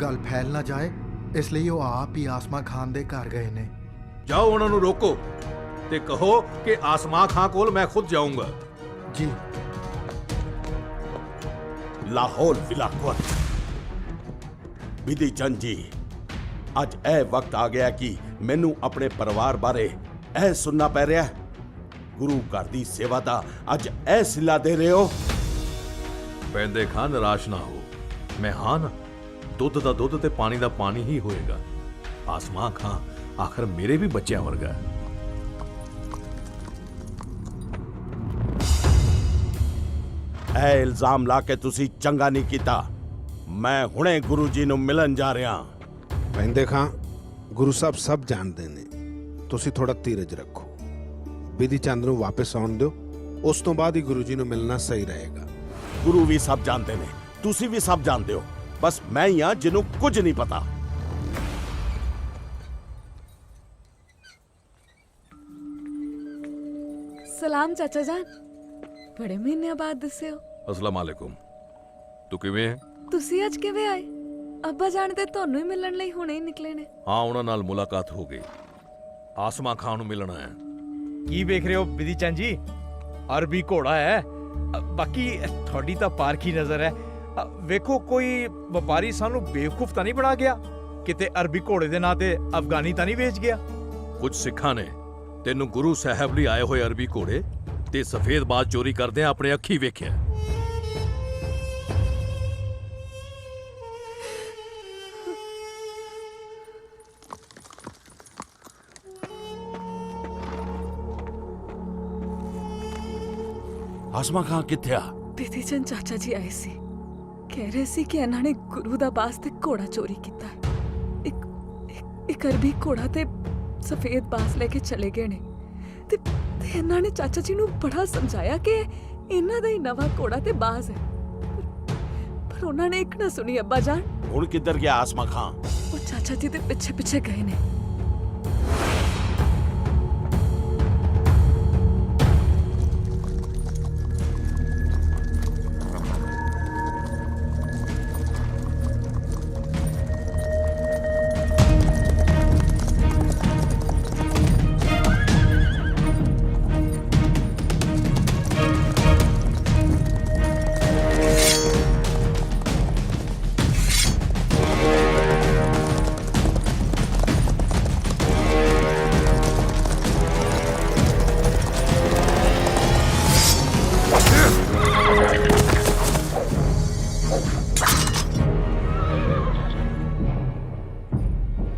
Speaker 5: ਗੱਲ ਫੈਲ ਨਾ ਜਾਏ ਇਸ ਲਈ ਉਹ ਆਪ ਹੀ ਆਸਮਾ ਖਾਨ ਦੇ ਘਰ ਗਏ ਨੇ।
Speaker 9: ਜਾਓ ਉਹਨਾਂ ਨੂੰ ਰੋਕੋ ਤੇ ਕਹੋ ਕਿ ਆਸਮਾ ਖਾਨ ਕੋਲ ਮੈਂ ਖੁਦ ਜਾਊਂਗਾ।
Speaker 5: ਜੀ।
Speaker 2: ਲਾਹੌਰ ਵਿਲਾਕਵਤ। ਬਿਧੀ ਚੰਦ ਜੀ, ਅੱਜ ਇਹ ਵਕਤ ਆ ਗਿਆ ਕਿ ਮੈਨੂੰ ਆਪਣੇ ਪਰਿਵਾਰ ਬਾਰੇ ਇਹ ਸੁਣਨਾ ਪੈ ਰਿਹਾ। ਗੁਰੂ ਘਰ ਦੀ ਸੇਵਾ ਦਾ ਅੱਜ ਇਹ ਸਿਲਾ ਦੇ ਰਹੇ ਹੋ।
Speaker 9: ਪੈਂਦੇ ਖਾਨ ਨਿਰਾਸ਼ ਨਾ ਹੋ, ਮੈਂ ਹਾਂ ਨਾ। ਦੁੱਧ ਦਾ ਦੁੱਧ ਤੇ ਪਾਣੀ ਦਾ ਪਾਣੀ ਹੀ ਹੋਏਗਾ। ਆਸਮਾ ਖਾਂ ਆਖਰ ਮੇਰੇ ਵੀ ਬੱਚਿਆਂ ਵਰਗਾ ਹੈ।
Speaker 2: ਇਹ ਇਲਜ਼ਾਮ ਲਾ ਕੇ ਤੁਸੀਂ ਚੰਗਾ ਨਹੀਂ ਕੀਤਾ। ਮੈਂ ਹੁਣੇ ਗੁਰੂ ਜੀ ਨੂੰ ਮਿਲਣ ਜਾ ਰਿਹਾ।
Speaker 7: ਪੈਂਦੇ ਖਾਂ, ਗੁਰੂ ਸਾਹਿਬ ਸਭ ਜਾਣਦੇ ਨੇ, ਤੁਸੀਂ ਥੋੜਾ ਧੀਰਜ ਰੱਖੋ। ਬਿਧੀ ਚੰਦ ਨੂੰ ਵਾਪਸ ਆਉਣ ਦਿਓ, ਉਸ ਤੋਂ ਬਾਅਦ ਹੀ ਗੁਰੂ ਜੀ ਨੂੰ ਮਿਲਣਾ ਸਹੀ ਰਹੇਗਾ।
Speaker 2: ਗੁਰੂ ਵੀ ਸਭ ਜਾਣਦੇ ਨੇ, ਤੁਸੀਂ ਵੀ ਸਭ ਜਾਣਦੇ ਹੋ, ਬਸ ਮੈਂ ਹੀ ਹਾਂ ਜਿਹਨੂੰ ਕੁਝ ਨਹੀਂ ਪਤਾ।
Speaker 11: ਸਲਾਮ ਚਾਚਾ ਜਾਨ, ਬੜੇ ਮਹੀਨਿਆਂ ਬਾਅਦ ਦਿਸੇ ਹੋ।
Speaker 9: ਅਸਲਾਮ ਵਾਲੇਕੁਮ। ਤੂੰ ਕਿਵੇਂ ਹੈ?
Speaker 11: ਤੁਸੀਂ ਅੱਜ ਕਿਵੇਂ ਆਏ? ਅੱਬਾ ਜਾਨ ਤੇ ਤੁਹਾਨੂੰ ਹੀ ਮਿਲਣ ਲਈ ਹੁਣੇ ਹੀ ਨਿਕਲੇ ਨੇ।
Speaker 9: ਹਾਂ, ਉਹਨਾਂ ਨਾਲ ਮੁਲਾਕਾਤ ਹੋ ਗਈ। ਆਸਮਾ ਖਾਨ ਨੂੰ ਮਿਲਣਾ ਹੈ।
Speaker 15: ਕੀ ਵੇਖ ਰਹੇ ਹੋ ਬਿਧੀ ਚੰਦ ਜੀ? ਅਰਬੀ ਘੋੜਾ ਹੈ। ਬਾਕੀ ਤੁਹਾਡੀ ਤਾਂ ਪਾਰਖੀ ਨਜ਼ਰ ਹੈ। ਵੇਖੋ ਕੋਈ ਵਪਾਰੀ ਸਾਨੂੰ ਬੇਵਕੂਫ ਤਾਂ ਨਹੀਂ ਬਣਾ ਗਿਆ? ਕਿਤੇ ਅਰਬੀ ਘੋੜੇ ਦੇ ਨਾਂ ਤੇ ਅਫਗਾਨੀ ਤਾਂ ਨਹੀਂ ਵੇਚ ਗਿਆ?
Speaker 9: ਕੁਝ ਸਿੱਖਾਂ ਨੇ ਤੈਨੂੰ ਗੁਰੂ ਸਾਹਿਬ ਲਈ ਆਏ ਹੋਏ ਅਰਬੀ ਘੋੜੇ ਤੇ ਸਫੇਦ ਬਾਜ ਚੋਰੀ ਕਰਦਿਆਂ ਆਪਣੇ ਅੱਖੀ ਵੇਖਿਆ।
Speaker 2: ਆਸਮਾ ਖਾਂ ਕਿੱਥੇ ਆ?
Speaker 11: ਬਿਧੀ ਚੰਦ ਚਾਚਾ ਜੀ ਆਏ ਸੀ, ਕਹਿ ਰਹੇ ਸੀ ਕਿ ਇਹਨਾਂ ਨੇ ਗੁਰੂ ਦਾ ਬਾਸ ਤੇ ਘੋੜਾ ਚੋਰੀ ਕੀਤਾ ਹੈ। ਇੱਕ ਅਰਬੀ ਘੋੜਾ ਤੇ ਸਫੇਦ ਬਾਸ ਲੈ ਕੇ ਚਲੇ ਗਏ ਨੇ ਤੇ ਇਹਨਾਂ ਨੇ ਚਾਚਾ ਜੀ ਨੂੰ ਬੜਾ ਸਮਝਾਇਆ ਕਿ ਇਹਨਾਂ ਦਾ ਹੀ ਨਵਾਂ ਘੋੜਾ ਤੇ ਬਾਸ ਹੈ, ਪਰ ਉਹਨਾਂ ਨੇ ਇੱਕ ਨਾ ਸੁਣੀ। ਅੱਬਾ ਜਾਨ,
Speaker 2: ਹੁਣ ਕਿੱਧਰ ਗਿਆ ਆਸਮਾ ਖਾਂ?
Speaker 11: ਉਹ ਚਾਚਾ ਜੀ ਦੇ ਪਿੱਛੇ ਪਿੱਛੇ ਗਏ ਨੇ।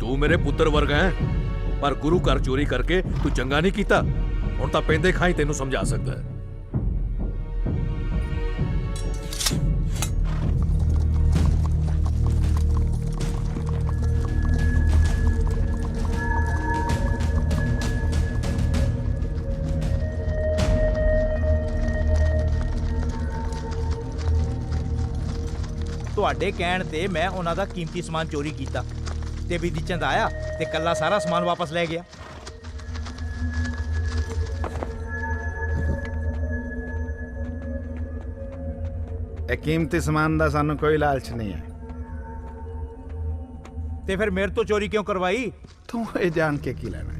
Speaker 9: ਤੂੰ ਮੇਰੇ ਪੁੱਤਰ ਵਰਗਾ ਹੈ, ਪਰ ਗੁਰੂ ਘਰ ਚੋਰੀ ਕਰਕੇ ਤੂੰ ਚੰਗਾ ਨਹੀਂ ਕੀਤਾ। ਹੁਣ ਤਾਂ ਪੈਂਦੇ ਖਾਂ ਹੀ ਤੈਨੂੰ ਸਮਝਾ ਸਕਦਾ ਹੈ।
Speaker 15: ਤੁਹਾਡੇ ਕਹਿਣ ਤੇ ਮੈਂ ਉਹਨਾਂ ਦਾ ਕੀਮਤੀ ਸਮਾਨ ਚੋਰੀ ਕੀਤਾ ਤੇ ਬਿਧੀ ਚੰਦ ਆਇਆ ਤੇ ਕੱਲਾ ਸਾਰਾ ਸਮਾਨ ਵਾਪਸ ਲੈ ਗਿਆ।
Speaker 7: ਇਹ ਕੀਮਤੀ ਸਮਾਨ ਦਾ ਸਾਨੂੰ ਕੋਈ ਲਾਲਚ ਨਹੀਂ ਹੈ।
Speaker 15: ਤੇ ਫਿਰ ਮੇਰੇ ਤੋਂ ਚੋਰੀ ਕਿਉਂ ਕਰਵਾਈ?
Speaker 7: ਤੂੰ ਇਹ ਜਾਣ ਕੇ ਕੀ ਲੈਣਾ ਹੈ?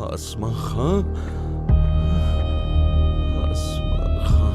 Speaker 2: आसमा खां, आसमा खां।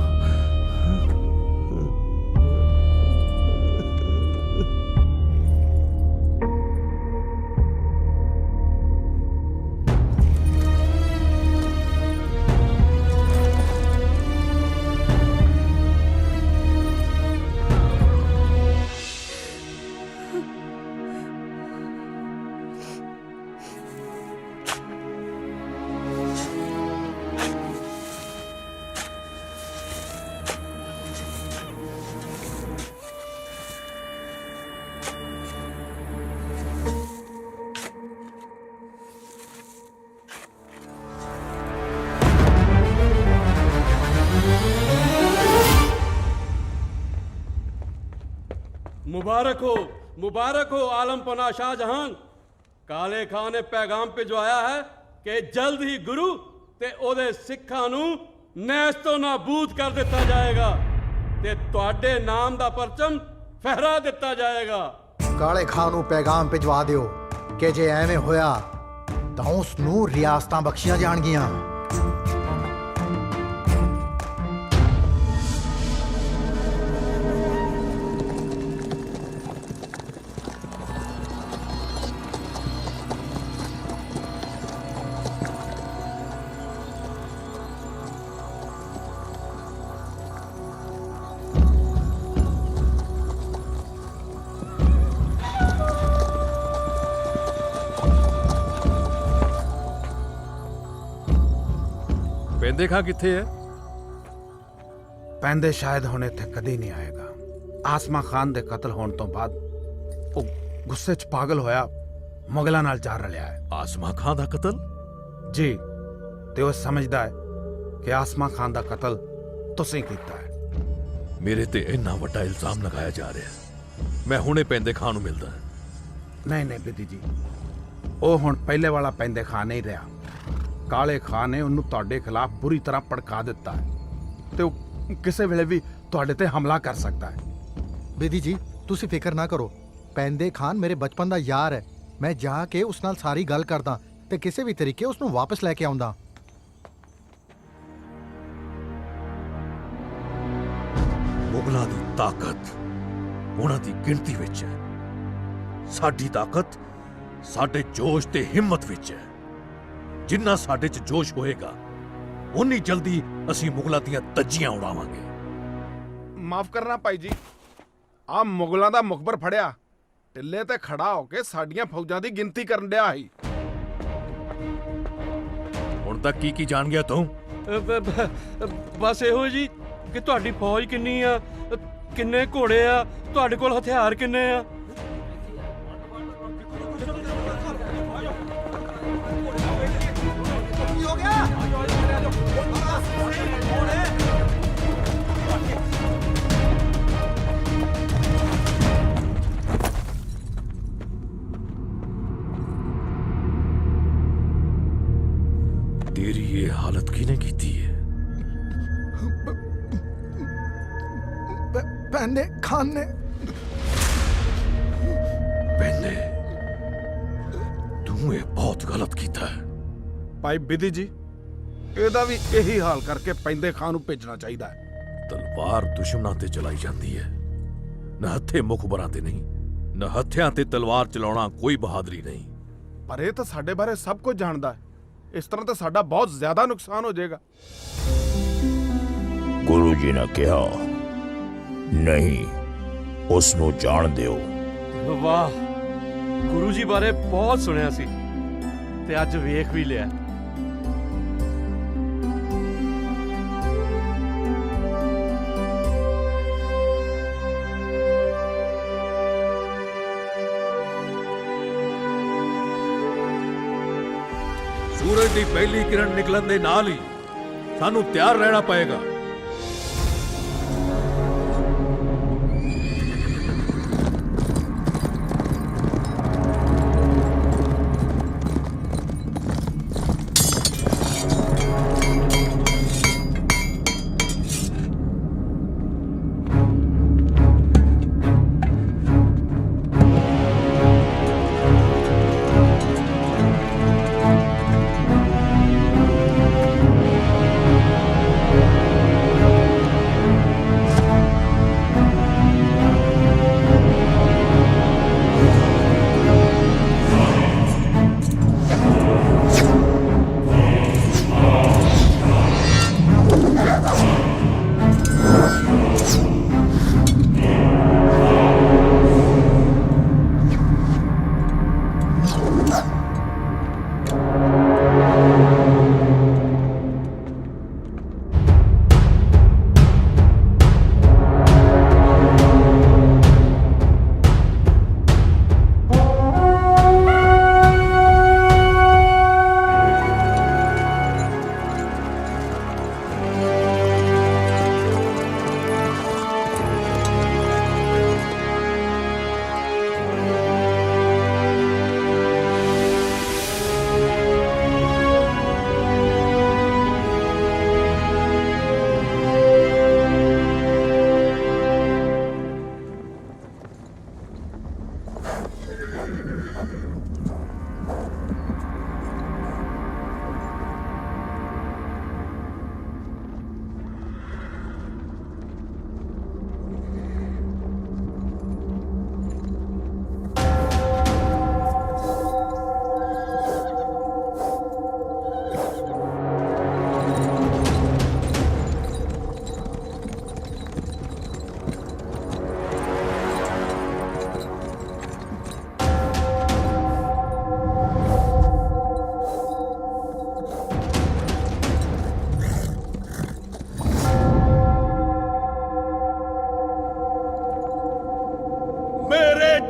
Speaker 4: मुबारक हो आलम पना शाहजहां। काले खां ने पैगाम भिजवाया है कि जल्द ही गुरु ते ओदे सिखां नूं नैस्तो नाबूद कर दिता जाएगा ते तुहाडे नाम दा परचम फहरा दिता जाएगा।
Speaker 8: ਕਾਲੇ ਖਾਂ ਨੂੰ ਪੈਗਾਮ ਭਿਜਵਾ ਦਿਓ ਕਿ ਜੇ ਐਵੇਂ ਹੋਇਆ ਤਾਂ ਉਸ ਨੂੰ ਰਿਆਸਤਾਂ ਬਖਸ਼ੀਆਂ ਜਾਣਗੀਆਂ।
Speaker 9: ਪੈਂਦੇ ਖਾਂ ਕਿੱਥੇ ਹੈ?
Speaker 7: ਪੈਂਦੇ ਸ਼ਾਇਦ ਹੁਣ ਇੱਥੇ ਕਦੇ ਨਹੀਂ ਆਏਗਾ। ਆਸਮਾ ਖਾਨ ਦੇ ਕਤਲ ਹੋਣ ਤੋਂ ਬਾਅਦ ਉਹ ਗੁੱਸੇ 'ਚ ਪਾਗਲ ਹੋਇਆ ਮੁਗਲਾਂ ਨਾਲ ਜਾ ਰਲਿਆ ਹੈ।
Speaker 9: ਆਸਮਾ ਖਾਨ ਦਾ ਕਤਲ?
Speaker 7: ਜੀ, ਤੇ ਉਹ ਸਮਝਦਾ ਹੈ ਕਿ ਆਸਮਾ ਖਾਨ ਦਾ ਕਤਲ ਤੁਸੀਂ ਕੀਤਾ ਹੈ।
Speaker 9: ਮੇਰੇ ਤੇ ਇੰਨਾ ਵੱਡਾ ਇਲਜ਼ਾਮ ਲਗਾਇਆ ਜਾ ਰਿਹਾ ਹੈ। ਮੈਂ ਹੁਣੇ ਪੈਂਦੇ ਖਾਂ ਨੂੰ ਮਿਲਦਾ।
Speaker 7: ਨਹੀਂ ਨਹੀਂ ਬਿਧੀ ਜੀ, ਉਹ ਹੁਣ ਪਹਿਲੇ ਵਾਲਾ ਪੈਂਦੇ ਖਾਂ ਨਹੀਂ ਰਿਹਾ। ਕਾਲੇ ਖਾਂ ਨੇ ਉਹਨੂੰ ਤੁਹਾਡੇ ਖਿਲਾਫ ਬੁਰੀ ਤਰ੍ਹਾਂ ਭੜਕਾ ਦਿੱਤਾ ਹੈ ਤੇ ਉਹ ਕਿਸੇ ਵੇਲੇ ਵੀ ਤੁਹਾਡੇ ਤੇ ਹਮਲਾ ਕਰ ਸਕਦਾ ਹੈ।
Speaker 5: ਬੇਦੀ ਜੀ ਤੁਸੀਂ ਫਿਕਰ ਨਾ ਕਰੋ, ਪੈਂਦੇ ਖਾਨ ਮੇਰੇ ਬਚਪਨ ਦਾ ਯਾਰ ਹੈ। ਮੈਂ ਜਾ ਕੇ ਉਸ ਨਾਲ ਸਾਰੀ ਗੱਲ ਕਰਦਾ ਤੇ ਕਿਸੇ ਵੀ ਤਰੀਕੇ ਉਸ ਨੂੰ ਵਾਪਸ ਲੈ ਕੇ ਆਉਂਦਾ।
Speaker 9: ਮੁਗਲਾਂ ਦੀ ਤਾਕਤ ਉਹਨਾਂ ਦੀ ਗਿਣਤੀ ਵਿੱਚ ਹੈ। ਸਾਡੀ ਤਾਕਤ ਸਾਡੇ ਜੋਸ਼ ਤੇ ਹਿੰਮਤ ਵਿੱਚ ਹੈ। ਜਿੰਨਾ ਸਾਡੇ 'ਚ ਜੋਸ਼ ਹੋਏਗਾ ਉਨੀ ਜਲਦੀ ਅਸੀਂ ਮੁਗਲਾਂ ਦੀਆਂ ਧੱਜੀਆਂ ਉਡਾਵਾਂਗੇ।
Speaker 7: ਮਾਫ ਕਰਨਾ ਭਾਈ ਜੀ, ਆ ਮੁਗਲਾਂ ਦਾ ਮੁਖਬਰ ਫੜਿਆ ਟਿੱਲੇ ਤੇ ਖੜਾ ਹੋ ਕੇ ਸਾਡੀਆਂ ਫੌਜਾਂ ਦੀ ਗਿਣਤੀ ਕਰਨ ਡਿਆ ਸੀ।
Speaker 9: ਹੁਣ ਤੱਕ ਕੀ ਜਾਣ ਗਿਆ ਤੂੰ?
Speaker 4: ਬਸ ਇਹੋ ਜੀ ਕਿ ਤੁਹਾਡੀ ਫੌਜ ਕਿੰਨੀ ਆ, ਕਿੰਨੇ ਘੋੜੇ ਆ, ਤੁਹਾਡੇ ਕੋਲ ਹਥਿਆਰ ਕਿੰਨੇ ਆ।
Speaker 9: तेरी ये हालत किने कीती है?
Speaker 8: ਪੈਂਦੇ ਖਾਨ ਨੇ।
Speaker 9: ਪੈਂਦੇ, ਤੂੰ ਇਹ ਬਹੁਤ ਗਲਤ ਕੀਤਾ ਹੈ।
Speaker 7: ਭਾਈ ਬਿਧੀ ਜੀ, ਇਹਦਾ ਵੀ ਇਹੀ ਹਾਲ ਕਰਕੇ ਪੈਂਦੇ ਖਾਂ ਨੂੰ ਭੇਜਣਾ ਚਾਹੀਦਾ ਹੈ।
Speaker 9: ਤਲਵਾਰ ਦੁਸ਼ਮਣਾਂ ਤੇ ਚਲਾਈ ਜਾਂਦੀ ਹੈ, ਨਿਹੱਥੇ ਮੁਖਬਰਾਂ ਤੇ ਨਹੀਂ। ਨਿਹੱਥਿਆਂ ਤੇ ਤਲਵਾਰ ਚਲਾਉਣਾ ਕੋਈ ਬਹਾਦਰੀ ਨਹੀਂ।
Speaker 7: ਪਰ ਇਹ ਤਾਂ ਸਾਡੇ ਬਾਰੇ ਸਭ ਕੁਝ ਜਾਣਦਾ ਹੈ। ਇਸ ਤਰ੍ਹਾਂ ਤਾਂ ਸਾਡਾ ਬਹੁਤ ਜ਼ਿਆਦਾ ਨੁਕਸਾਨ ਹੋ ਜਾਏਗਾ।
Speaker 1: ਗੁਰੂ ਜੀ ਨੇ ਕਿਹਾ, ਨਹੀਂ, ਉਸ ਨੂੰ ਜਾਣ ਦਿਓ।
Speaker 4: ਵਾਹ, ਗੁਰੂ ਜੀ ਬਾਰੇ ਬਹੁਤ ਸੁਣਿਆ ਸੀ ਤੇ ਅੱਜ ਵੇਖ ਵੀ ਲਿਆ।
Speaker 9: ਸੂਰਜ ਦੀ ਪਹਿਲੀ ਕਿਰਨ ਨਿਕਲਣ ਦੇ ਨਾਲ ਹੀ ਸਾਨੂੰ ਤਿਆਰ ਰਹਿਣਾ ਪਏਗਾ।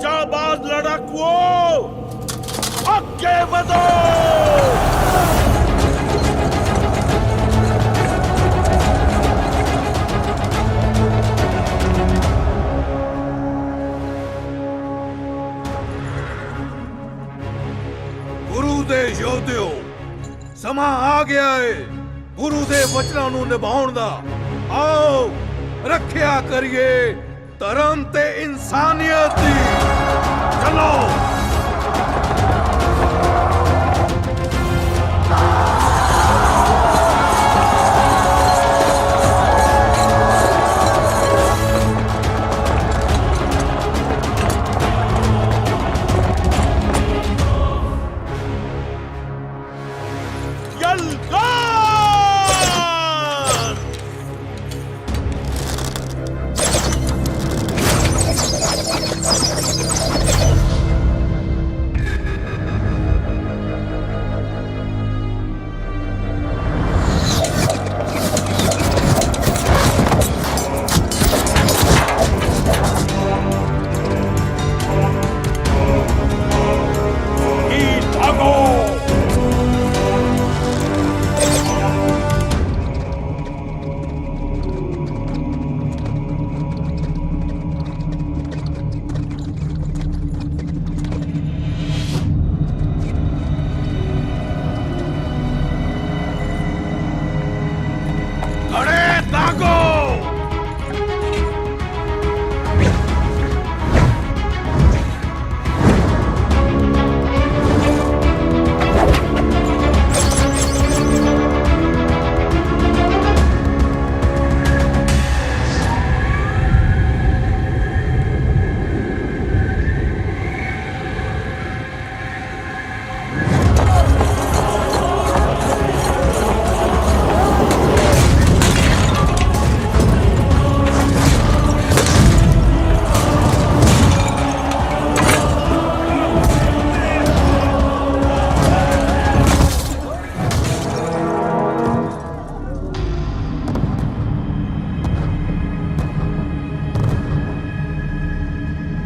Speaker 2: जाबाज लड़ाकुओं, आगे बढ़ो।
Speaker 9: ਗੁਰੂ ਦੇ ਯੋਧਿਓ, ਸਮਾਂ ਆ ਗਿਆ ਏ ਗੁਰੂ ਦੇ ਵਚਨਾਂ ਨੂੰ ਨਿਭਾਉਣ ਦਾ। ਆਓ ਰੱਖਿਆ ਕਰੀਏ ਧਰਮ ਤੇ ਇਨਸਾਨੀਅਤ ਦੀ। ਚਲੋ।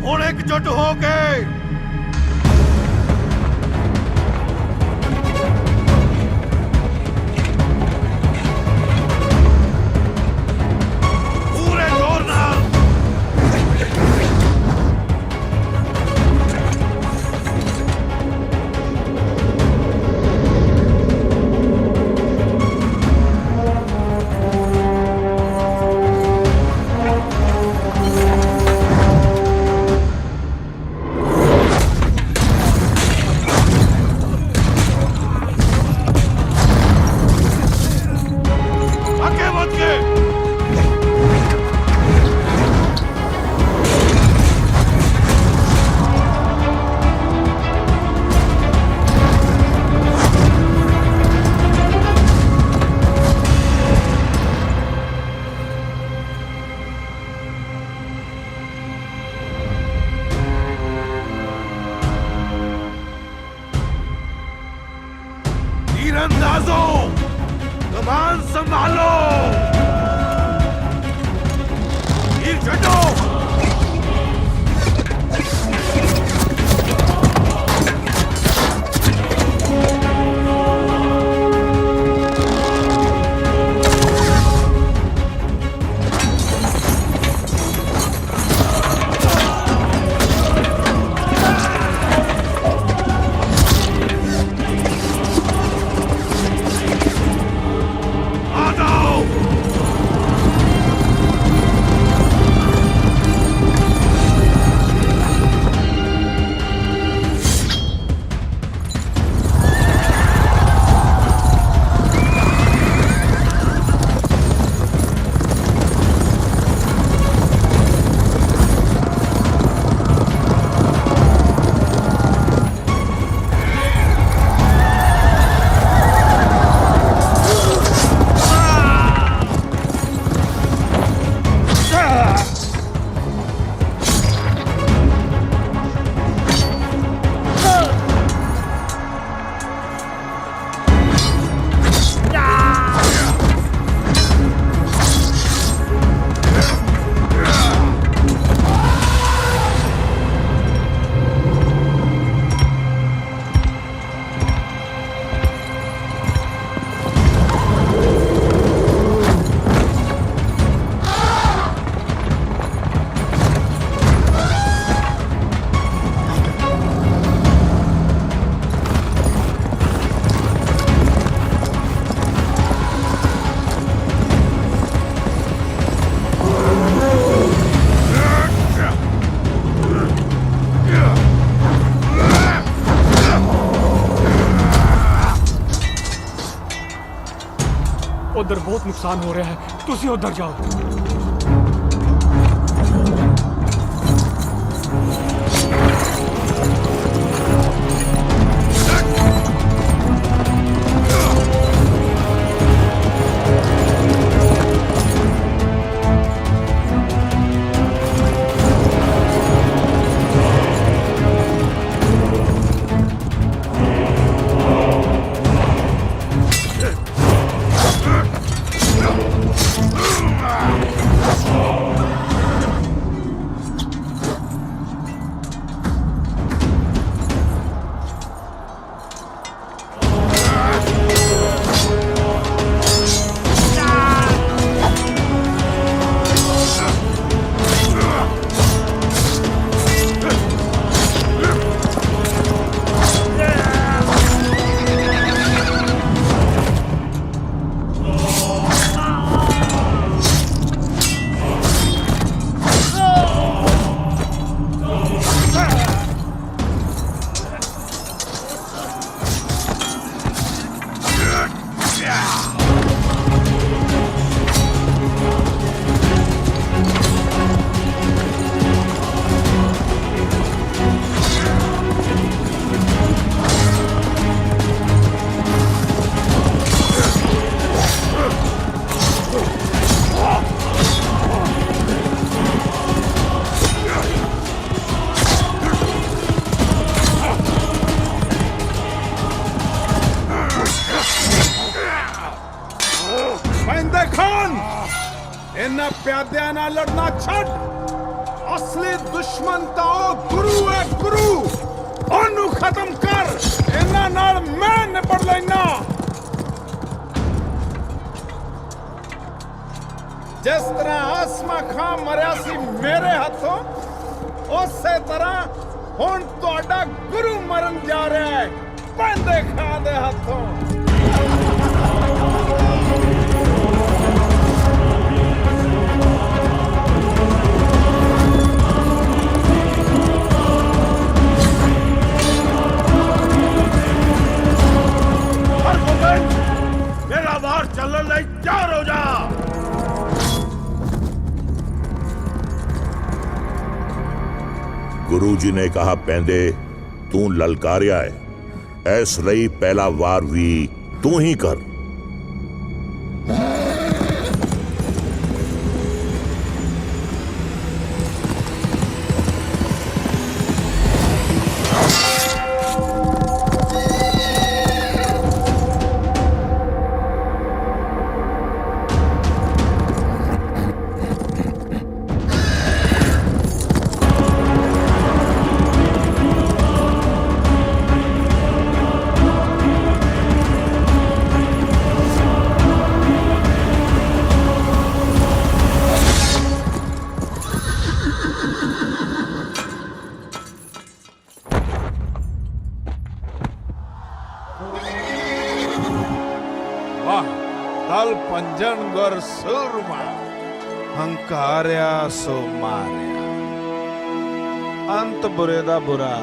Speaker 2: ਹੁਣ ਇਕਜੁੱਟ ਹੋ ਕੇ ਪੂਰੇ ਜ਼ੋਰ ਨਾਲ ਅੱਗੇ ਵੱਧ ਕੇ तीरंदाजों कमान संभालो तीर छटो आ जाओ
Speaker 13: उधर बहुत नुकसान हो रहा है, तुसी उधर जाओ।
Speaker 6: ਮਹਿੰਦਰ ਖਾਨ ਇਹਨਾਂ ਪਿਆਦਿਆਂ ਨਾਲ ਲੜਨਾ ਛੱਡ, ਅਸਲੀ ਦੁਸ਼ਮਣ ਤਾਂ ਉਹ ਗੁਰੂ ਹੈ ਗੁਰੂ, ਉਹਨੂੰ ਖਤਮ ਕਰ। ਇਹਨਾਂ ਨਾਲ ਮੈਂ ਨਿਬੜ ਲੈਣਾ। ਜਿਸ ਤਰ੍ਹਾਂ ਆਸਮਾ ਖਾਂ ਮਰਿਆ ਸੀ ਮੇਰੇ ਹੱਥੋਂ, ਉਸੇ ਤਰ੍ਹਾਂ ਹੁਣ ਤੁਹਾਡਾ ਗੁਰੂ ਮਰਨ ਜਾ ਰਿਹਾ ਹੈ ਪੈਂਦੇ ਖਾਂ ਦੇ ਹੱਥੋਂ।
Speaker 2: मेरा वार चलने ਲਈ ਤਿਆਰ ਹੋ ਜਾ।
Speaker 1: गुरु जी ने कहा पैंदे तू ललकारिया है, इस ਲਈ पहला वार भी तू ही कर।
Speaker 6: ਵਾਹ ਦਲ ਪੰਜਨ ਗੁਰ ਸੂਰਮਾ, ਹੰਕਾਰਿਆ ਸੋ ਮਾਰਿਆ, ਅੰਤ ਬੁਰੇ ਦਾ ਬੁਰਾ।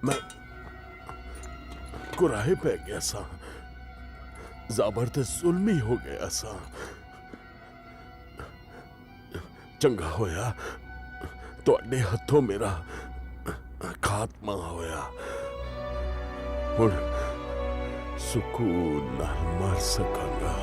Speaker 2: मैं कुराहे पै गया सा, जाबर ते जुल्मी हो गया सा। चंगा होया तुहाडे हथों मेरा खात्मा होया। हुण सुकून नाल मर सकांगा।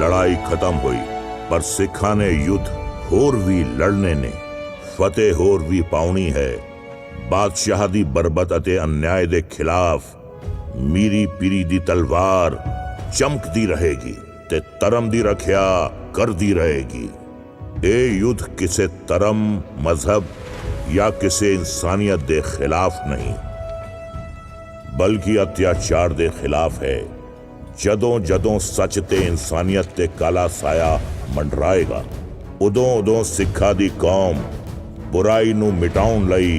Speaker 1: लड़ाई खत्म हुई, पर सिखा ने युद्ध होर भी लड़ने ने फतेह होर भी पाउनी है। बादशाह दी बरबत अते अन्याय दे खिलाफ मीरी पीरी दी तलवार चमकदी रहेगी ते धर्म दी रखिया करदी रहेगी। ए युद्ध किसे धर्म, मजहब या किसे इंसानियत दे खिलाफ नहीं, बल्कि अत्याचार दे खिलाफ है। जदों जदों सच ते इंसानियत ते काला साया मंडराएगा, उदों उदों सिखा दी कौम बुराई नू मिटाउण लई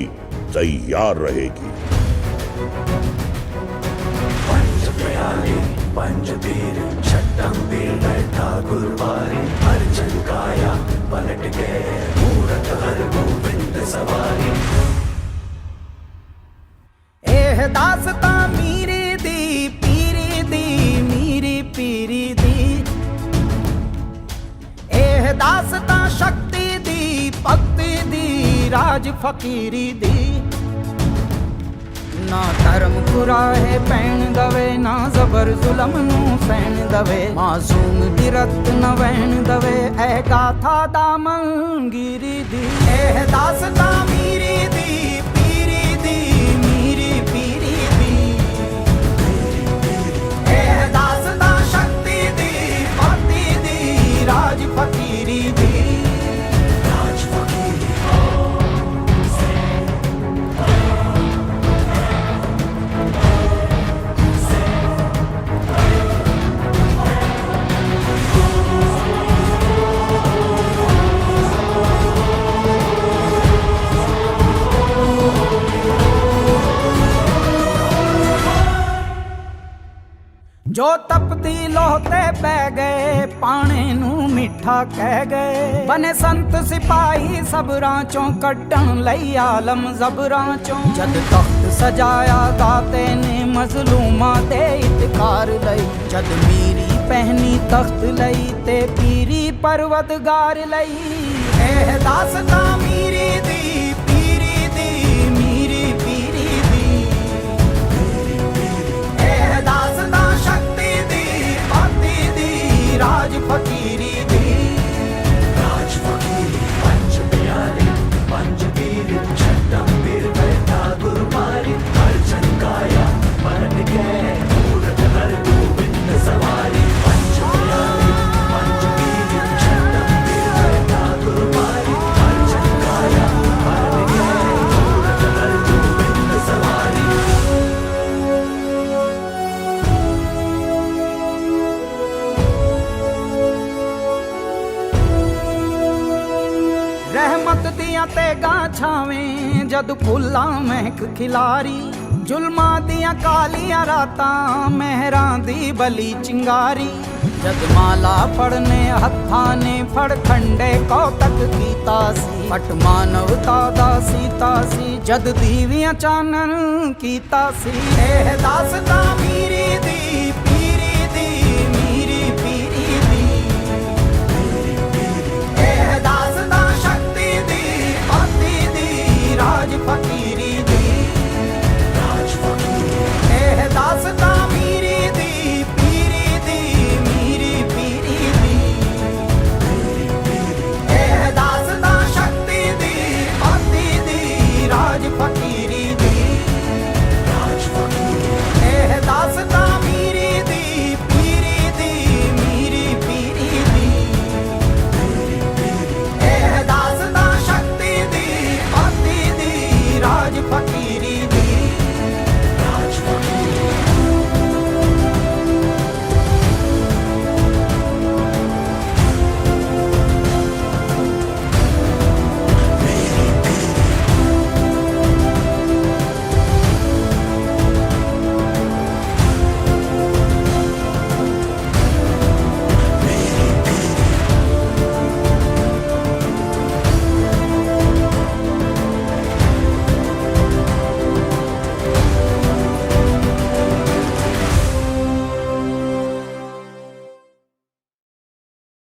Speaker 1: तैयार रहेगी।
Speaker 17: पंज पीर छठम पीर बैठा गुरुवारी अर्जन काया पलट गए मूरत हर गोविंद सवारी।
Speaker 8: एह दासता मीरी दी पीरी दी मीरी पीरी दी, एह दासता शक्ति दी भक्ति दी राज फकीरी दी। ना धर्म कुराहे पैण दवे ना जबर जुलम नू सैन दवे, मासूम दी रत न वैन दवे ऐ गाथा दा मंगीरी दी। एह दासता मीरी दी पीरी दी मीरी पीरी दी, एह दासता शक्ति दी भक्ति दी राज फकीरी दी। राज फकीरी जो तपती लोहते पै गए पाने नू मिठा कह गए, बने संत सिपाही सबरां चों कड्डण लई आलम जबरां चों। जद तख्त सजाया दाते ने मजलूमां दे इतकार लई, जद मीरी पहनी तख्त लई ते पीरी परवतगार लई। एह दासता मीरी दी पीरी दी मीरी पीरी दी, एह दासता शक्ति दी भक्ति दी राज फकीरी दी। राज फकीरी पंच प्यारे पंच पीर छठम पीर बैठा गुरुवारी अर्जन काया पलट गए मूरत हर गोविंद सवारी। पंच प्यारे पंच पीर छठम पीर बैठा गुरुवारी अर्जन काया पलट गए मूरत हर गोविंद सवारी। रहमत दियां तेगां छावें जद फुल्लां महक खिलारी, जुल्मां दियां कालियां रातां महरां दी बली चिंगारी। जद माला फड़ने हत्थां ने फड़ खंडे कौतक कीता सी, पट मानवता दा सीता सी जद दीवियां चानन कीता सी। एह दासता मीरी दी पीरी दी मीरी पीरी दी, एह दासता शक्ति दी भक्ति दी राज फकीरी